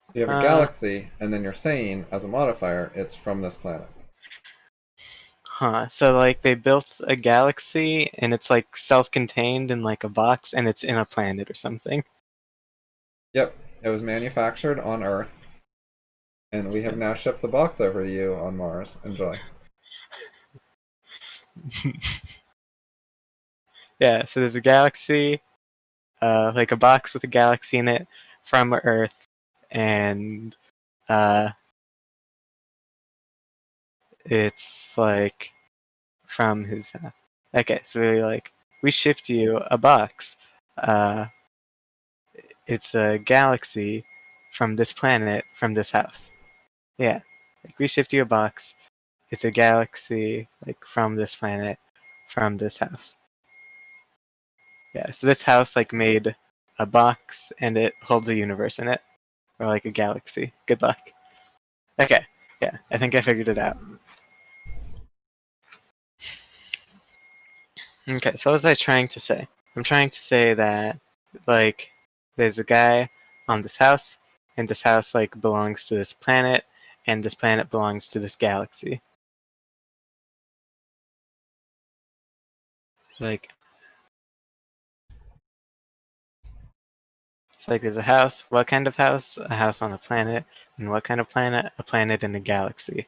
So you have a Uh, galaxy, and then you're saying, as a modifier, it's from this planet. huh. So like they built a galaxy and it's like self-contained in like a box and it's in a planet or something. Yep. It was manufactured on Earth, and we have Yeah. now shipped the box over to you on Mars. Enjoy. Yeah, so there's a galaxy, like a box with a galaxy in it from Earth, and uh, it's like from his. Okay, so we shipped you a box. Uh, it's a galaxy from this planet from this house. Yeah, like we shipped you a box. It's a galaxy like from this planet from this house. Yeah, so this house like made a box and it holds a universe in it, or like a galaxy. Good luck. Okay, yeah, I think I figured it out. Okay, so what was I trying to say? I'm trying to say that like there's a guy on this house, and this house like belongs to this planet, and this planet belongs to this galaxy. Like it's like there's a house. What kind of house? A house on a planet. And what kind of planet? A planet in a galaxy.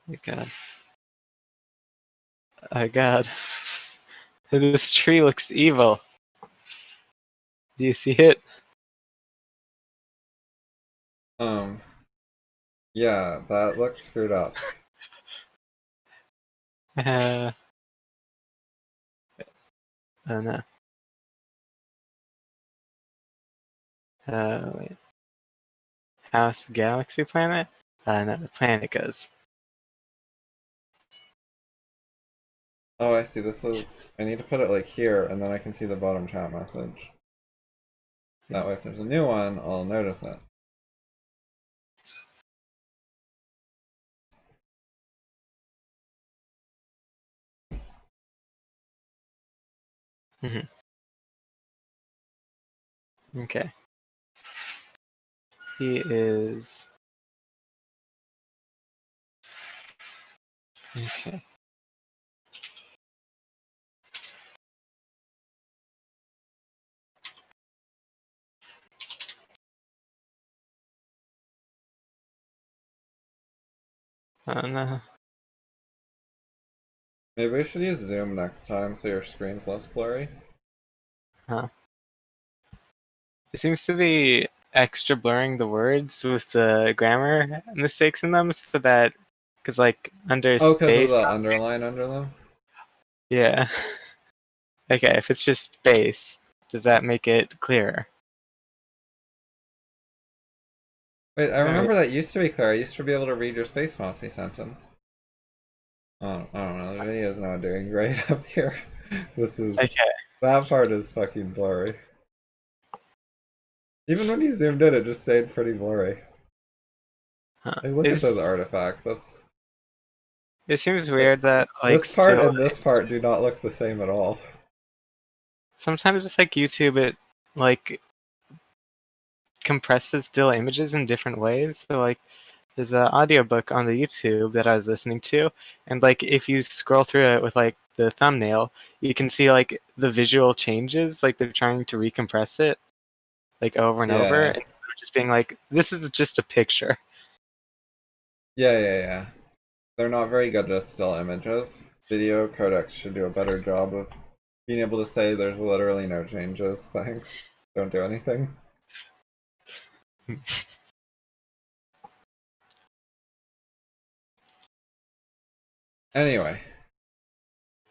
Oh god. Oh god. This tree looks evil. Do you see it? Yeah, that looks screwed up. Uh, oh no. Wait. House, galaxy, planet? No, the planet goes. Oh, I see. This is. I need to put it like here, and then I can see the bottom chat message. That way, if there's a new one, I'll notice it. Hmm. Okay. He is. Okay. Oh no. Maybe we should use Zoom next time so your screen's less blurry. Huh. It seems to be extra blurring the words with the grammar mistakes in them, so that because like under Oh, because of space. the underline under them? Yeah. Okay, if it's just space, does that make it clearer? Wait, I Alright. remember that used to be clear. I used to be able to read your space mouthy sentence. I don't know. The video is not doing great up here. This is. Okay. That part is fucking blurry. Even when you zoomed in, it just stayed pretty blurry. Huh. Hey, look at those artifacts. That's. It seems Like, weird that like this part still and this part do not look the same at all. sometimes with like YouTube, it like compresses still images in different ways. So like there's an audiobook on the YouTube that I was listening to, and like if you scroll through it with like the thumbnail, you can see like the visual changes, like they're trying to recompress it like over and over Yeah. instead of just being like, this is just a picture. Yeah. They're not very good at still images. Video codecs should do a better job of being able to say there's literally no changes. Thanks. Don't do anything. Anyway.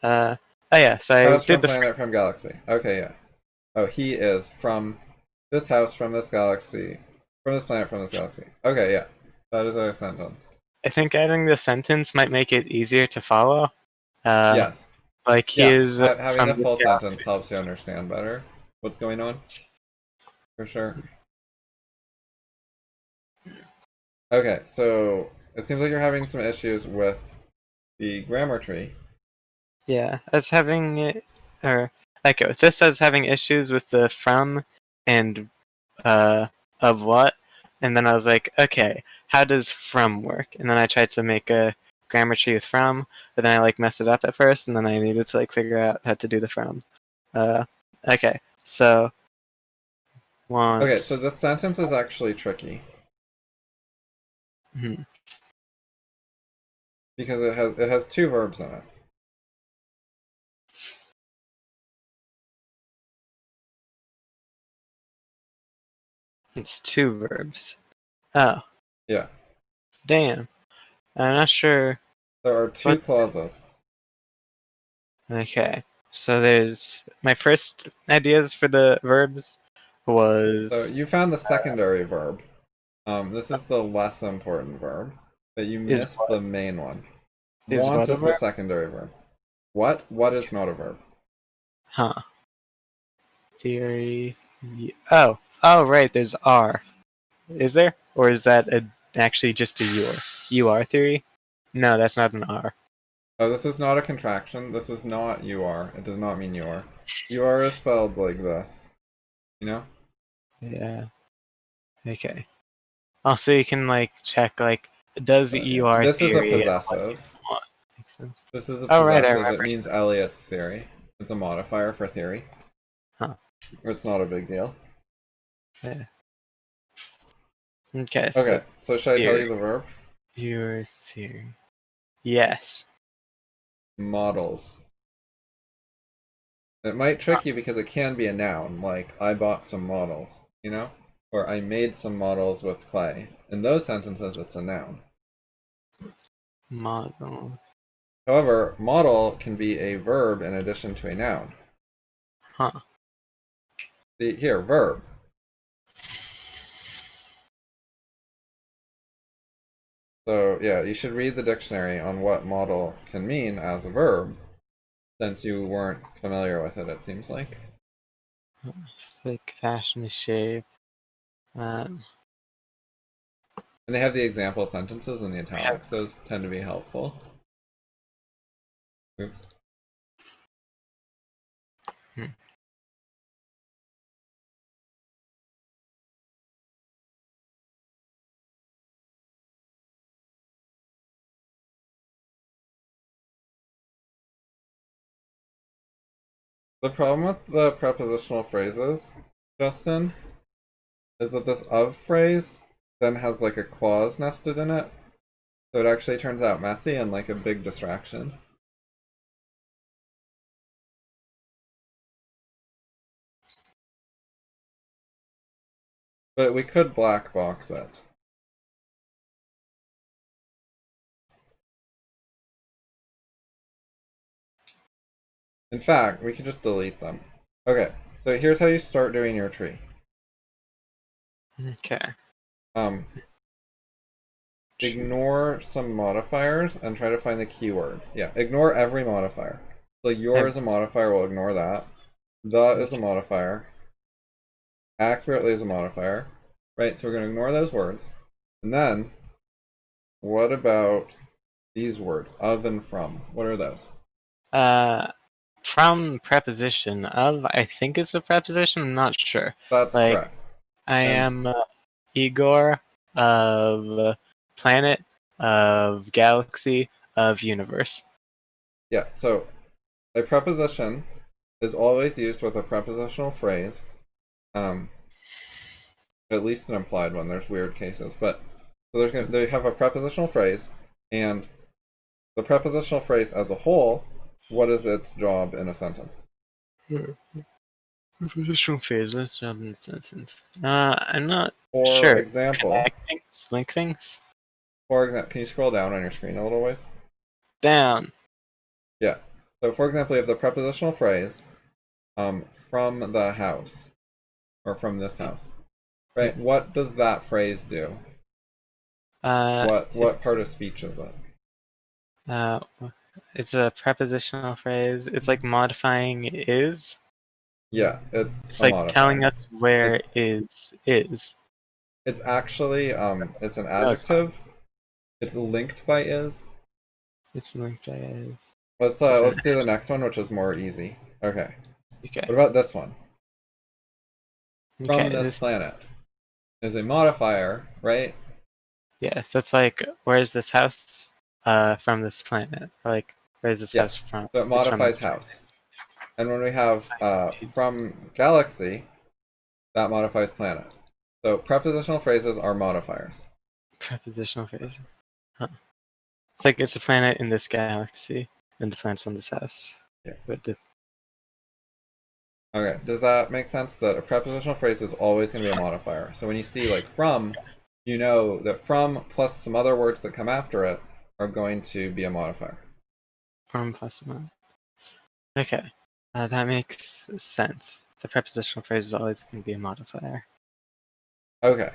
Oh yeah, so I House did from the planet from galaxy. Okay, yeah. Oh, he is from this house from this galaxy. From this planet from this galaxy. Okay, yeah. That is a sentence. I think adding the sentence might make it easier to follow. Uh, Yes. like he Yeah. is Having the from this full sentence galaxy. helps you understand better what's going on. For sure. Okay, so it seems like you're having some issues with the grammar tree. Yeah, I was having or like with this, I was having issues with the from and of what, and then I was like, okay, how does from work? And then I tried to make a grammar tree with from, but then I like messed it up at first, and then I needed to like figure out how to do the from. Uh, okay, so Okay, so want. this sentence is actually tricky Hmm, because it has two verbs in it. it's two verbs. Oh, Yeah. damn. I'm not sure There are two what. clauses. Okay, so there's my first ideas for the verbs So was you found the secondary verb. This is the less important verb, but you is missed what the main one. is Want what a is the verb? secondary verb. What is not a verb. Huh. Theory. Oh, right. There's R. Is there, or is that actually just a UR? UR theory? No, that's not an R. Oh, this is not a contraction. This is not you are. It does not mean you are. You are is spelled like this. You know? Yeah. Okay. Also, you can like check like does Yeah. UR This is a theory and what do possessive. you want? Makes sense. This is a Oh, right. I possessive. It remember. means Eliot's theory. It's a modifier for theory. Huh. It's not a big deal. Yeah. Okay. So Okay, so should I tell theory. you the verb? Your theory. Yes. Models. It might trick you because it can be a noun, like I bought some models, you know? Or I made some models with clay. In those sentences, it's a noun. Model. However, model can be a verb in addition to a noun. Huh. See, here, verb. So, yeah, you should read the dictionary on what model can mean as a verb, since you weren't familiar with it, it seems like. Like fashion shape. Um, And they have the example sentences in the we have italics. Those tend to be helpful. Oops. hmm. The problem with the prepositional phrases, Justin, is that this of phrase then has like a clause nested in it. So it actually turns out messy and like a big distraction. But we could black box it. In fact, we could just delete them. Okay, so here's how you start doing your tree. Okay. Um, Ignore some modifiers and try to find the keywords. Yeah, ignore every modifier. So your is a modifier, we'll ignore that. The is a modifier. Accurately is a modifier. Right, so we're going to ignore those words. And then, what about these words? Of and from. What are those? From preposition of, I think it's a preposition. I'm not sure. That's Like, correct. I And am Igor of planet of galaxy of universe. yeah, so a preposition is always used with a prepositional phrase. Um, at least an implied one. There's weird cases, but so they have a prepositional phrase, and the prepositional phrase as a whole, what is its job in a sentence? Prepositional phases, job in sentence. I'm not For sure. example, Connect things, link things. can you scroll down on your screen a little ways? Down. Yeah. So for example, you have the prepositional phrase, from the house, or from this house, right? What does that phrase do? What part of speech is it? Uh, it's a prepositional phrase. It's like modifying is. Yeah, it's It's a like modifier. telling us where It's is. it's actually it's an No, it's fine. adjective. It's linked by is. It's linked by is. Let's do the next one, which is more easy. Okay. Okay. What about this one? From Okay. this This. planet is a modifier, right? Yeah. So it's like, where's this house? From this planet. Or like, where's this Yeah. house from? So it It's from modifies this house. And when we have planet. from galaxy, that modifies planet. So prepositional phrases are modifiers. Prepositional phrase. Huh. It's like it's a planet in this galaxy, and the planet's on this house. Yeah. With this. Okay. Does that make sense? That a prepositional phrase is always going to be a modifier. So when you see like from, you know that from plus some other words that come after it are going to be a modifier. From plus one. Okay. That makes sense. The prepositional phrase is always going to be a modifier. Okay.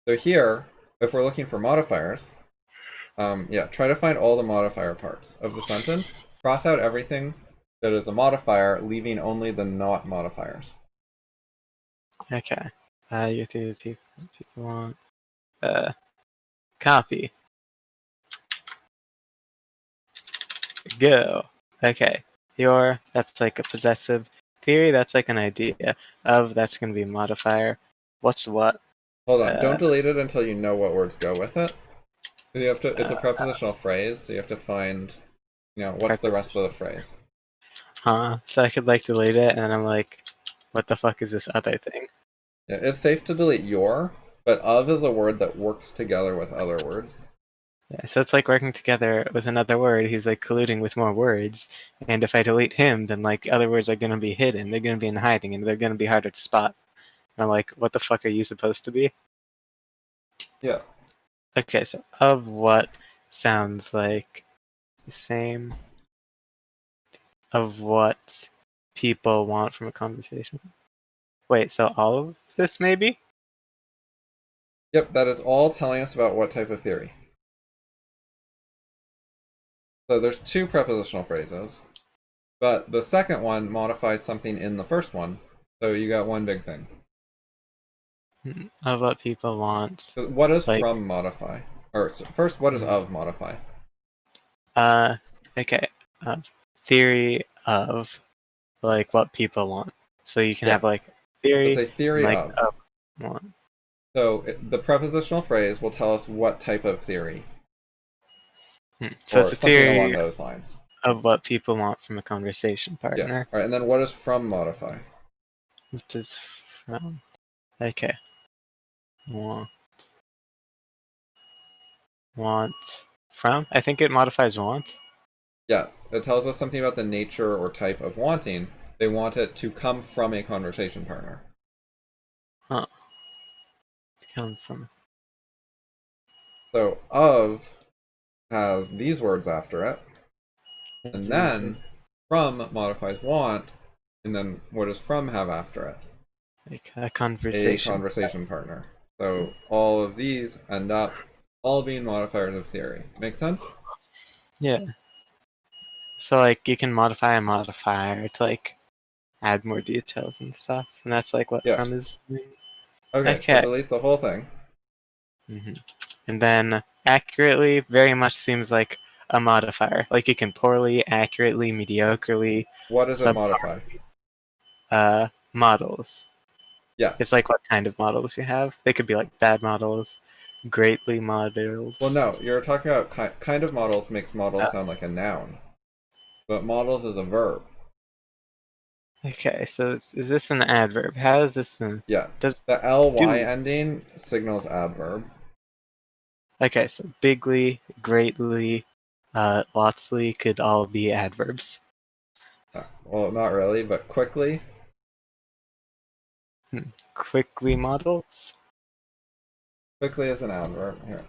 So here, if we're looking for modifiers, yeah, try to find all the modifier parts of the sentence. Cross out everything that is a modifier, leaving only the not modifiers. Okay. You do people want copy. Go. Okay. That's like a possessive. Theory, that's like an idea. Of, that's going to be a modifier. What's what? Hold on, don't delete it until you know what words go with it. You have to. It's a prepositional phrase, so you have to find, what's the rest of the phrase. So I could like delete it, and then I'm like, what the fuck is this other thing? Yeah, it's safe to delete your, but of is a word that works together with other words. Yeah, so it's like working together with another word. He's like colluding with more words, and if I delete him, then like the other words are gonna be hidden. They're gonna be in hiding, and they're gonna be harder to spot. And I'm like, what the fuck are you supposed to be? Yeah. Okay, so of what sounds like the same of what people want from a conversation. Wait, so all of this maybe? Yep, that is all telling us about what type of theory. So there's two prepositional phrases, but the second one modifies something in the first one, so you got one big thing. Of what people want. So what does like, from modify? Or first, what does of modify? Okay. Theory of like what people want. So you can have like theory It's a theory and like of. want. So the prepositional phrase will tell us what type of theory. So or it's a something theory along those lines. of what people want from a conversation partner. Yeah. All right, and then what does from modify? What does from? Okay. Want from? I think it modifies want. Yes, it tells us something about the nature or type of wanting. They want it to come from a conversation partner. Huh. Come from. So of has these words after it, and then from modifies want, and then what does from have after it? Like a conversation. A conversation partner. So all of these end up all being modifiers of theory. Make sense? Yeah. So like you can modify a modifier to like add more details and stuff, and that's like what Yeah. from is doing. Okay, so delete the whole thing. And then accurately very much seems like a modifier. Like it can poorly, accurately, mediocrely, What does it subpar. modify? Models. Yes. It's like what kind of models you have. They could be like bad models, greatly models. Well, no, you're talking about kind of models makes models sound like a noun. But models is a verb. Okay, so is this an adverb? How is this an... Yes. Does The ly do... ending signals adverb. Okay, so bigly, greatly, lotsly could all be adverbs. Well, not really, but quickly. Quickly models? Quickly is an adverb. Here.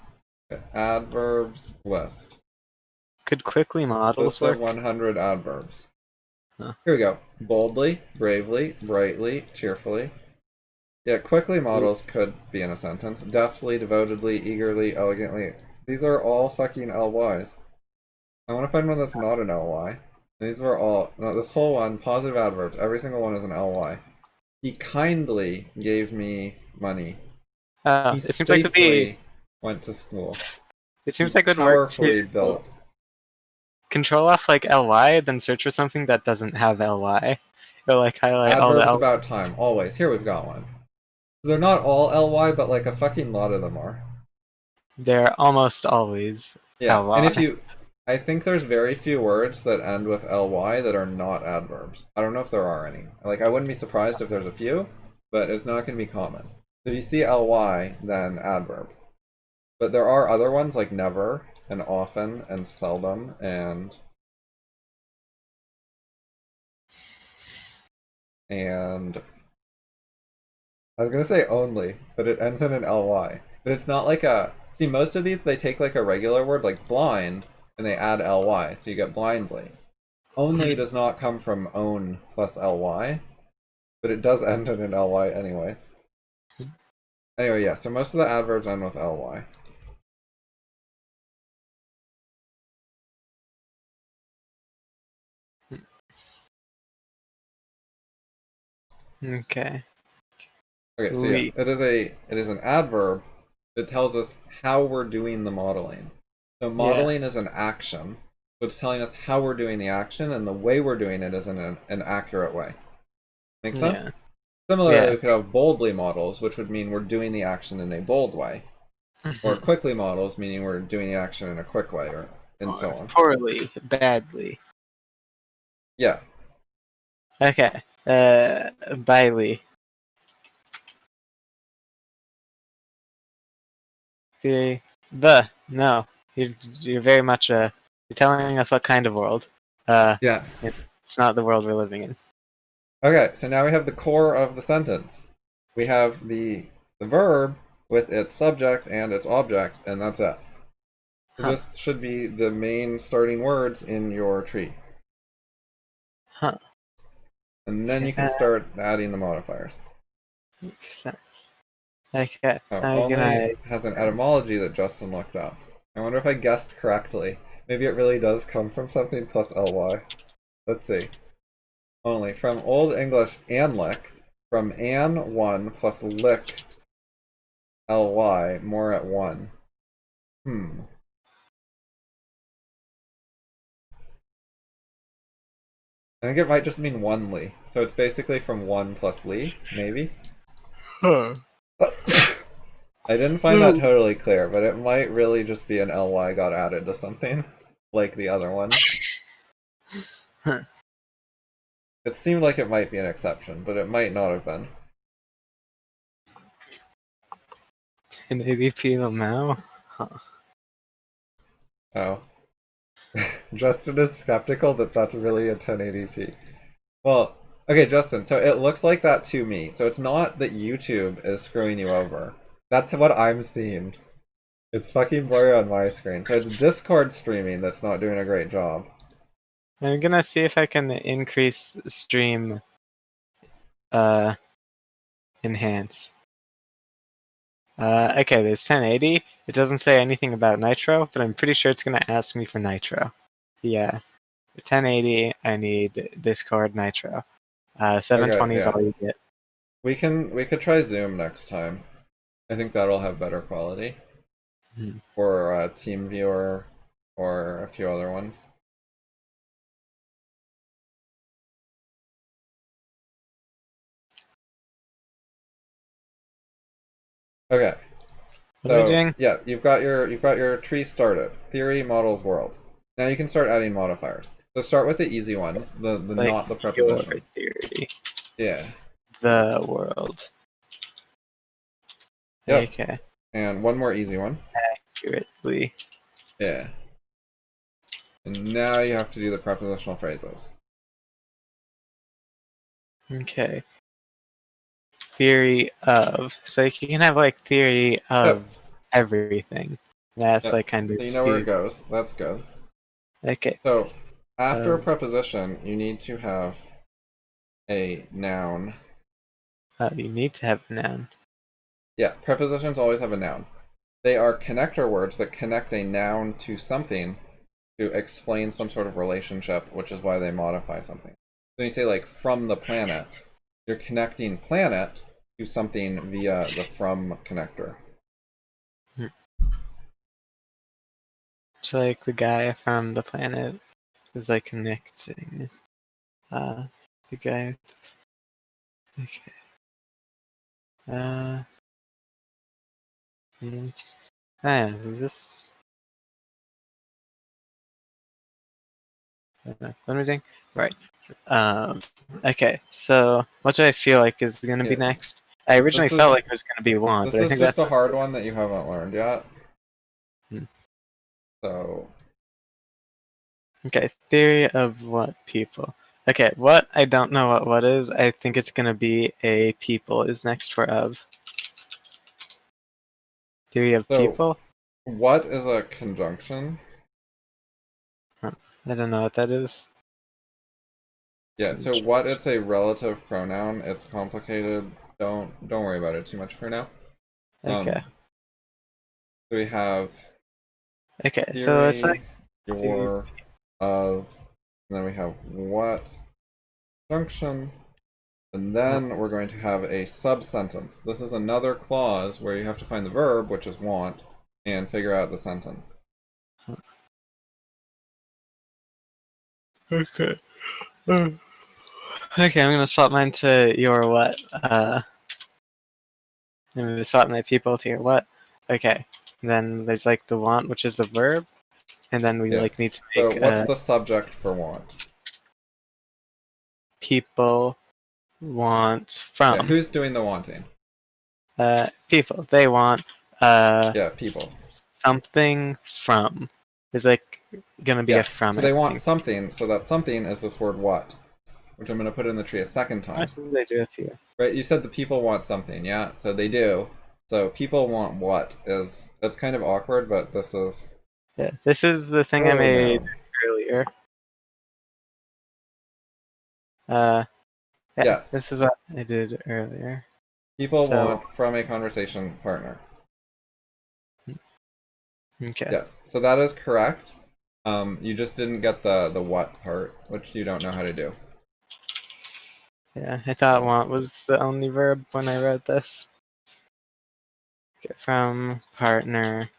Okay. Adverbs list. Could quickly models List of work? 100 adverbs. Huh. Here we go. Boldly, bravely, brightly, cheerfully. Yeah, quickly models could be in a sentence. Deftly, devotedly, eagerly, elegantly. These are all fucking LYs. I want to find one that's not an LY. These were all... No, this whole one, positive adverbs. Every single one is an LY. He kindly gave me money. He It seems like it would be... safely went to school. It He seems like it would work to powerfully built. control off like ly, then search for something that doesn't have ly. Or like highlight all the Adverbs ly. about time, always. Here we've got one. They're not all LY, but like a fucking lot of them are. They're almost always Yeah, and if ly. you... I think there's very few words that end with ly that are not adverbs. I don't know if there are any. Like, I wouldn't be surprised if there's a few, but it's not going to be common. So if you see ly, then adverb. But there are other ones like never, and often, and seldom, and I was gonna say only, but it ends in an ly. But it's not like a... See, most of these, they take like a regular word, like blind, and they add ly, so you get blindly. Only does not come from own plus ly, but it does end in an ly anyways. Anyway, yeah, so most of the adverbs end with ly. Okay. Okay, so yes, it is an adverb that tells us how we're doing the modeling. So modeling is an action, so it's telling us how we're doing the action, and the way we're doing it is in an accurate way. Make sense? Yeah. Similarly, we could have boldly models, which would mean we're doing the action in a bold way, or quickly models, meaning we're doing the action in a quick way, or and so on. Poorly, badly. Yeah. Okay. Byly. Theory. No. You're very much you're telling us what kind of world. Yes. It's not the world we're living in. Okay, so now we have the core of the sentence. We have the verb with its subject and its object, and that's it. So this should be the main starting words in your tree. Huh. And then you can start adding the modifiers. Okay. Only has an etymology that Justin looked up. I wonder if I guessed correctly. Maybe it really does come from something plus ly. Let's see. Only from Old English anlick, from an one plus lick ly, more at one. I think it might just mean onely. So it's basically from one plus ly, maybe? Huh. I didn't find that totally clear, but it might really just be an ly got added to something, like the other one. Huh. It seemed like it might be an exception, but it might not have been. 1080p now? Huh. Oh. Justin is skeptical that that's really a 1080p. Well, okay, Justin, so it looks like that to me. So it's not that YouTube is screwing you over. That's what I'm seeing. It's fucking blurry on my screen. So it's Discord streaming that's not doing a great job. I'm gonna see if I can increase stream enhance. Okay, there's 1080. It doesn't say anything about nitro, but I'm pretty sure it's gonna ask me for nitro. Yeah. For 1080, I need Discord nitro. 720 is all you get. We could try Zoom next time. I think that'll have better quality. Or TeamViewer or a few other ones. Okay. What are we So doing? yeah, you've got your tree started. Theory, models, world. Now you can start adding modifiers. So start with the easy ones, the Like not the your prepositions. theory. Yeah. The world. Yep. Okay. And one more easy one. Accurately. Yeah. And now you have to do the prepositional phrases. Okay. Theory of. So you can have like theory of everything. That's Yep. like kind of So you know where it goes. That's good. Okay. So after a preposition, you need to have a noun. You need to have a noun. Yeah, prepositions always have a noun. They are connector words that connect a noun to something to explain some sort of relationship, which is why they modify something. So you say like from the planet, you're connecting planet to something via the from connector. It's like the guy from the planet is like connecting. The guy. Okay. Is this? What am I doing? Right. Okay. So what do I feel like is going to be Yeah. next? I originally This felt is like it was going to be one, this but I is think just that's a hard one that you haven't learned yet. Hmm. So Okay. Theory of what people? Okay. What I don't know what is. I think it's going to be a people is next for of. Theory of people. what is a conjunction? Huh. I don't know what that is. Yeah, so what it's a relative pronoun. It's complicated. Don't worry about it too much for now. Okay. So we have Okay. So it's like theory, your, of, and then we have what, junction, and then we're going to have a sub-sentence. This is another clause where you have to find the verb, which is want, and figure out the sentence. Okay. Okay, I'm gonna swap mine to your what. I'm gonna swap my people to your what. Okay. Then there's like the want, which is the verb, and then we Yeah. like need to So make what's the subject for want? people want Yeah, from. who's doing the wanting? People. They want Yeah, people. something from. There's like gonna be a Yeah, from, so I they want think. something, so that something is this word what, which I'm going to put in the tree a second Why time. should they do a few? Right, you said the people want something, yeah? So they do. So people want what is, that's kind of awkward, but this is Yeah, this is the thing I made pronoun. earlier. Yeah, Yes. this is what I did earlier. People So, want from a conversation partner. okay. Yes. So that is correct. You just didn't get the what part, which you don't know how to do. Yeah, I thought want was the only verb when I read this. Okay, from partner,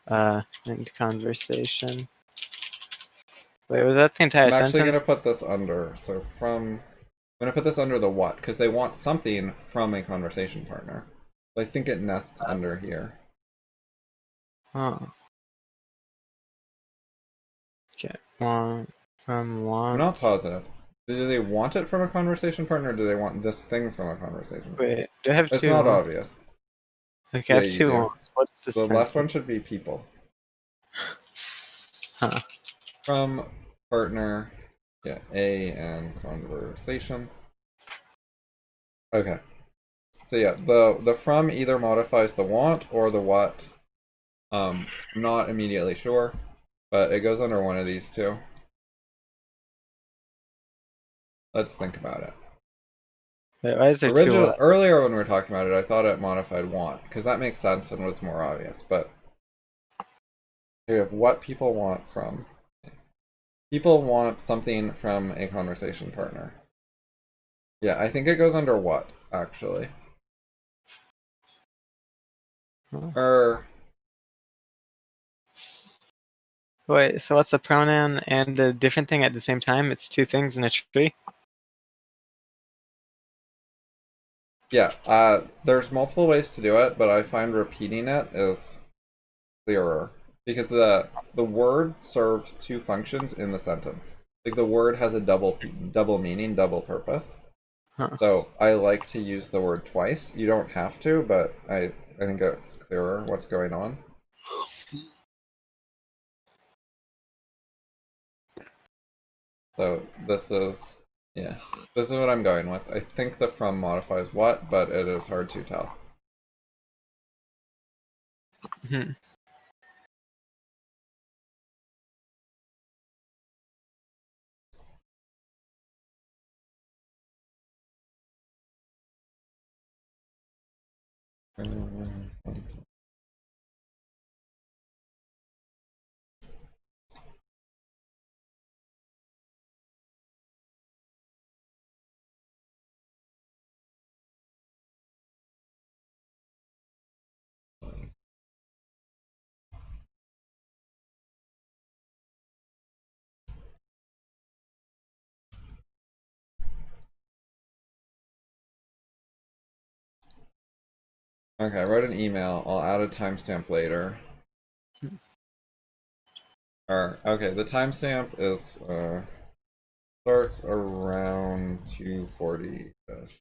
into conversation. Wait, was that the entire I'm actually going to sentence? put this under. So from, I'm going to put this under the what, because they want something from a conversation partner. So I think it nests under here. Oh. Okay, want, from I'm not want. positive. Do they want it from a conversation partner, or do they want this thing from a conversation partner? Wait, do I have It's two not wants? obvious. Okay, I Yeah, have you two do. wants. What is the The last one sentence? should be people. Huh. From partner, yeah, A and conversation. Okay. So yeah, the from either modifies the want or the what. I'm not immediately sure, but it goes under one of these two. Let's think about it. Wait, why is there two what? Earlier when we were talking about it, I thought it modified want, because that makes sense and was more obvious, but here we have what people want from. People want something from a conversation partner. Yeah, I think it goes under what, actually. Huh? Or Wait, so what's a pronoun and a different thing at the same time? It's two things in a tree? Yeah, there's multiple ways to do it, but I find repeating it is clearer because the word serves two functions in the sentence. Like the word has a double meaning, double purpose. Huh. So I like to use the word twice. You don't have to, but I think it's clearer what's going on. So this is what I'm going with. I think the from modifies what, but it is hard to tell. Hmm. Okay, I wrote an email. I'll add a timestamp later. Or okay, the timestamp is starts around 2:40-ish.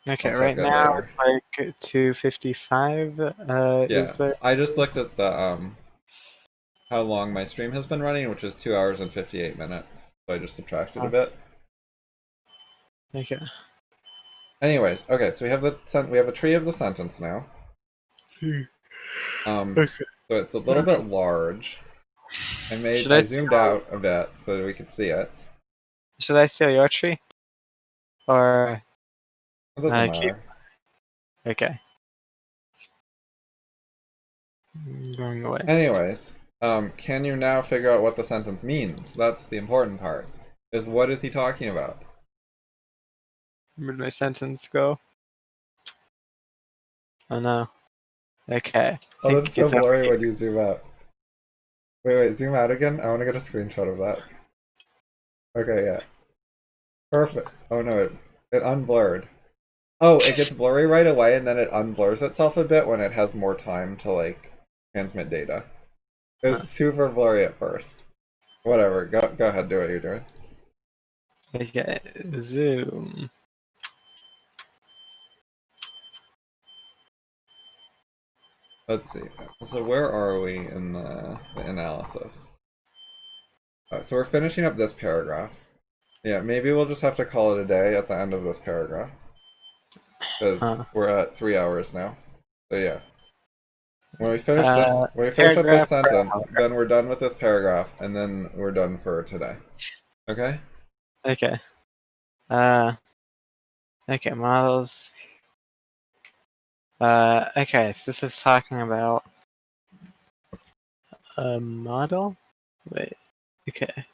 Okay, I'll check right it now later. it's like 2:55. Is Yeah, there? I just looked at the how long my stream has been running, which is 2 hours and 58 minutes. So I just subtracted a bit. Okay. Anyways, okay, so we have a tree of the sentence now. Okay. So it's a little bit large. Should I zoomed out a bit so we could see it. steal your tree or It doesn't keep? matter. Okay. I'm going away. Anyways, can you now figure out what the sentence means? That's the important part. Is what is he talking about? Where did my sentence go? Oh no. Okay. I Oh, that's think so it's over blurry here. when you zoom out. Wait, zoom out again? I want to get a screenshot of that. Okay, yeah. Perfect. Oh no, it unblurred. Oh, it gets blurry right away and then it unblurs itself a bit when it has more time to like transmit data. It was Huh. super blurry at first. Whatever, go ahead, do what you're doing. Okay. Zoom. Let's see. So where are we in the analysis? So we're finishing up this paragraph. Yeah, maybe we'll just have to call it a day at the end of this paragraph. Because Huh. we're at 3 hours now. So yeah. When we finish up this Paragraph per sentence, hour. then we're done with this paragraph, and then we're done for today. Okay? Okay. Okay, models. Okay, so this is talking about a model? Wait, okay.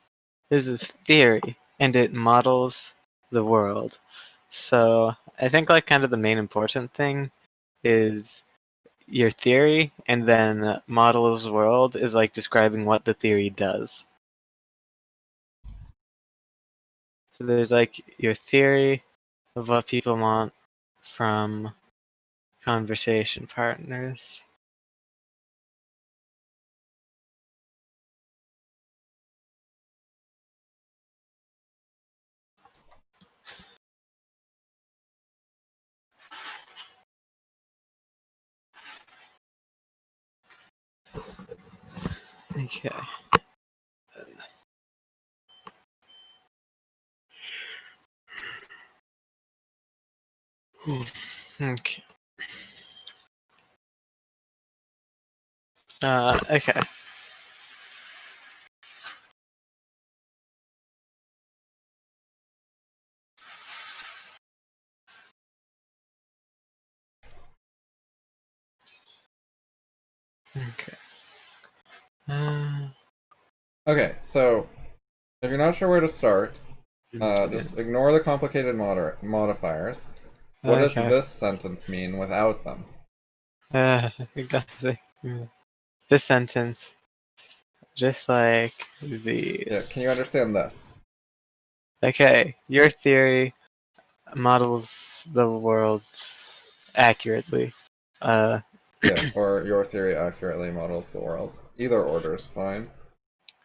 There's a theory, and it models the world. So I think like kind of the main important thing is your theory, and then models world is like describing what the theory does. So there's like your theory of what people want from conversation partners. Okay. Okay. Okay. Okay. Okay, so if you're not sure where to start, Okay. just ignore the complicated modifiers. What does Okay. this sentence mean without them? Got it. This sentence, just like these. Yeah, can you understand this? Okay, your theory models the world accurately. Uh, Yeah, or your theory accurately models the world. Either order is fine.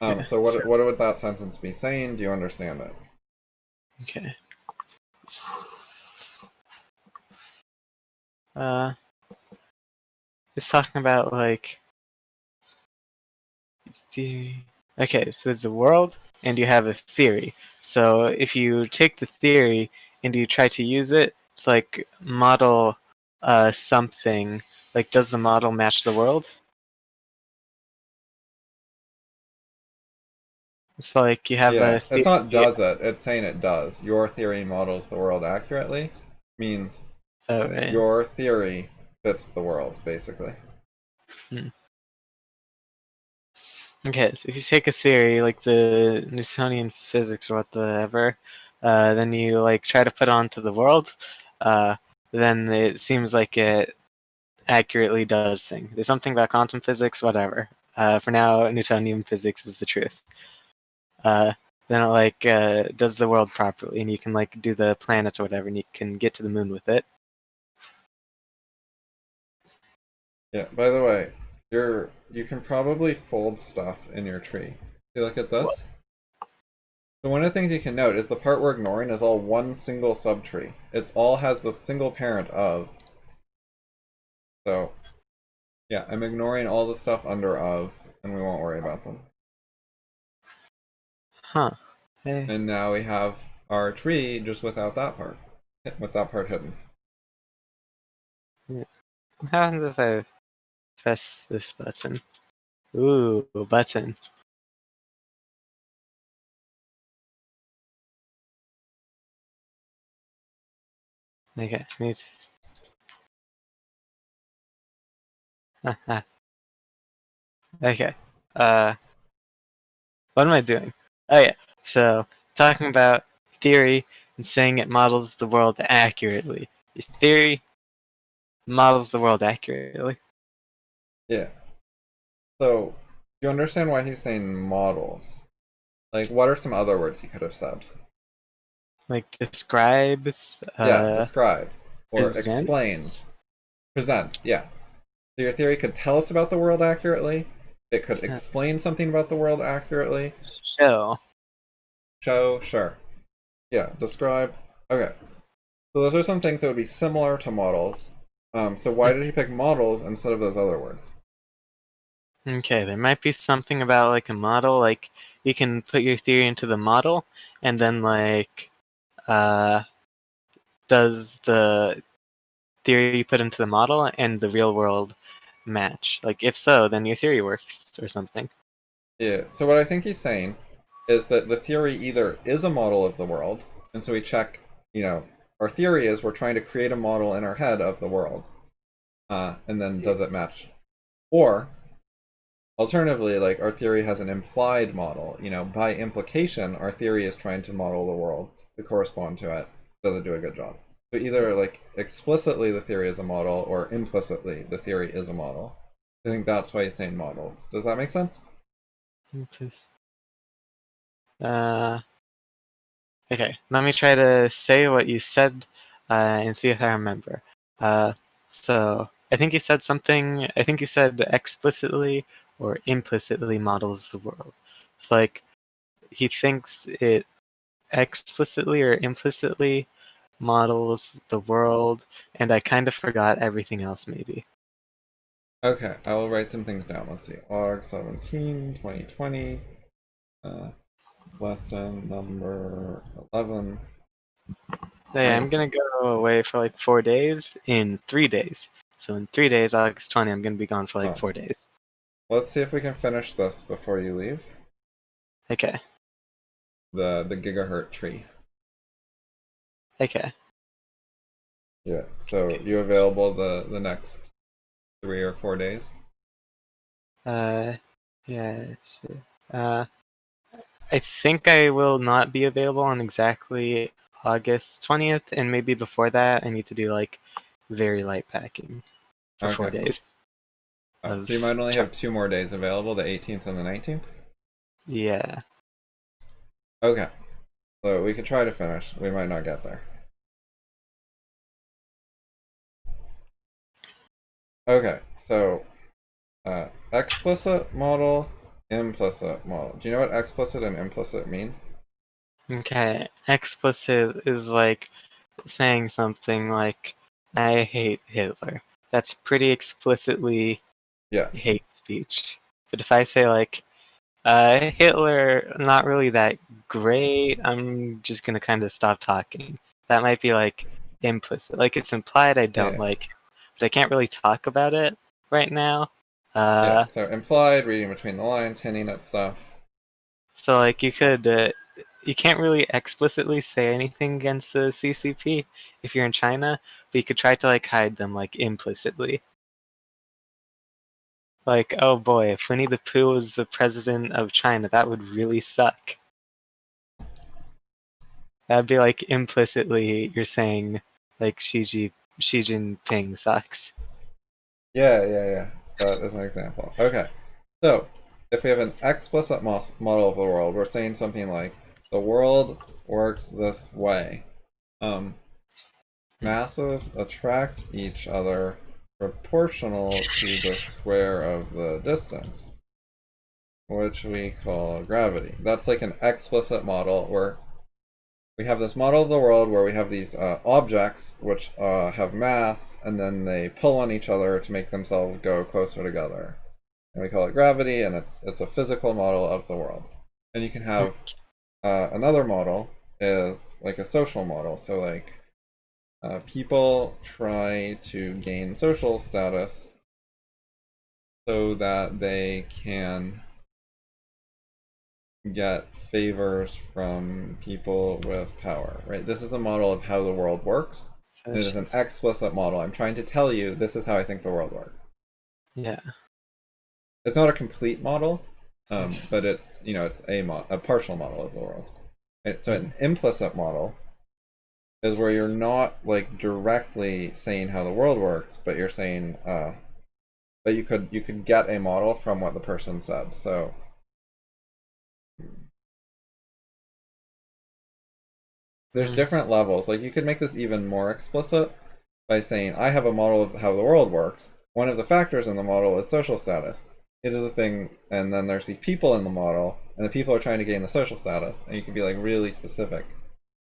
yeah, So sure. what would that sentence be saying? Do you understand it? Okay. Uh, it's talking about like theory. Okay, so there's the world, and you have a theory. So if you take the theory and you try to use it to like model something, like does the model match the world? It's like you have a Yeah, it's theory. not does it, it's saying it does. Your theory models the world accurately means Oh, right. your theory fits the world, basically. Hmm. Okay, so if you take a theory like the Newtonian physics or whatever, then you like try to put it onto the world, then it seems like it accurately does things. There's something about quantum physics, whatever. For now, Newtonian physics is the truth. Uh, then it like does the world properly, and you can like do the planets or whatever, and you can get to the moon with it. Yeah, by the way, you can probably fold stuff in your tree. You look at What? this. So one of the things you can note is the part we're ignoring is all one single subtree. It's all has the single parent of. So yeah, I'm ignoring all the stuff under of, and we won't worry about them. Huh. Hey. And now we have our tree just without that part, with that part hidden. Yeah. What happens if I press this button? Ooh, button. Okay, me. Okay. What am I doing? Oh yeah. So talking about theory and saying it models the world accurately. Your theory models the world accurately. Yeah. So you understand why he's saying models? Like, what are some other words he could have said? Like describes, Yeah, describes or explains, presents, presents. Yeah. So your theory could tell us about the world accurately. It could explain something about the world accurately. show. Show, sure. Yeah, describe. Okay. So those are some things that would be similar to models. So why did he pick models instead of those other words? Okay, there might be something about like a model, like you can put your theory into the model, and then like, uh, does the theory you put into the model and the real world match? Like, if so, then your theory works or something. Yeah. So what I think he's saying is that the theory either is a model of the world, and so we check, our theory is we're trying to create a model in our head of the world, and then does it match? Or alternatively, like our theory has an implied model, by implication, our theory is trying to model the world to correspond to it. Does it do a good job? So either like explicitly the theory is a model, or implicitly the theory is a model. I think that's why he's saying models. Does that make sense? Uh, okay, let me try to say what you said and see if I remember. Uh, so I think you said something. I think you said explicitly or implicitly models the world. It's like he thinks it explicitly or implicitly models the world, and I kind of forgot everything else maybe. Okay, I will write some things down. Let's see. Aug 17, 2020. Lesson number 11. Hey, I'm gonna go away for like 4 days in 3 days. So in 3 days, August 20, I'm gonna be gone for like Oh, 4 days. let's see if we can finish this before you leave. Okay. The gigahertz tree. Okay. Yeah. So Okay. you available the next 3 or 4 days? Uh, yeah, sure. I think I will not be available on exactly August 20th, and maybe before that, I need to do like very light packing for four Okay. days. Oh, of so you might only have 2 more days available, the 18th and the 19th? yeah. Okay. So we could try to finish. We might not get there. Okay, so explicit model, implicit model. Do you know what explicit and implicit mean? Okay. Explicit is like saying something like, I hate Hitler. That's pretty explicitly Yeah. hate speech. But if I say like, Hitler, not really that great, I'm just gonna kind of stop talking. That might be like implicit. Like it's implied I don't Yeah. like him, but I can't really talk about it right now. Yeah. Uh, So implied, reading between the lines, hinting at stuff. so like you can't really explicitly say anything against the CCP if you're in China, but you could try to like hide them like implicitly. Like, oh boy, if Winnie the Pooh was the president of China, that would really suck. That'd be like implicitly you're saying like Xi Jinping sucks. Yeah. That is an example. Okay. So if we have an explicit model of the world, we're saying something like the world works this way. Masses attract each other proportional to the square of the distance, which we call gravity. That's like an explicit model where we have this model of the world where we have these objects which have mass, and then they pull on each other to make themselves go closer together. And we call it gravity, and it's a physical model of the world. And you can have another model is like a social model. So like people try to gain social status so that they can get favors from people with power, right? This is a model of how the world works. And it is an explicit model. I'm trying to tell you this is how I think the world works. Yeah. It's not a complete model, but it's it's a partial model of the world. Right? So an implicit model is where you're not like directly saying how the world works, but you're saying but you could get a model from what the person said. So there's different levels. Like you could make this even more explicit by saying I have a model of how the world works. One of the factors in the model is social status. It is a thing, and then there's these people in the model, and the people are trying to gain the social status, and you can be like really specific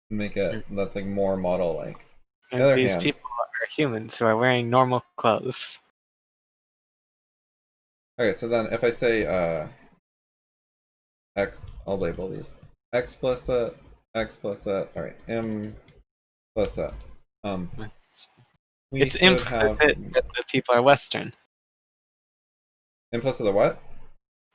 and make it that's like more model like. On the other These hand, people are humans who are wearing normal clothes. okay, so then if I say I'll label these explicit, explicit, all right, implicit. We It's should have implicit that the people are Western. implicit the what?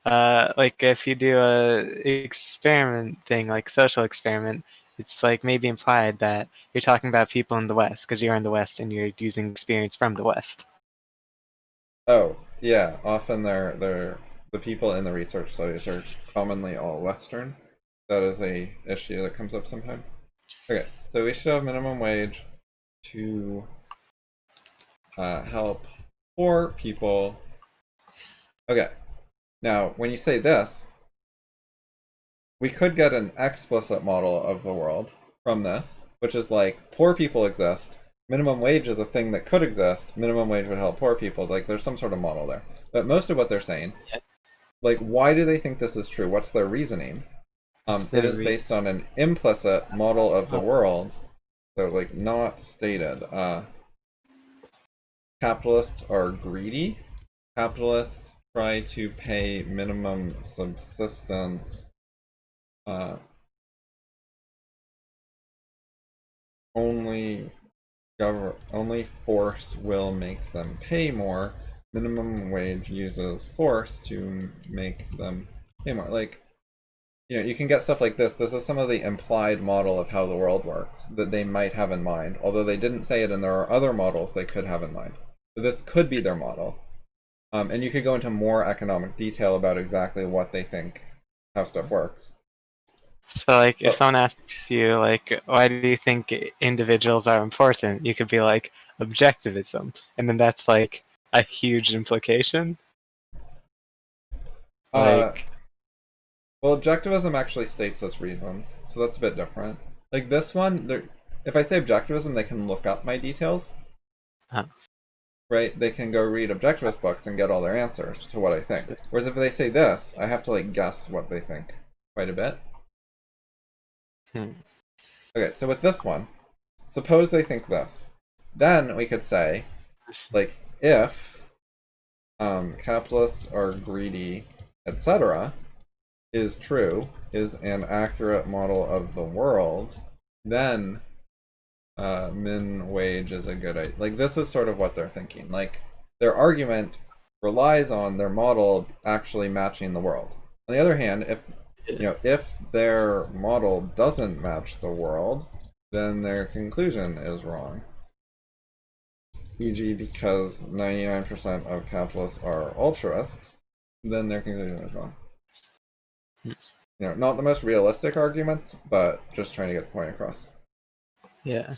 Like if you do a experiment thing, like social experiment, it's like maybe implied that you're talking about people in the West because you're in the West and you're using experience from the West. Oh, yeah. Often they're the people in the research studies are commonly all Western. That is a issue that comes up sometimes. Okay, so we should have minimum wage to help poor people. Okay, now when you say this, we could get an explicit model of the world from this, which is like poor people exist. Minimum wage is a thing that could exist. Minimum wage would help poor people. Like there's some sort of model there. But most of what they're saying, like why do they think this is true? What's their reasoning? It is based on an implicit model of the world. So like not stated. Capitalists are greedy. Capitalists try to pay minimum subsistence. Only force will make them pay more. Minimum wage uses force to make them pay more. Like, you can get stuff like this. This is some of the implied model of how the world works that they might have in mind, although they didn't say it, and there are other models they could have in mind. But this could be their model. And you could go into more economic detail about exactly what they think, how stuff works. So like if someone asks you like why do you think individuals are important, you could be like objectivism, and then that's like a huge implication. Like, Well, objectivism actually states its reasons, so that's a bit different. Like this one, if I say objectivism, they can look up my details, huh. right? They can go read objectivist books and get all their answers to what I think. Whereas if they say this, I have to like guess what they think quite a bit. Okay, so with this one, suppose they think this. Then we could say, like, if capitalists are greedy, etc., is true, is an accurate model of the world, then min wage is a good idea. Like, this is sort of what they're thinking. Like, their argument relies on their model actually matching the world. On the other hand, if their model doesn't match the world, then their conclusion is wrong. E.g., because 99% of capitalists are altruists, then their conclusion is wrong. Not the most realistic arguments, but just trying to get the point across. Yeah.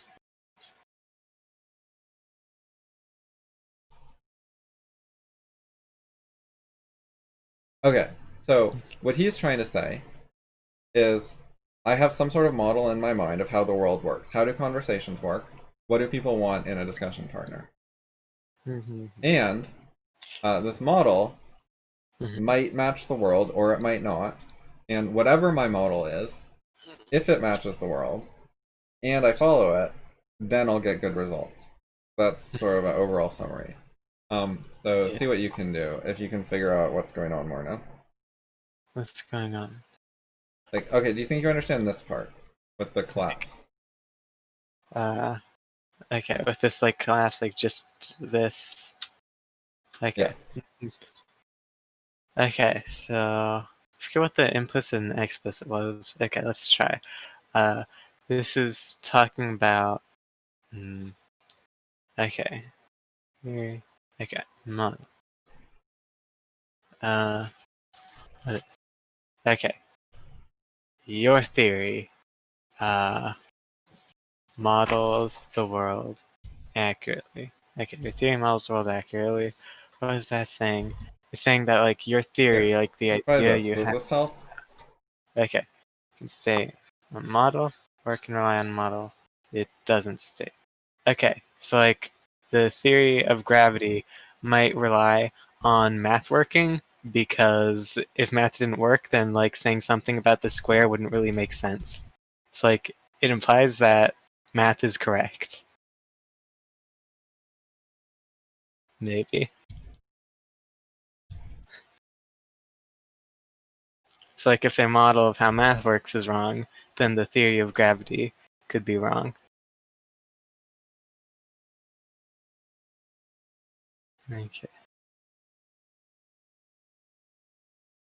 Okay, so what he's trying to say is I have some sort of model in my mind of how the world works. How do conversations work? What do people want in a discussion partner? And this model might match the world or it might not. And whatever my model is, if it matches the world and I follow it, then I'll get good results. That's sort of an overall summary. So see what you can do, if you can figure out what's going on more now. What's going on? Like, okay, do you think you understand this part with the collapse? Okay, with this like collapse, like just this. Okay. Yeah. Okay, so I forget what the implicit and explicit was. Okay, let's try. This is talking about. Okay. Okay. Model. Okay. Your theory models the world accurately. Okay, your theory models the world accurately. What is that saying? It's saying that like your theory, like the idea you Does have. this help? Okay, can state a model or it can rely on model. It doesn't state. Okay, so like the theory of gravity might rely on math working, because if math didn't work, then like saying something about the square wouldn't really make sense. It's like it implies that math is correct. Maybe. It's like if their model of how math works is wrong, then the theory of gravity could be wrong. Okay.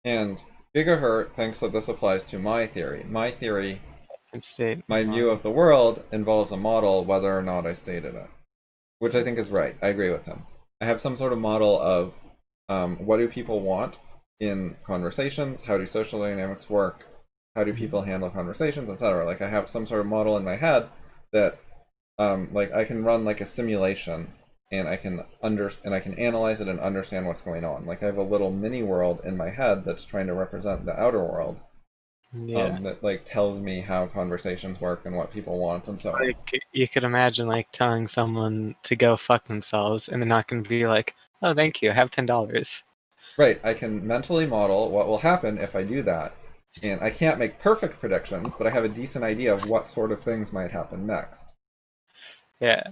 And gigahurt thinks that this applies to my theory. My theory, my view of the world, involves a model whether or not I stated it. Which I think is right. I agree with him. I have some sort of model of what do people want in conversations, how do social dynamics work, how do people handle conversations, etc. Like I have some sort of model in my head that like I can run like a simulation and I can analyze it and understand what's going on. Like I have a little mini world in my head that's trying to represent the outer world. That like tells me how conversations work and what people want and so on. Like you could imagine like telling someone to go fuck themselves and they're not going to be like, oh, thank you, have $10. Right, I can mentally model what will happen if I do that. And I can't make perfect predictions, but I have a decent idea of what sort of things might happen next. Yeah.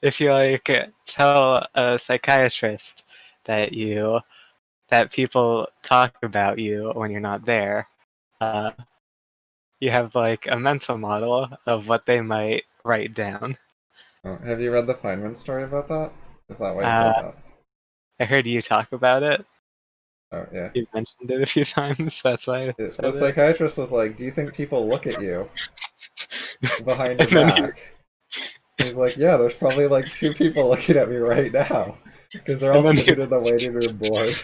If you like tell a psychiatrist that people talk about you when you're not there, you have like a mental model of what they might write down. Oh, have you read the Feynman story about that? Is that why you said that? I heard you talk about it. Oh, yeah. You mentioned it a few times, that's why I said The psychiatrist was like, do you think people look at you behind your back? He's like, yeah, there's probably like 2 people looking at me right now. Because they're all sitting in the waiting room bored.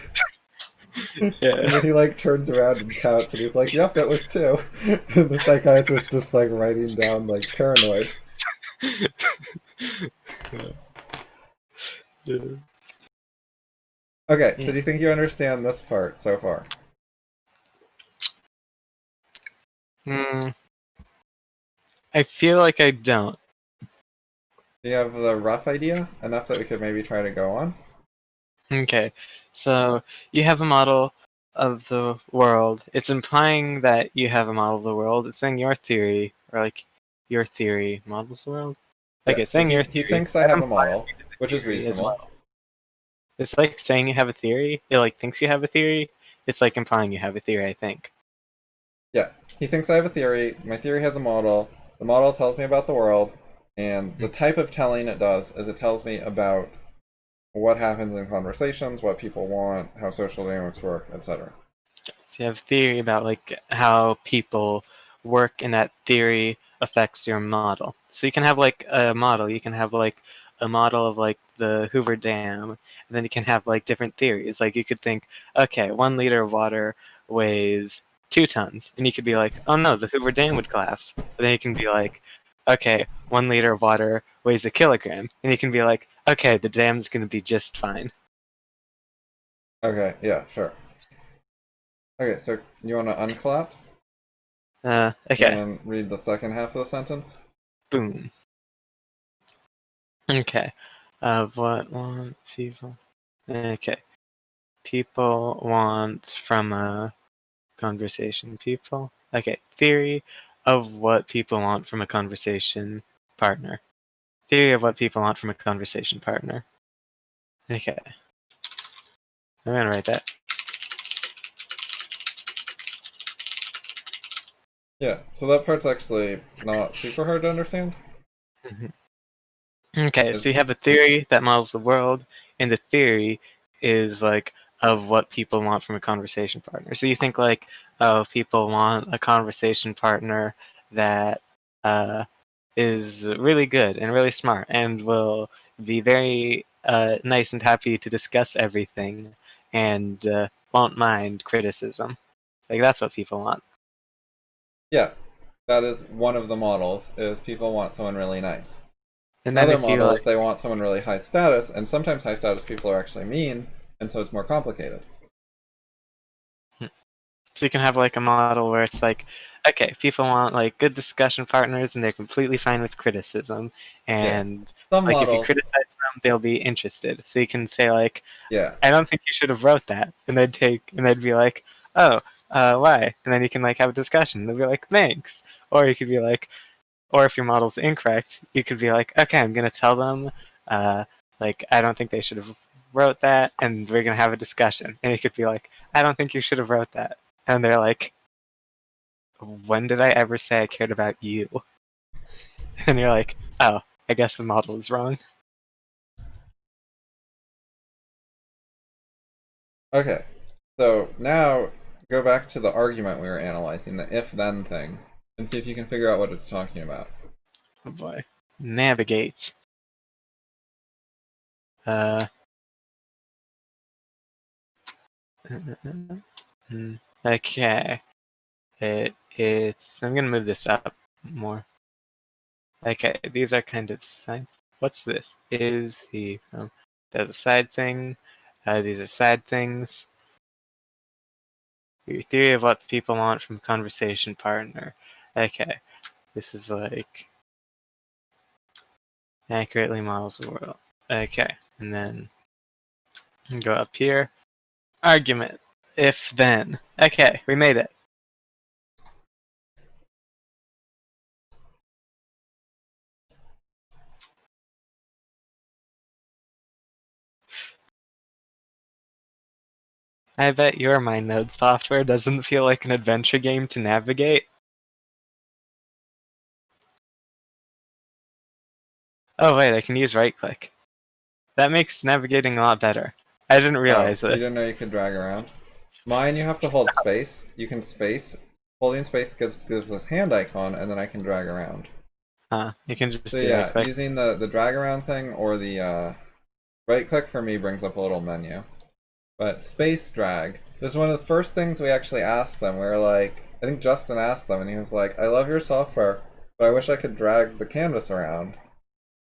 Yeah. And then he like turns around and counts and he's like, yep, it was 2. And the psychiatrist just like writing down like paranoid. Yeah. Okay, so Yeah. do you think you understand this part so far? Hmm. I feel like I don't. Do you have the rough idea? Enough that we could maybe try to go on? Okay, so you have a model of the world. It's implying that you have a model of the world. It's saying your theory, or like your theory models the world. Yeah, Okay, so saying your he theory. thinks I That have a implies model, you have a which is theory as reasonable. well. It's like saying you have a theory. It like thinks you have a theory. It's like implying you have a theory, I think. Yeah, he thinks I have a theory. My theory has a model. The model tells me about the world, and the type of telling it does is it tells me about what happens in conversations, what people want, how social dynamics work, etc. So you have theory about like how people work, and that theory affects your model. So you can have like a model. You can have like a model of like the Hoover Dam, and then you can have like different theories. Like you could think, okay, 1 liter of water weighs 2 tons, and you could be like, oh no, the Hoover Dam would collapse. But then you can be like, okay, 1 liter of water weighs a kilogram, and you can be like, okay, the dam's gonna be just fine. Okay, yeah, sure. Okay, so you want to uncollapse Okay, and read the second half of the sentence? boom. Okay. Of what want people? Okay. People want from a conversation. People. Okay. Theory of what people want from a conversation partner. Theory of what people want from a conversation partner. Okay. I'm gonna write that. Yeah, so that part's actually not super hard to understand. Mhm. Okay, Is so you have a theory that models the world, and the theory is like of what people want from a conversation partner. So you think like, oh, people want a conversation partner that uh, is really good and really smart and will be very nice and happy to discuss everything and won't mind criticism. Like that's what people want. yeah, that is one of the models, is people want someone really nice. And then Another if you model is like, they want someone really high status, and sometimes high status people are actually mean, and so it's more complicated. so you can have like a model where it's like, okay, people want like good discussion partners and they're completely fine with criticism. Yeah. And Some like if you models, criticize them, they'll be interested. So you can say like, yeah. I don't think you should have wrote that. And they'd be like, oh, why? And then you can like have a discussion. They'll be like, thanks. Or you could be like, or if your model's incorrect, you could be like, okay, I'm gonna tell them, uh, like I don't think they should have wrote that, and we're gonna have a discussion. And you could be like, I don't think you should have wrote that. And they're like, when did I ever say I cared about you? And you're like, oh, I guess the model is wrong. Okay. So now go back to the argument we were analyzing, the if-then thing, and see if you can figure out what it's talking about. Oh boy. Navigate. Uh, okay. It's. I'm gonna move this up more. Okay, these are kind of side. What's this? Is he from? There's a side thing. These are side things. Your theory of what people want from a conversation partner. Okay, this is like accurately models the world. Okay, and then go up here. Argument. If then. Okay, we made it. I bet your MindNode software doesn't feel like an adventure game to navigate. Oh wait, I can use right click. That makes navigating a lot better. I didn't Oh, realize you didn't this. know you could drag around? Mine, you have to hold space. You can space. Holding space gives this hand icon, and then I can drag around. Huh, you can So just do right yeah, click. using the drag around thing or the right click for me brings up a little menu. But space drag. This is one of the first things we actually asked them. We were like, I think Justin asked them, and he was like, I love your software, but I wish I could drag the canvas around.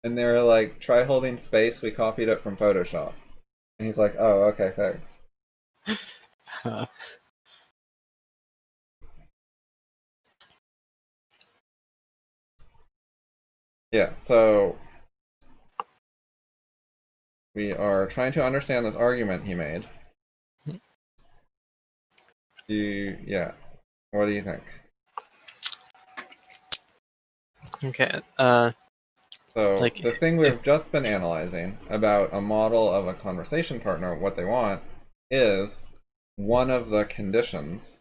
And they were like, try holding space. We copied it from Photoshop. And he's like, oh, okay, thanks. Uh, Yeah, so we are trying to understand this argument he made. Yeah. What do you think? okay. So Like the thing if we've just been analyzing about a model of a conversation partner, what they want, is one of the conditions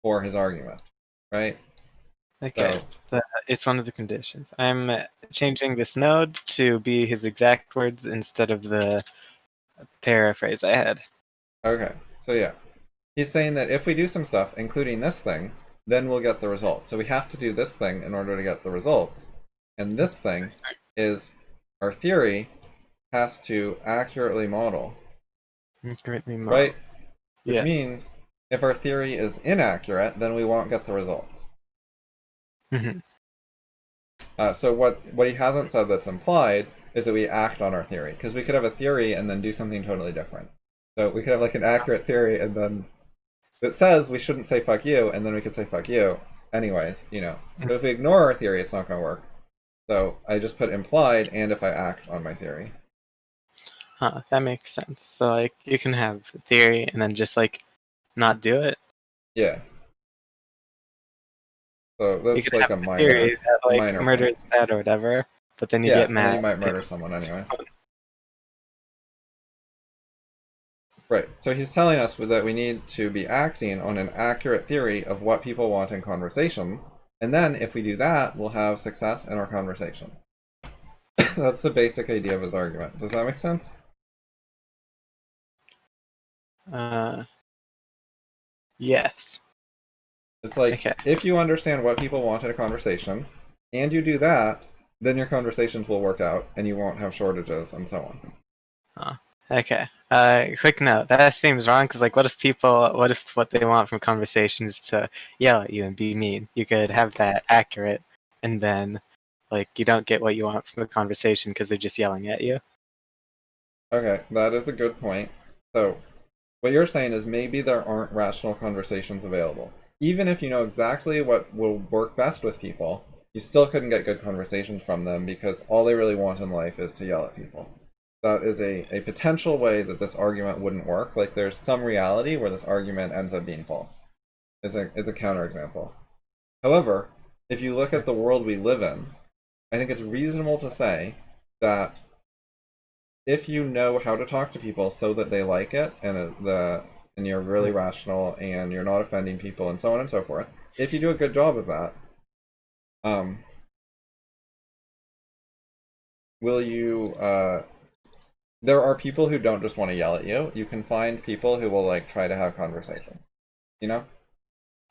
for his argument, right? okay, So, it's one of the conditions. I'm changing this node to be his exact words instead of the paraphrase I had. okay. So yeah, he's saying that if we do some stuff, including this thing, then we'll get the result. So we have to do this thing in order to get the results. And this thing is our theory has to accurately model, Currently model. right? Which Yeah. means if our theory is inaccurate, then we won't get the results. hmm So what he hasn't said that's implied is that we act on our theory, because we could have a theory and then do something totally different. So we could have like an accurate theory and then it says we shouldn't say fuck you, and then we could say fuck you anyways, you know. So if we ignore our theory, it's not going to work. So I just put implied and if I act on my theory. Huh, that makes sense. So like you can have a theory and then just like not do it. Yeah. So You that's could like have a a theory that like minor murder point. is bad or whatever, but then you Yeah, get and then mad. you might murder someone anyways. Right. So he's telling us that we need to be acting on an accurate theory of what people want in conversations, and then if we do that, we'll have success in our conversations. That's the basic idea of his argument. Does that make sense? Yes. It's like Okay. if you understand what people want in a conversation, and you do that, then your conversations will work out, and you won't have shortages and so on. Huh. Okay. Quick note. That seems wrong because, like, what if what they want from conversation is to yell at you and be mean? You could have that accurate, and then, like, you don't get what you want from a conversation because they're just yelling at you. Okay, that is a good point. So what you're saying is maybe there aren't rational conversations available. Even if you know exactly what will work best with people, you still couldn't get good conversations from them because all they really want in life is to yell at people. That is a potential way that this argument wouldn't work. Like there's some reality where this argument ends up being false. It's a counterexample. However, if you look at the world we live in, I think it's reasonable to say that if you know how to talk to people so that they like it and you're really rational and you're not offending people and so on and so forth, if you do a good job of that, um, will you there are people who don't just want to yell at you. You can find people who will like try to have conversations. You know?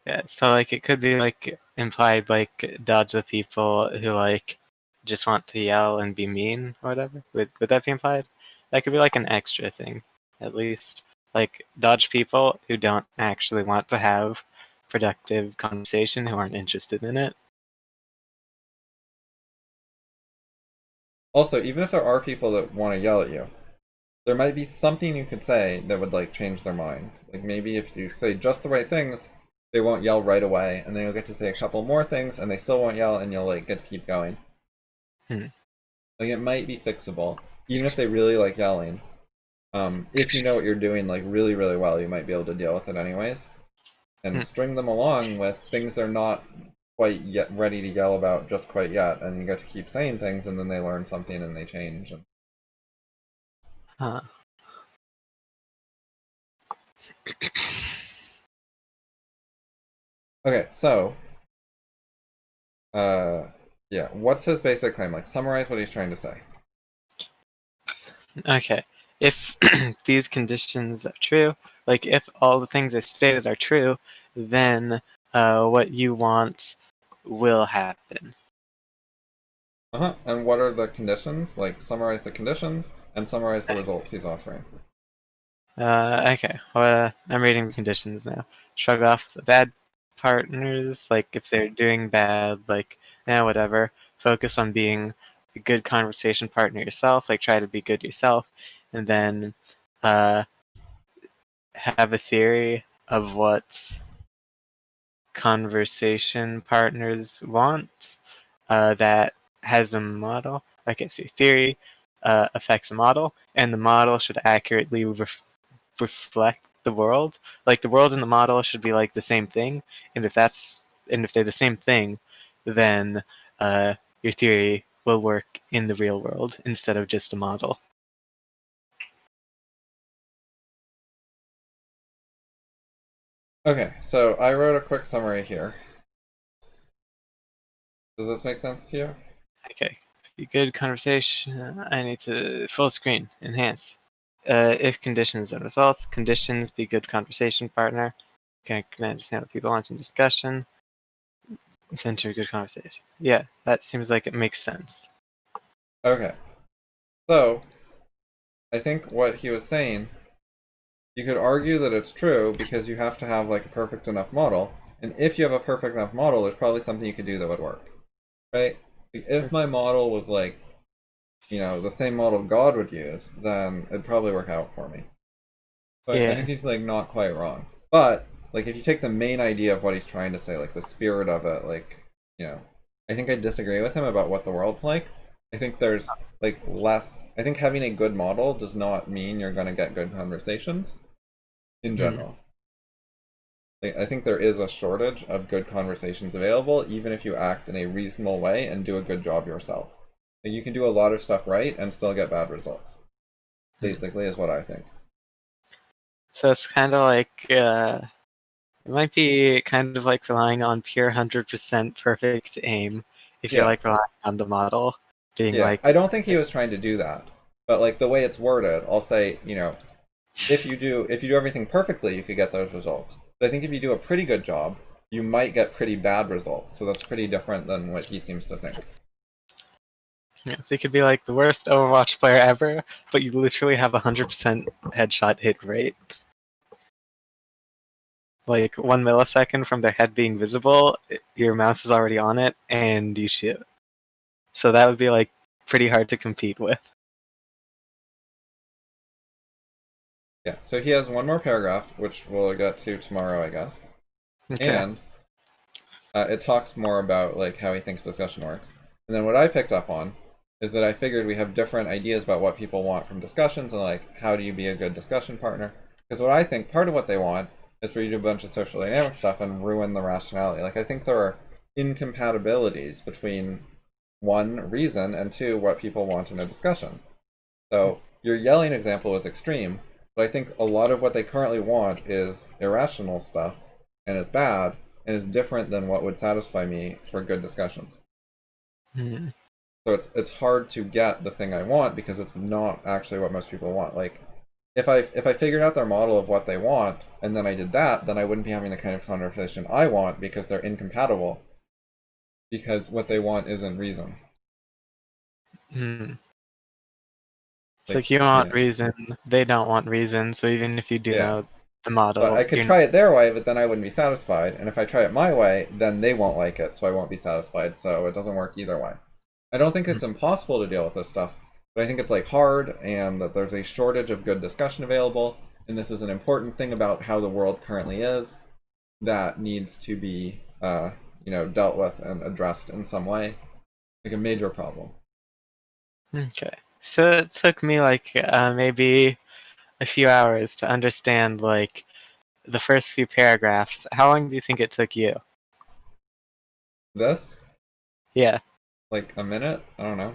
Yeah. So, like, it could be like implied, like, dodge the people who like just want to yell and be mean or whatever. Would that be implied? That could be like an extra thing, at least. Like dodge people who don't actually want to have productive conversation, who aren't interested in it. Also, even if there are people that want to yell at you, there might be something you could say that would like change their mind. Like maybe if you say just the right things, they won't yell right away, and then you'll get to say a couple more things, and they still won't yell, and you'll like get to keep going. Hmm. Like it might be fixable, even if they really like yelling. If you know what you're doing like really, really well, you might be able to deal with it anyways, Hmm. and string them along with things they're not quite yet ready to yell about just quite yet, and you get to keep saying things, and then they learn something and they change. And... Huh. Okay, so yeah, what's his basic claim? Like, summarize what he's trying to say. Okay. If these conditions are true, like if all the things I stated are true, then what you want will happen. Uh-huh. And what are the conditions? Like, summarize the conditions and summarize the results he's offering. Okay. I'm reading the conditions now. Shrug off the bad partners, like if they're doing bad, like, whatever. Focus on being a good conversation partner yourself, like try to be good yourself. And then have a theory of what conversation partners want that has a model. Okay, so theory affects a model, and the model should accurately reflect the world. Like the world and the model should be like the same thing, and if they're the same thing, then your theory will work in the real world instead of just a model. Okay, so I wrote a quick summary here. Does this make sense to you? Okay, be good conversation. I need to full screen enhance. If conditions and results, conditions be good conversation partner. Can understand what people want in discussion. Enter a good conversation. Yeah, that seems like it makes sense. Okay. So, I think what he was saying, you could argue that it's true because you have to have like a perfect enough model. And if you have a perfect enough model, there's probably something you could do that would work. Right? Like, if my model was like, the same model God would use, then it'd probably work out for me. But I Yeah. think he's like not quite wrong. But like if you take the main idea of what he's trying to say, like the spirit of it, I think I disagree with him about what the world's like. I think there's like less. I think having a good model does not mean you're going to get good conversations in general. Like, I think there is a shortage of good conversations available, even if you act in a reasonable way and do a good job yourself. Like, you can do a lot of stuff right and still get bad results. Basically, is what I think. So it's kind of like it might be kind of like relying on pure 100% perfect aim if you're Yeah. like relying on the model being Yeah, like I don't think he was trying to do that. But like the way it's worded, I'll say, if you do everything perfectly, you could get those results. But I think if you do a pretty good job, you might get pretty bad results. So that's pretty different than what he seems to think. yeah, so you could be like the worst Overwatch player ever, but you literally have 100% headshot hit rate. Like 1 millisecond from their head being visible, your mouse is already on it, and you shoot. So that would be like pretty hard to compete with. Yeah, so he has one more paragraph, which we'll get to tomorrow, I guess. Okay. And it talks more about like how he thinks discussion works. And then what I picked up on is that I figured we have different ideas about what people want from discussions and like how do you be a good discussion partner. Because what I think part of what they want is for you to do a bunch of social dynamic stuff and ruin the rationality. Like I think there are incompatibilities between one, reason, and two, what people want in a discussion. So your yelling example is extreme, but I think a lot of what they currently want is irrational stuff and is bad and is different than what would satisfy me for good discussions. Hmm. So it's hard to get the thing I want because it's not actually what most people want. Like if I figured out their model of what they want and then I did that, then I wouldn't be having the kind of conversation I want because they're incompatible. Because what they want isn't reason. Hmm. It's Like like you want yeah. reason, they don't want reason, so even if you do Yeah. know the But model, I could you're try it their way, but then I wouldn't be satisfied. And if I try it my way, then they won't like it, so I won't be satisfied. So it doesn't work either way. I don't think it's impossible to deal with this stuff, but I think it's like hard and that there's a shortage of good discussion available. And this is an important thing about how the world currently is that needs to be, dealt with and addressed in some way, like a major problem. okay. So it took me like maybe a few hours to understand like the first few paragraphs. How long do you think it took you? This, Yeah. like a minute, I don't know.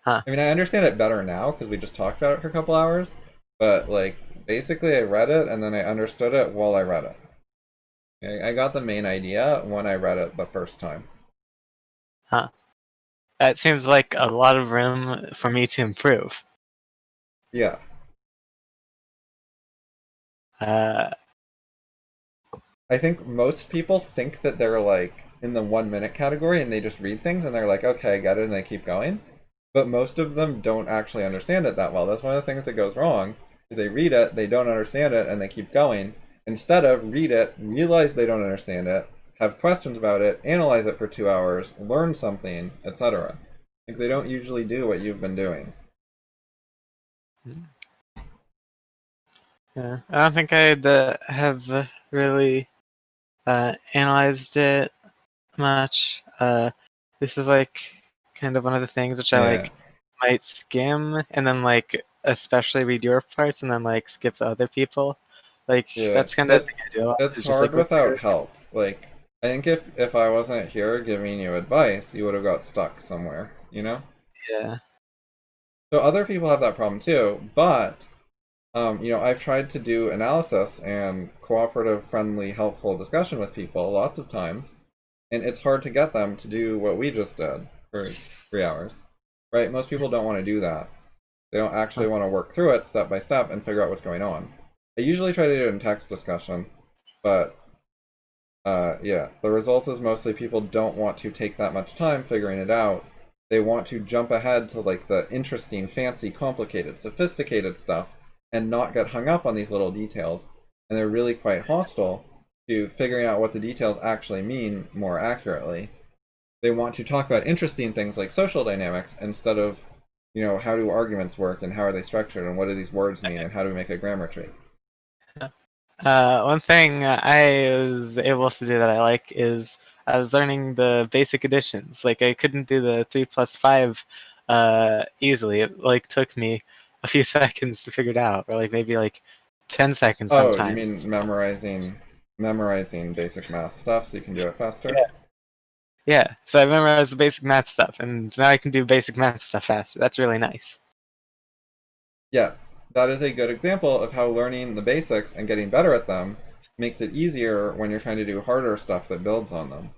Huh. I mean, I understand it better now because we just talked about it for a couple hours, but like basically, I read it and then I understood it while I read it. I got the main idea when I read it the first time. Huh. That seems like a lot of room for me to improve. Yeah, Uh, I think most people think that they're like in the 1 minute category and they just read things and they're like, okay, I get it, and they keep going. But most of them don't actually understand it that well. That's one of the things that goes wrong is they read it, they don't understand it, and they keep going. Instead of read it, realize they don't understand it, have questions about it, analyze it for 2 hours, learn something, etc. Like they don't usually do what you've been doing. Yeah, I don't think I'd have really analyzed it much. This is like kind of one of the things which I Yeah, like might skim and then like especially read your parts and then like skip the other people. Like yeah. that's kind of the thing I do a lot. It's Is just hard like look without through help. things. Like, I think if I wasn't here giving you advice, you would have got stuck somewhere, you know? Yeah. So other people have that problem too, but I've tried to do analysis and cooperative, friendly, helpful discussion with people lots of times, and it's hard to get them to do what we just did for 3 hours, right? Most people don't want to do that. They don't actually want to work through it step by step and figure out what's going on. I usually try to do it in text discussion, but yeah, the result is mostly people don't want to take that much time figuring it out. They want to jump ahead to like the interesting, fancy, complicated, sophisticated stuff and not get hung up on these little details. And they're really quite hostile to figuring out what the details actually mean more accurately. They want to talk about interesting things like social dynamics instead of, how do arguments work and how are they structured and what do these words mean and how do we make a grammar tree? One thing I was able to do that I like is I was learning the basic additions. Like I couldn't do the 3 plus 5 easily. It like took me a few seconds to figure it out, or like maybe like 10 seconds Oh, you mean sometimes. memorizing basic math stuff so you can do it faster? Yeah. Yeah. So I memorized the basic math stuff, and now I can do basic math stuff faster. That's really nice. Yes, that is a good example of how learning the basics and getting better at them makes it easier when you're trying to do harder stuff that builds on them.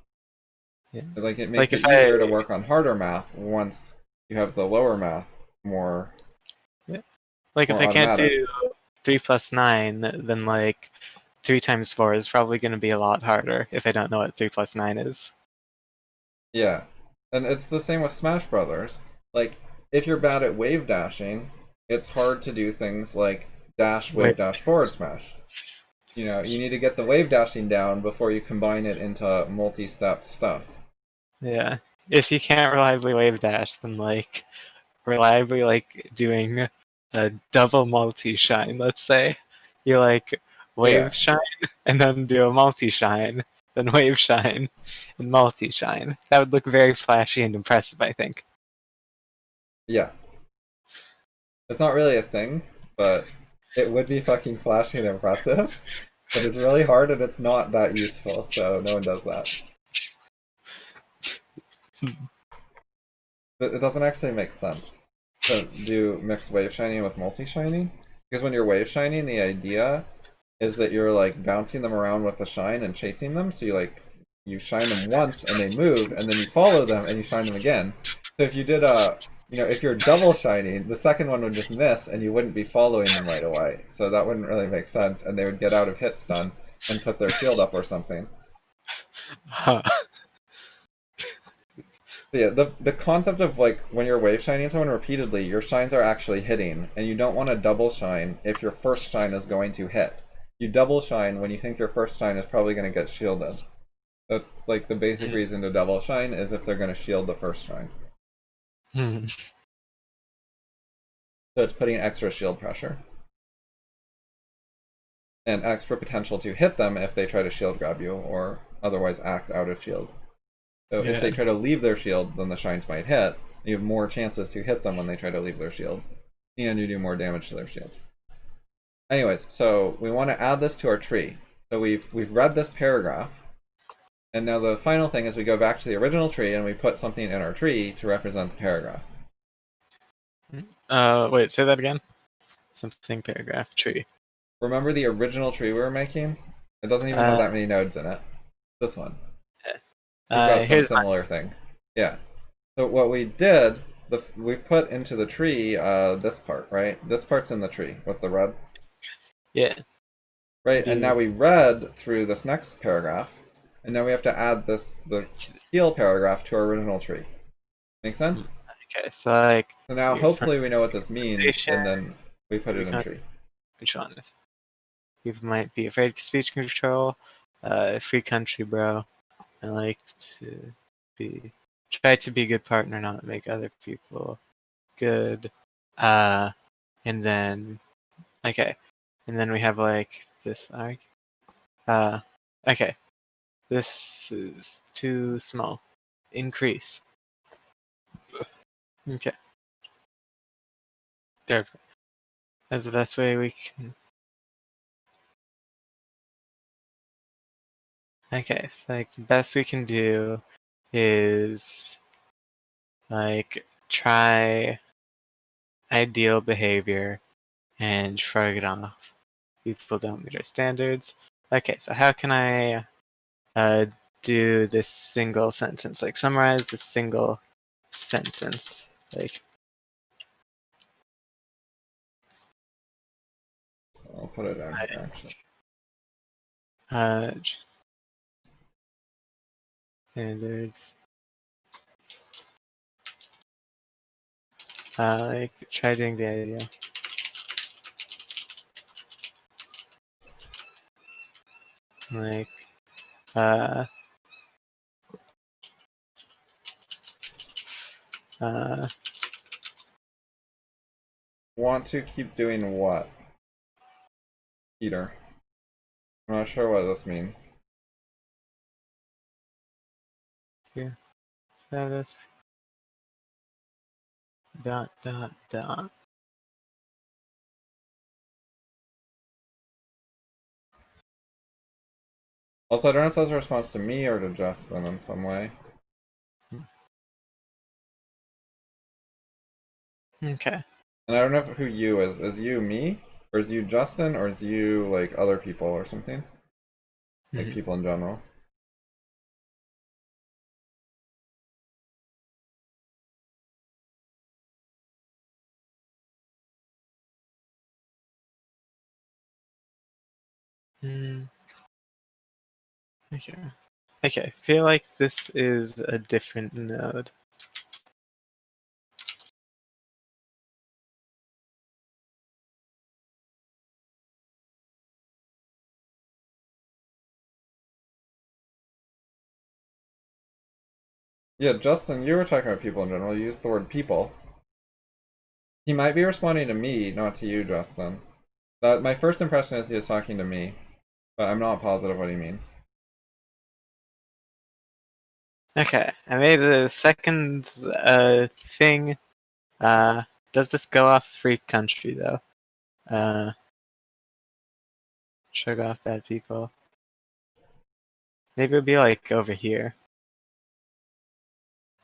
Yeah. Like it makes Like if it I easier to work on harder math once you have the lower math more yeah. Like if more I can't automatic. do 3 plus 9, then like 3 times 4 is probably going to be a lot harder if I don't know what 3 plus 9 is. Yeah. And it's the same with Smash Brothers. Like if you're bad at wave dashing, it's hard to do things like dash wave Wait. dash forward smash. You need to get the wave dashing down before you combine it into multi-step stuff. Yeah. If you can't reliably wave dash, then like reliably like doing a double multi shine, let's say. You like Yeah, wave shine and then do a multi shine, then wave shine and multi shine. That would look very flashy and impressive, I think. yeah. It's not really a thing, but it would be fucking flashy and impressive. But it's really hard and it's not that useful, so no one does that. It doesn't actually make sense to do mixed wave shining with multi shining. Because when you're wave shining, the idea is that you're like bouncing them around with the shine and chasing them. So you shine them once and they move, and then you follow them and you shine them again. So if you did if you're double shining, the second one would just miss and you wouldn't be following them right away. So that wouldn't really make sense, and they would get out of hit stun and put their shield up or something. Huh. So yeah, the concept of like when you're wave shining someone repeatedly, your shines are actually hitting, and you don't want to double shine if your first shine is going to hit. You double shine when you think your first shine is probably going to get shielded. That's like the basic reason to double shine is if they're going to shield the first shine. Hmm. So it's putting extra shield pressure and extra potential to hit them if they try to shield grab you or otherwise act out of shield. So if Yeah. they try to leave their shield, then the shines might hit. You have more chances to hit them when they try to leave their shield, and you do more damage to their shield. Anyways, so we want to add this to our tree. So we've read this paragraph, and now the final thing is we go back to the original tree and we put something in our tree to represent the paragraph. Wait, say that again. Something paragraph tree. Remember the original tree we were making? It doesn't even have Uh, that many nodes in it. This one. We've got some here's my similar thing. Yeah. So what we did, we put into the tree this part, right? This part's in the tree with the red. yeah. Right, and now Do we read through this next paragraph, and now we have to add the heel paragraph to our original tree. Make sense? okay. So like So now here's hopefully we know what this means, foundation. and then we put We it in can tree. which one? People might be afraid of speech control. Free country, bro. I like to be try to be a good partner, not make other people good. And then okay, And then we have like this arc. Okay. This is too small. Increase. Okay. There. That's the best way we can. Okay, so like the best we can do is like try ideal behavior and shrug it off. People don't meet our standards. Okay, so how can I do this single sentence? Like summarize this single sentence. Like I'll put it down here actually. Standards. Like try doing the ideal. Like Want to keep doing what? Peter. I'm not sure what this means. yeah. Status. Dot. Also, I don't know if that's a response to me or to Justin in some way. Okay. And I don't know who you is. Is you me? Or is you Justin? Or is you like other people or something? Like people in general? Okay. Okay, I feel like this is a different node. Yeah, Justin, you were talking about people in general. You used the word people. He might be responding to me, not to you, Justin. My first impression is he is talking to me, but I'm not positive what he means. Okay, I made a second thing. Does this go off free country though? Shrug off bad people. Maybe it would be like over here.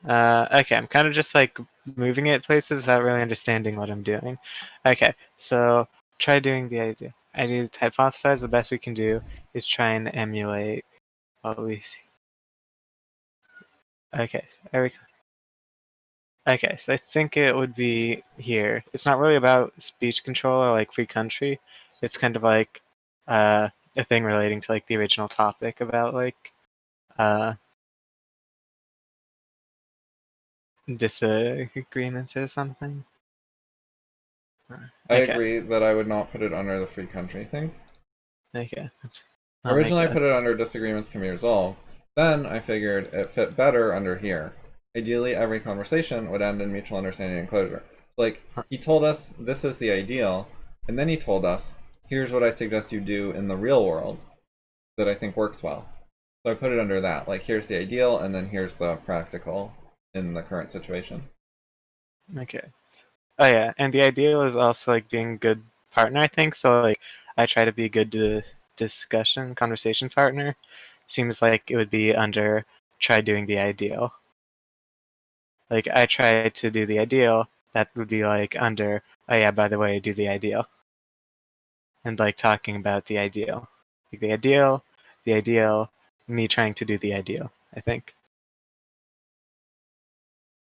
Okay, I'm kind of just like moving it places without really understanding what I'm doing. Okay, so try doing the idea. I need to hypothesize. The best we can do is try and emulate what we see. Okay, there we go. Okay, so I think it would be here. It's not really about speech control or like free country. It's kind of like a thing relating to like the original topic about like disagreements or something. I Okay, agree that I would not put it under the free country thing. okay. I'll make Originally, I a put it under disagreements can be resolved. Then I figured it fit better under here. Ideally, every conversation would end in mutual understanding and closure. Like, he told us this is the ideal, and then he told us, here's what I suggest you do in the real world that I think works well. So I put it under that. Like, here's the ideal, and then here's the practical in the current situation. okay. Oh yeah, and the ideal is also like being a good partner, I think. So like I try to be a good conversation partner. Seems like it would be under try doing the ideal. Like I try to do the ideal, that would be like under, oh yeah, by the way, do the ideal. And like talking about the ideal. Like the ideal, me trying to do the ideal, I think.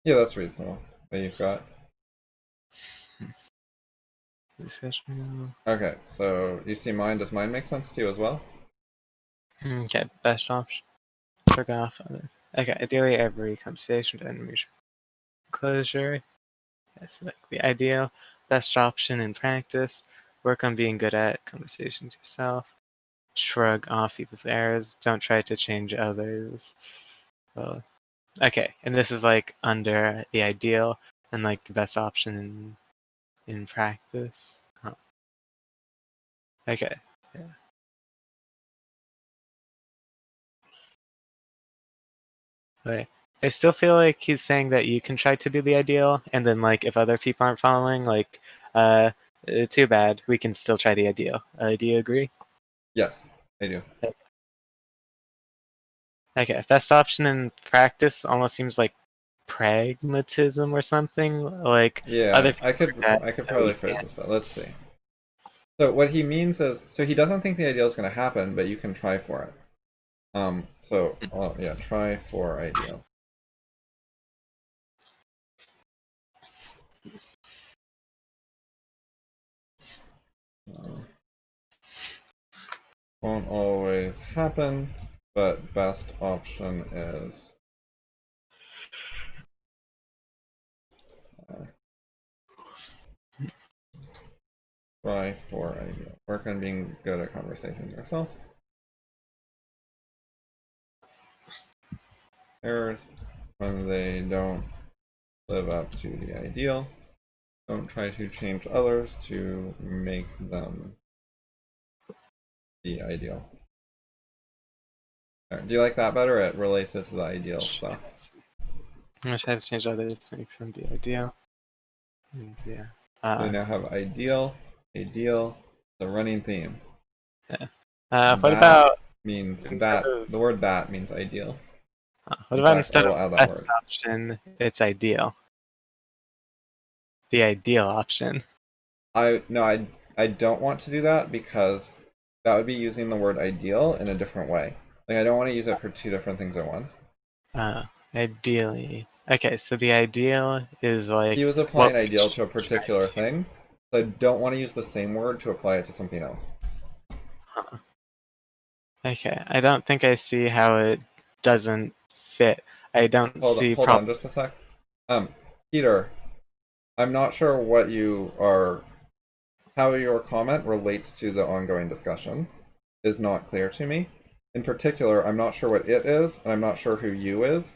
Yeah, that's reasonable. That you've got. Okay, so you see mine. Does mine make sense to you as well? Okay, best option. Check off other. Okay, ideally every conversation to end mutual closure. That's like the ideal. Best option in practice. Work on being good at conversations yourself. Shrug off people's errors. Don't try to change others. Well, okay, and this is like under the ideal and like the best option in practice. Huh. Okay. Yeah. Okay. I still feel like he's saying that you can try to do the ideal, and then like if other people aren't following, like, too bad. We can still try the ideal. Do you agree? Yes, I do. Okay. Best option in practice almost seems like pragmatism or something. Like Yeah, other people are that, I could so probably you phrase can't. this, but let's see. So what he means is, so he doesn't think the ideal is going to happen, but you can try for it. Yeah, try for ideal. Won't always happen, but best option is try for ideal. Work on being good at conversation yourself. Errors when they don't live up to the ideal. Don't try to change others to make them the ideal. Right, do you like that better? It relates it to the ideal stuff. I'm gonna try to change others to make them the ideal. Yeah. So we now have ideal, ideal, the running theme. Yeah. What That about means instead that of the word that means ideal. what In about fact, I instead of will add that best word. option, it's ideal? The ideal option. I don't want to do that because that would be using the word ideal in a different way. Like I don't want to use it for two different things at once. Ideally. Okay, so the ideal is He like was applying what we ideal should to a try particular to. thing, so I don't want to use the same word to apply it to something else. Huh. Okay, I don't think I see how it doesn't fit. I don't see Hold on problem. just a sec. Peter, I'm not sure how your comment relates to the ongoing discussion is not clear to me. In particular, I'm not sure what it is, and I'm not sure who you is,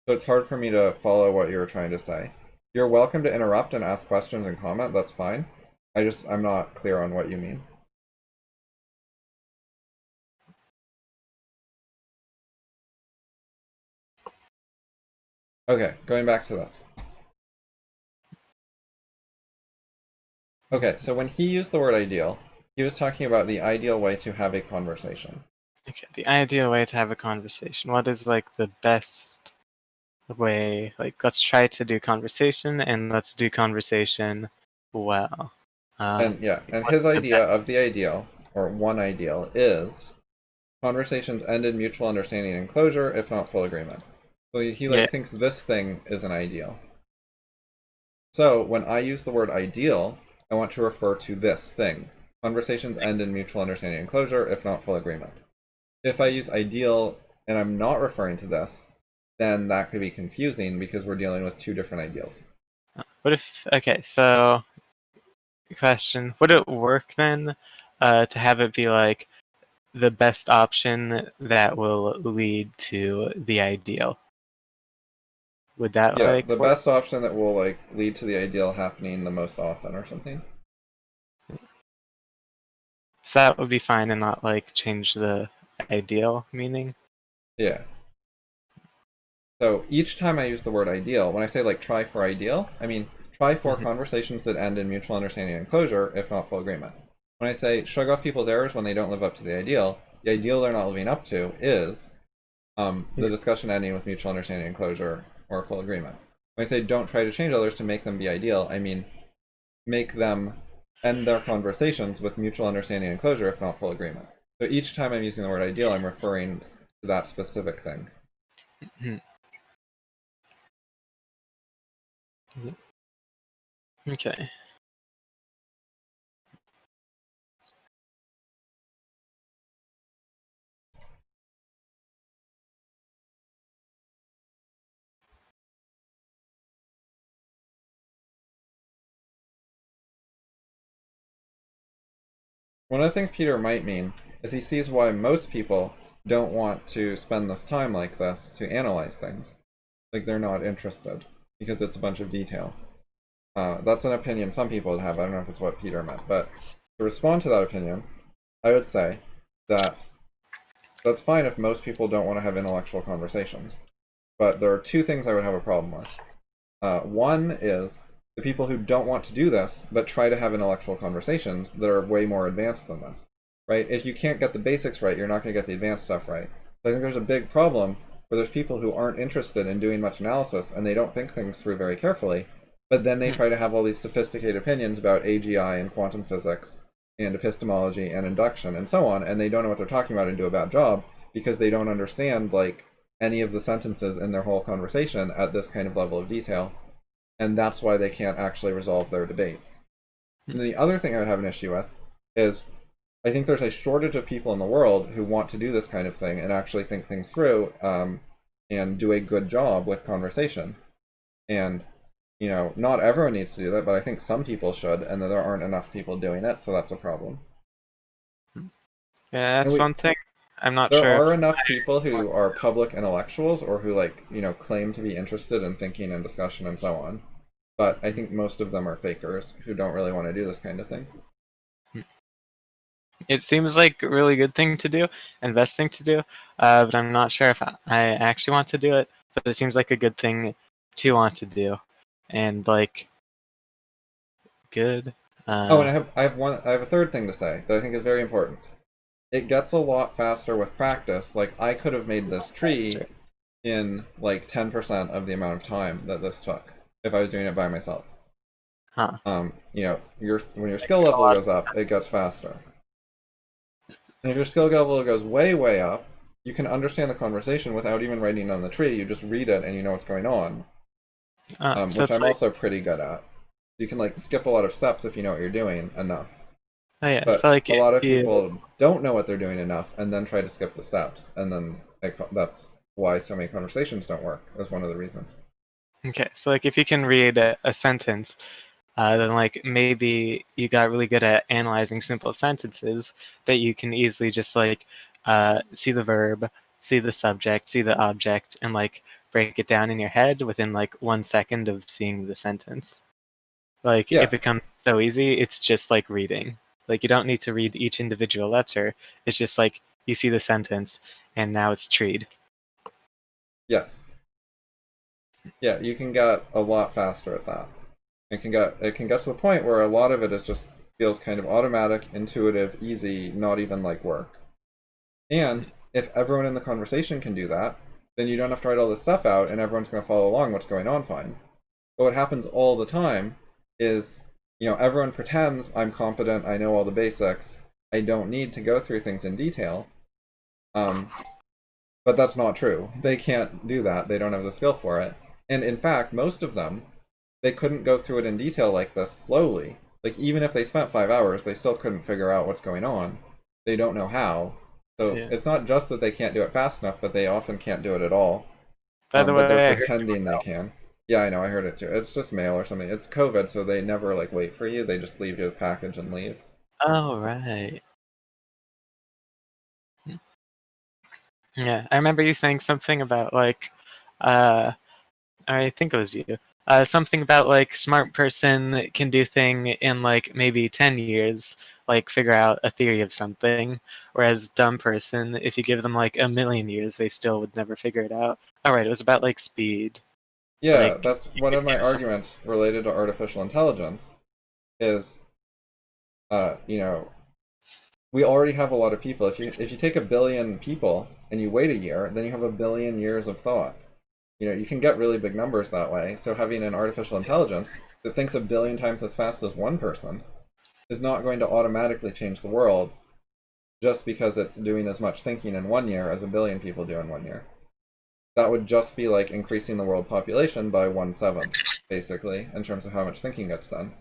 so it's hard for me to follow what you're trying to say. You're welcome to interrupt and ask questions and comment, that's fine. I'm not clear on what you mean. Okay, going back to this. Okay, so when he used the word ideal, he was talking about the ideal way to have a conversation. Okay, the ideal way to have a conversation. What is like the best way? Like, let's try to do conversation, and let's do conversation well. And yeah, and What's his the idea best? of the ideal, or one ideal, is conversations end in mutual understanding and closure, if not full agreement. So he Yeah. like thinks this thing is an ideal. So when I use the word ideal, I want to refer to this thing. Conversations end in mutual understanding and closure, if not full agreement. If I use ideal and I'm not referring to this, then that could be confusing because we're dealing with two different ideals. What if? Okay, so question: would it work then to have it be like the best option that will lead to the ideal? Would that Yeah, the like work? best option that will like lead to the ideal happening the most often or something. So that would be fine and not like change the ideal meaning. Yeah. So each time I use the word ideal, when I say like try for ideal, I mean try for Mhm. conversations that end in mutual understanding and closure, if not full agreement. When I say shrug off people's errors when they don't live up to the ideal they're not living up to is the Yeah. discussion ending with mutual understanding and closure or full agreement. When I say don't try to change others to make them be ideal, I mean make them end their conversations with mutual understanding and closure, if not full agreement. So each time I'm using the word ideal, I'm referring to that specific thing. Mhm. Okay. One of the things Peter might mean is he sees why most people don't want to spend this time like this to analyze things. Like they're not interested because it's a bunch of detail. That's an opinion some people would have. I don't know if it's what Peter meant, but to respond to that opinion, I would say that that's fine if most people don't want to have intellectual conversations. But there are two things I would have a problem with. One is the people who don't want to do this, but try to have intellectual conversations that are way more advanced than this, right? If you can't get the basics right, you're not going to get the advanced stuff right. So I think there's a big problem where there's people who aren't interested in doing much analysis and they don't think things through very carefully, but then they try to have all these sophisticated opinions about AGI and quantum physics and epistemology and induction and so on, and they don't know what they're talking about and do a bad job because they don't understand, like, any of the sentences in their whole conversation at this kind of level of detail, and that's why they can't actually resolve their debates. And the other thing I would have an issue with is I think there's a shortage of people in the world who want to do this kind of thing and actually think things through, and do a good job with conversation. And, not everyone needs to do that, but I think some people should, and there aren't enough people doing it, so that's a problem. Yeah, And that's one thing. I'm not there sure are if enough people I who want are public intellectuals or who, like, claim to be interested in thinking and discussion and so on. But I think most of them are fakers who don't really want to do this kind of thing. to. It seems like a really good thing to do and best thing to do, but I'm not sure if I actually want to do it. But it seems like a good thing to want to do, and like good. Oh, and I have a third thing to say that I think is very important. It gets a lot faster with practice. Like, I could have made this tree Faster. in like 10% of the amount of time that this took if I was doing it by myself. Huh. When your Like skill a level lot goes up, it gets faster. And if your skill level goes way, way up, you can understand the conversation without even writing on the tree. You just read it and you know what's going on, so which it's I'm like, also pretty good at. You can, like, skip a lot of steps if you know what you're doing enough. oh yeah, so But like a if lot of you people don't know what they're doing enough and then try to skip the steps. And then that's why so many conversations don't work, as one of the reasons. okay, so like if you can read a sentence, then like maybe you got really good at analyzing simple sentences that you can easily just like see the verb, see the subject, see the object, and like break it down in your head within like 1 second of seeing the sentence. Like it Yeah, becomes so easy, it's just like reading. Like you don't need to read each individual letter. It's just like you see the sentence and now it's treed. yes. Yeah, you can get a lot faster at that. It can get to the point where a lot of it is just feels kind of automatic, intuitive, easy, not even like work. And if everyone in the conversation can do that, then you don't have to write all this stuff out and everyone's going to follow along what's going on fine. But what happens all the time is, everyone pretends I'm competent, I know all the basics, I don't need to go through things in detail. But that's not true. They can't do that. They don't have the skill for it. And in fact, most of them, they couldn't go through it in detail like this slowly. Like, even if they spent 5 hours, they still couldn't figure out what's going on. They don't know how. So Yeah. it's not just that they can't do it fast enough, but they often can't do it at all. By the But they're way, I heard you pretending they can. Yeah, I know, I heard it too. It's just mail or something. It's COVID, so they never, like, wait for you. They just leave you a package and leave. Oh, right. Yeah, I remember you saying something about like, uh, I think it was you. Something about like smart person can do thing in like maybe 10 years, like figure out a theory of something, whereas dumb person, if you give them like a million years, they still would never figure it out. All right, it was about like speed. Yeah, Like that's you one could of my give some. arguments related to artificial intelligence is, uh, you know, we already have a lot of people. If you take 1 billion people and you wait a year, then you have 1 billion years of thought. You can get really big numbers that way. So having an artificial intelligence that thinks 1 billion times as fast as one person is not going to automatically change the world just because it's doing as much thinking in 1 year as 1 billion people do in 1 year. That would just be like increasing the world population by 1/7, basically, in terms of how much thinking gets done.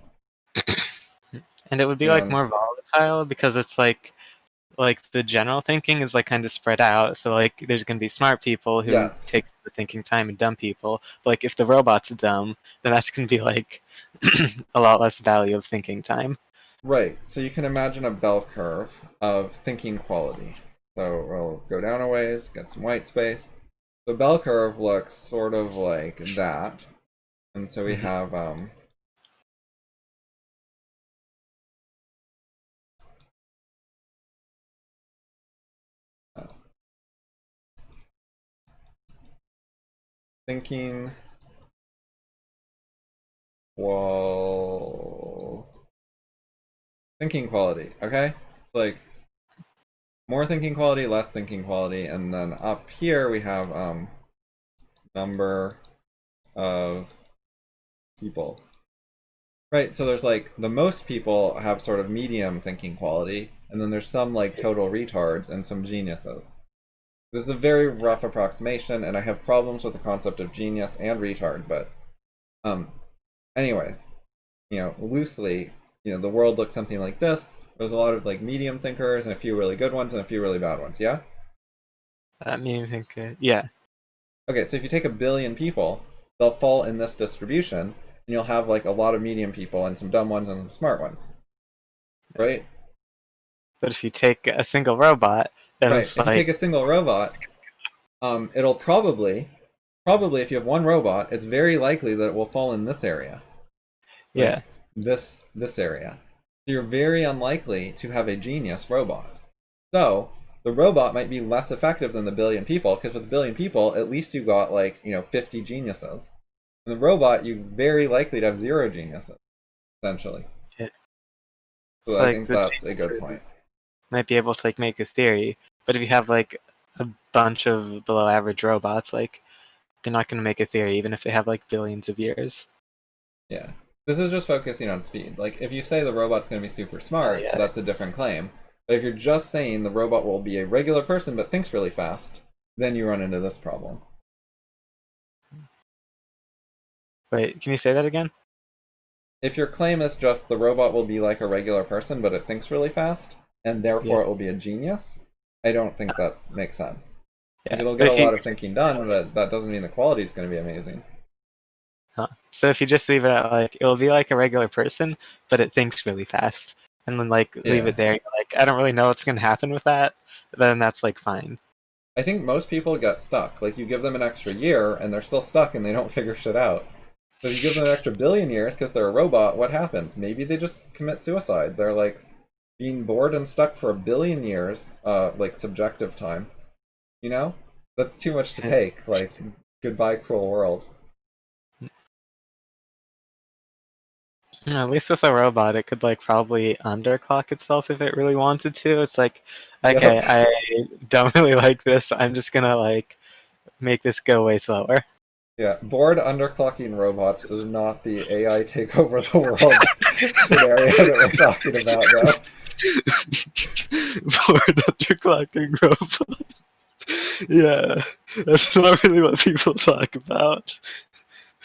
And it would be like And more volatile because it's like the general thinking is like kind of spread out. So like there's gonna be smart people who yes, take the thinking time and dumb people. But like if the robot's dumb, then that's gonna be like a lot less value of thinking time. right. So you can imagine a bell curve of thinking quality. So we'll go down a ways, get some white space. The bell curve looks sort of like that. And so we Mhm. have thinking quality, okay? It's like more thinking quality, less thinking quality, and then up here we have number of people. Right, so there's like the most people have sort of medium thinking quality, and then there's some like total retards and some geniuses. This is a very rough approximation, and I have problems with the concept of genius and retard, but anyways, loosely, the world looks something like this. There's a lot of like medium thinkers and a few really good ones and a few really bad ones, yeah? Medium thinker, yeah. Okay, so if you take 1 billion people, they'll fall in this distribution, and you'll have like a lot of medium people and some dumb ones and some smart ones, right? But if you take a single robot, then Right, it's if you like take a single robot, it'll probably if you have one robot, it's very likely that it will fall in this area. yeah. Like this area. So you're very unlikely to have a genius robot. So the robot might be less effective than the 1 billion people, because with 1 billion people, at least you got like 50 geniuses. And the robot, you're very likely to have 0 geniuses, essentially. Yeah. So I think that's a good point. Might be able to like make a theory, but if you have like a bunch of below average robots, like they're not going to make a theory even if they have like billions of years. Yeah. This is just focusing on speed. Like, if you say the robot's going to be super smart, yeah. that's a different claim. But if you're just saying the robot will be a regular person but thinks really fast, then you run into this problem. Wait, can you say that again? If your claim is just the robot will be like a regular person but it thinks really fast, and therefore it will be a genius, I don't think that makes sense. Yeah. Like, it'll get a lot of thinking done, but that doesn't mean the quality is going to be amazing. Huh. So if you just leave it at like, it will be like a regular person, but it thinks really fast. And then like leave it there, you're like, I don't really know what's going to happen with that. Then that's like fine. I think most people get stuck. Like, you give them an extra year and they're still stuck and they don't figure shit out. So if you give them an extra 1 billion years because they're a robot, what happens? Maybe they just commit suicide. They're like being bored and stuck for 1 billion years, like subjective time. That's too much to take. Like, goodbye, cruel world. At least with a robot, it could like probably underclock itself if it really wanted to. It's like, okay, Yep. I don't really like this. I'm just gonna like make this go way slower. Yeah, bored underclocking robots is not the AI take over the world scenario that we're talking about, though. Bored underclocking robots. Yeah, that's not really what people talk about.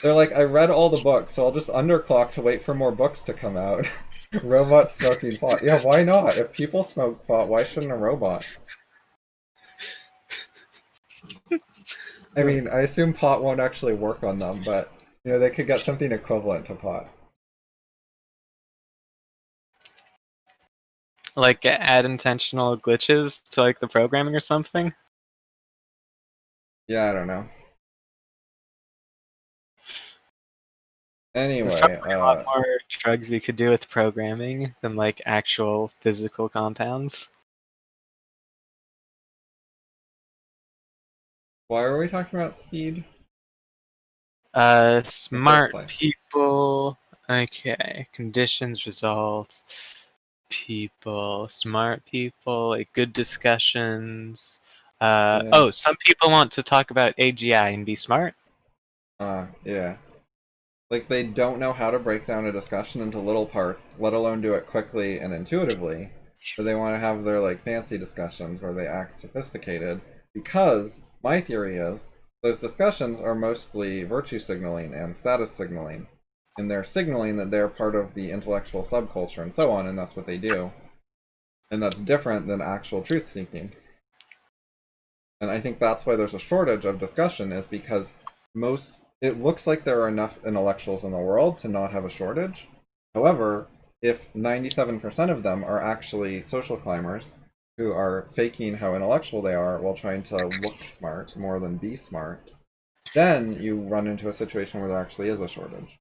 They're like, I read all the books, so I'll just underclock to wait for more books to come out. Robot smoking pot. Yeah, why not? If people smoke pot, why shouldn't a robot? I mean, I assume pot won't actually work on them, but they could get something equivalent to pot. Like add intentional glitches to like the programming or something. Yeah, I don't know. Anyway, There's probably a lot more drugs you could do with programming than like actual physical compounds. why are we talking about speed? Smart people. Okay, conditions, results, people, smart people, like good discussions. Yeah. Oh, some people want to talk about AGI and be smart. Yeah. Like, they don't know how to break down a discussion into little parts, let alone do it quickly and intuitively. But they want to have their like fancy discussions where they act sophisticated, because my theory is those discussions are mostly virtue signaling and status signaling. And they're signaling that they're part of the intellectual subculture and so on, and that's what they do. And that's different than actual truth seeking. And I think that's why there's a shortage of discussion, is because it looks like there are enough intellectuals in the world to not have a shortage. However, if 97% of them are actually social climbers who are faking how intellectual they are while trying to look smart more than be smart, then you run into a situation where there actually is a shortage.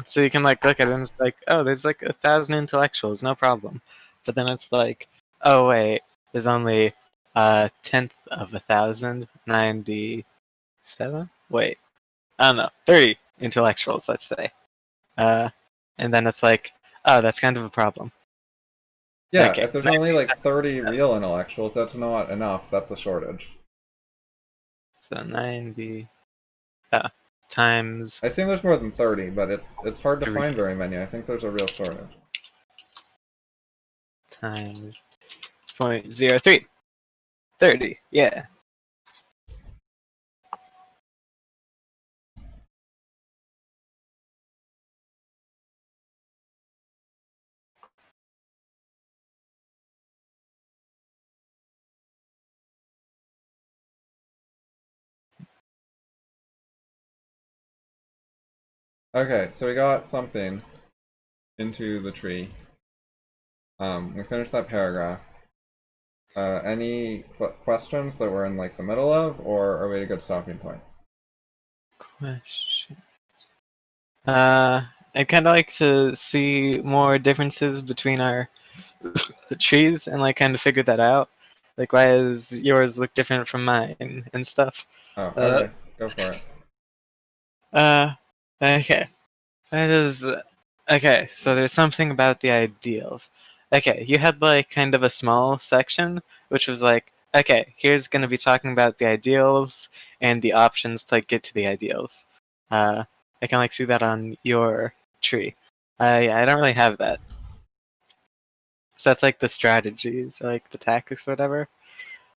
So you can like look at it and it's like, oh, there's like 1,000 intellectuals, no problem. But then it's like, oh wait, there's only 1/10 of 1,000, 99 7? Wait. I don't know. 30 intellectuals, let's say. And then it's like, oh, that's kind of a problem. Yeah, Okay. if there's only like 30 Yes. real intellectuals, that's not enough. That's a shortage. So 90 times I assume there's more than 30, but it's hard to 3 find very many. I think there's a real shortage. times 0.03. 30, yeah. Okay, so we got something into the tree. We finished that paragraph. Any questions that we're in like the middle of, or are we at a good stopping point? Question. I'd kind of like to see more differences between our the trees and like kind of figure that out. Like, why does yours look different from mine and stuff? Oh, Uh, okay, go for it. okay. That is okay. So there's something about the ideals. Okay, you had like kind of a small section, which was like, okay, here's gonna be talking about the ideals and the options to like get to the ideals. I can like see that on your tree. I don't really have that. So that's like the strategies, or like the tactics, or whatever.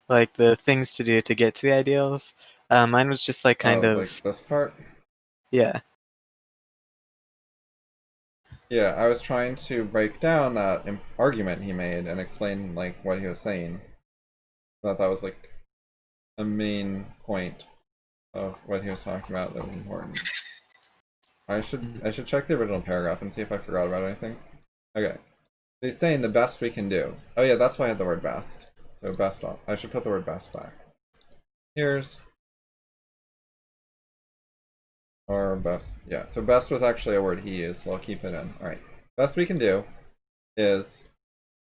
Like the things to do to get to the ideals. Mine was just like kind Oh, like of this part? yeah. Yeah, I was trying to break down that argument he made and explain like what he was saying. I thought that was like a main point of what he was talking about that was important. I should check the original paragraph and see if I forgot about anything. Okay. So he's saying the best we can do. Oh yeah, that's why I had the word best. So best on. I should put the word best back. Here's our best. Yeah, so best was actually a word he used, so I'll keep it in. Alright. Best we can do is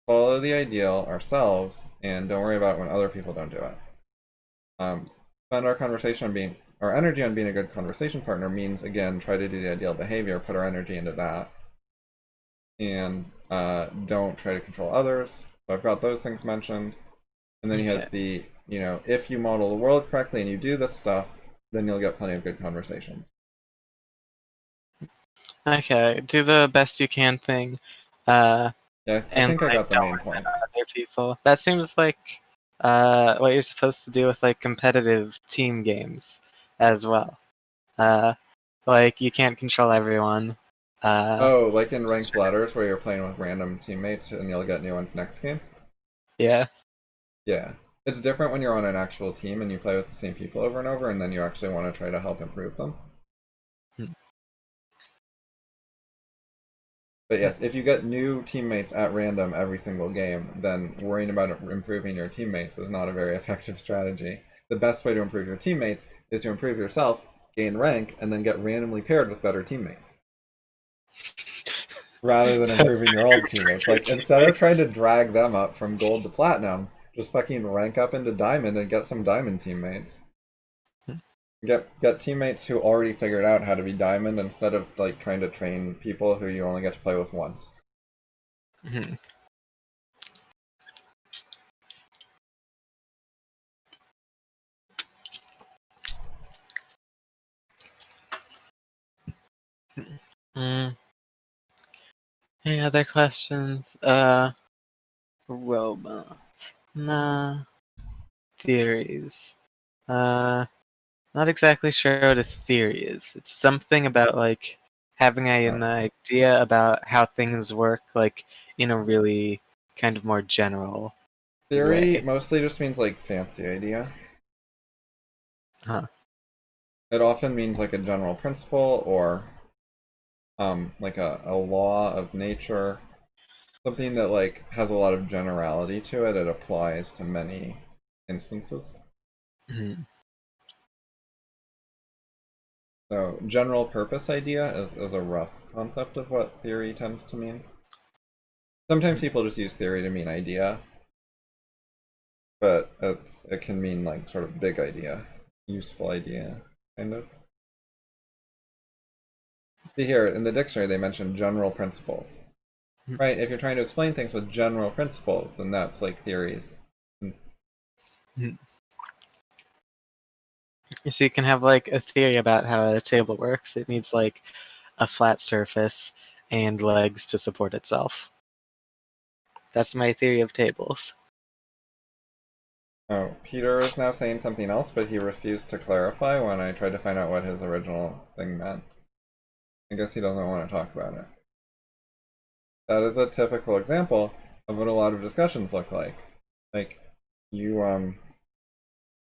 follow the ideal ourselves and don't worry about it when other people don't do it. Spend our energy on being a good conversation partner means again try to do the ideal behavior, put our energy into that. And don't try to control others. So I've got those things mentioned. And then he has the, if you model the world correctly and you do this stuff, then you'll get plenty of good conversations. Okay, do the best you can thing. Yeah, I And think I like got the don't main worry points. about other people. That seems like what you're supposed to do with like competitive team games as well. Uh, like you can't control everyone. Oh, like in ranked ladders where you're playing with random teammates and you'll get new ones next game? Yeah. Yeah. It's different when you're on an actual team and you play with the same people over and over and then you actually want to try to help improve them. But yes, if you get new teammates at random every single game, then worrying about improving your teammates is not a very effective strategy. The best way to improve your teammates is to improve yourself, gain rank, and then get randomly paired with better teammates. Rather than improving your old teammates. Like, instead of trying to drag them up from gold to platinum, just fucking rank up into diamond and get some diamond teammates. Get teammates who already figured out how to be diamond instead of like trying to train people who you only get to play with once. Mm-hmm. Mm. Any other questions? Robot. Nah. Theories. Not exactly sure what a theory is. It's something about like having an idea about how things work, like in a really kind of more general Theory way. mostly just means like fancy idea. Huh. It often means like a general principle or like a law of nature. Something that like has a lot of generality to it. It applies to many instances. Mm-hmm. So general purpose idea is a rough concept of what theory tends to mean. Sometimes people just use theory to mean idea, but it can mean like sort of big idea. useful idea, kind of. See here, in the dictionary they mention general principles. Right, if you're trying to explain things with general principles, then that's like theories. So you can have like a theory about how a table works. It needs like a flat surface and legs to support itself. That's my theory of tables. Oh, Peter is now saying something else, but he refused to clarify when I tried to find out what his original thing meant. I guess he doesn't want to talk about it. That is a typical example of what a lot of discussions look like. Like, you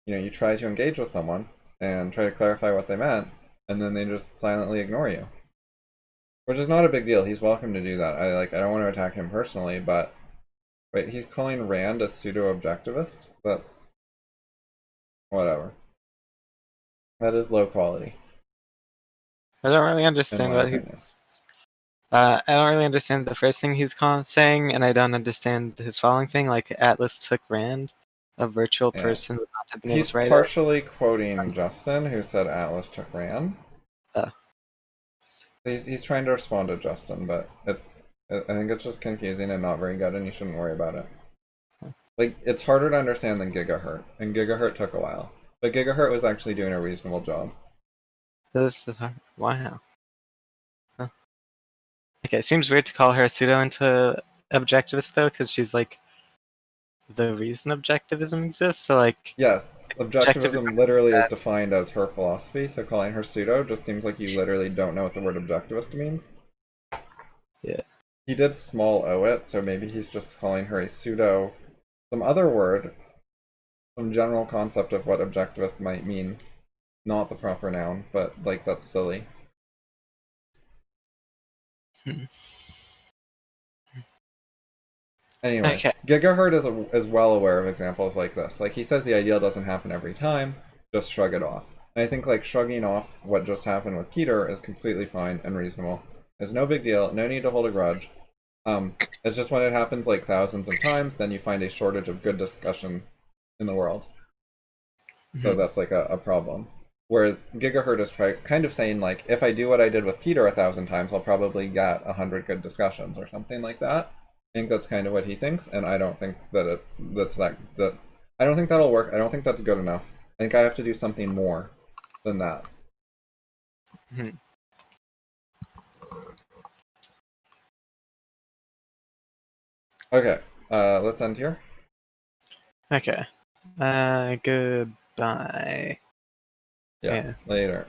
you try to engage with someone and try to clarify what they meant, and then they just silently ignore you. Which is not a big deal. He's welcome to do that. I don't want to attack him personally, but wait, he's calling Rand a pseudo-objectivist? That's whatever. That is low quality, I don't really in understand my what opinion. I don't really understand the first thing he's saying, and I don't understand his following thing. Like Atlas took Rand, a virtual Yeah. person would not have been able He's to write it. partially quoting Justin, who said Atlas took Rand. Uh, He's trying to respond to Justin, but I think it's just confusing and not very good, and you shouldn't worry about it. Like, it's harder to understand than Gigahurt, and Gigahurt took a while. But Gigahurt was actually doing a reasonable job. this is wow. Huh. Okay, it seems weird to call her a pseudo into objectivist though, because she's like the reason objectivism exists. So like Yes, objectivism. objectivism literally is defined as her philosophy, so calling her pseudo just seems like you literally don't know what the word objectivist means. Yeah. He did small o it, so maybe he's just calling her a pseudo, some other word, some general concept of what objectivist might mean. Not the proper noun, but like that's silly. Hmm. Anyway, Okay. Gigahurt is well aware of examples like this. Like, he says the ideal doesn't happen every time, just shrug it off. And I think like shrugging off what just happened with Peter is completely fine and reasonable. It's no big deal, no need to hold a grudge. It's just when it happens like thousands of times, then you find a shortage of good discussion in the world. So that's like a problem. Whereas Gigahurt is kind of saying like, if I do what I did with Peter 1,000 times, I'll probably get 100 good discussions or something like that. I think that's kind of what he thinks, and I don't think that I don't think that'll work. I don't think that's good enough. I think I have to do something more than that. Okay, let's end here. Okay. Goodbye. Yeah, later.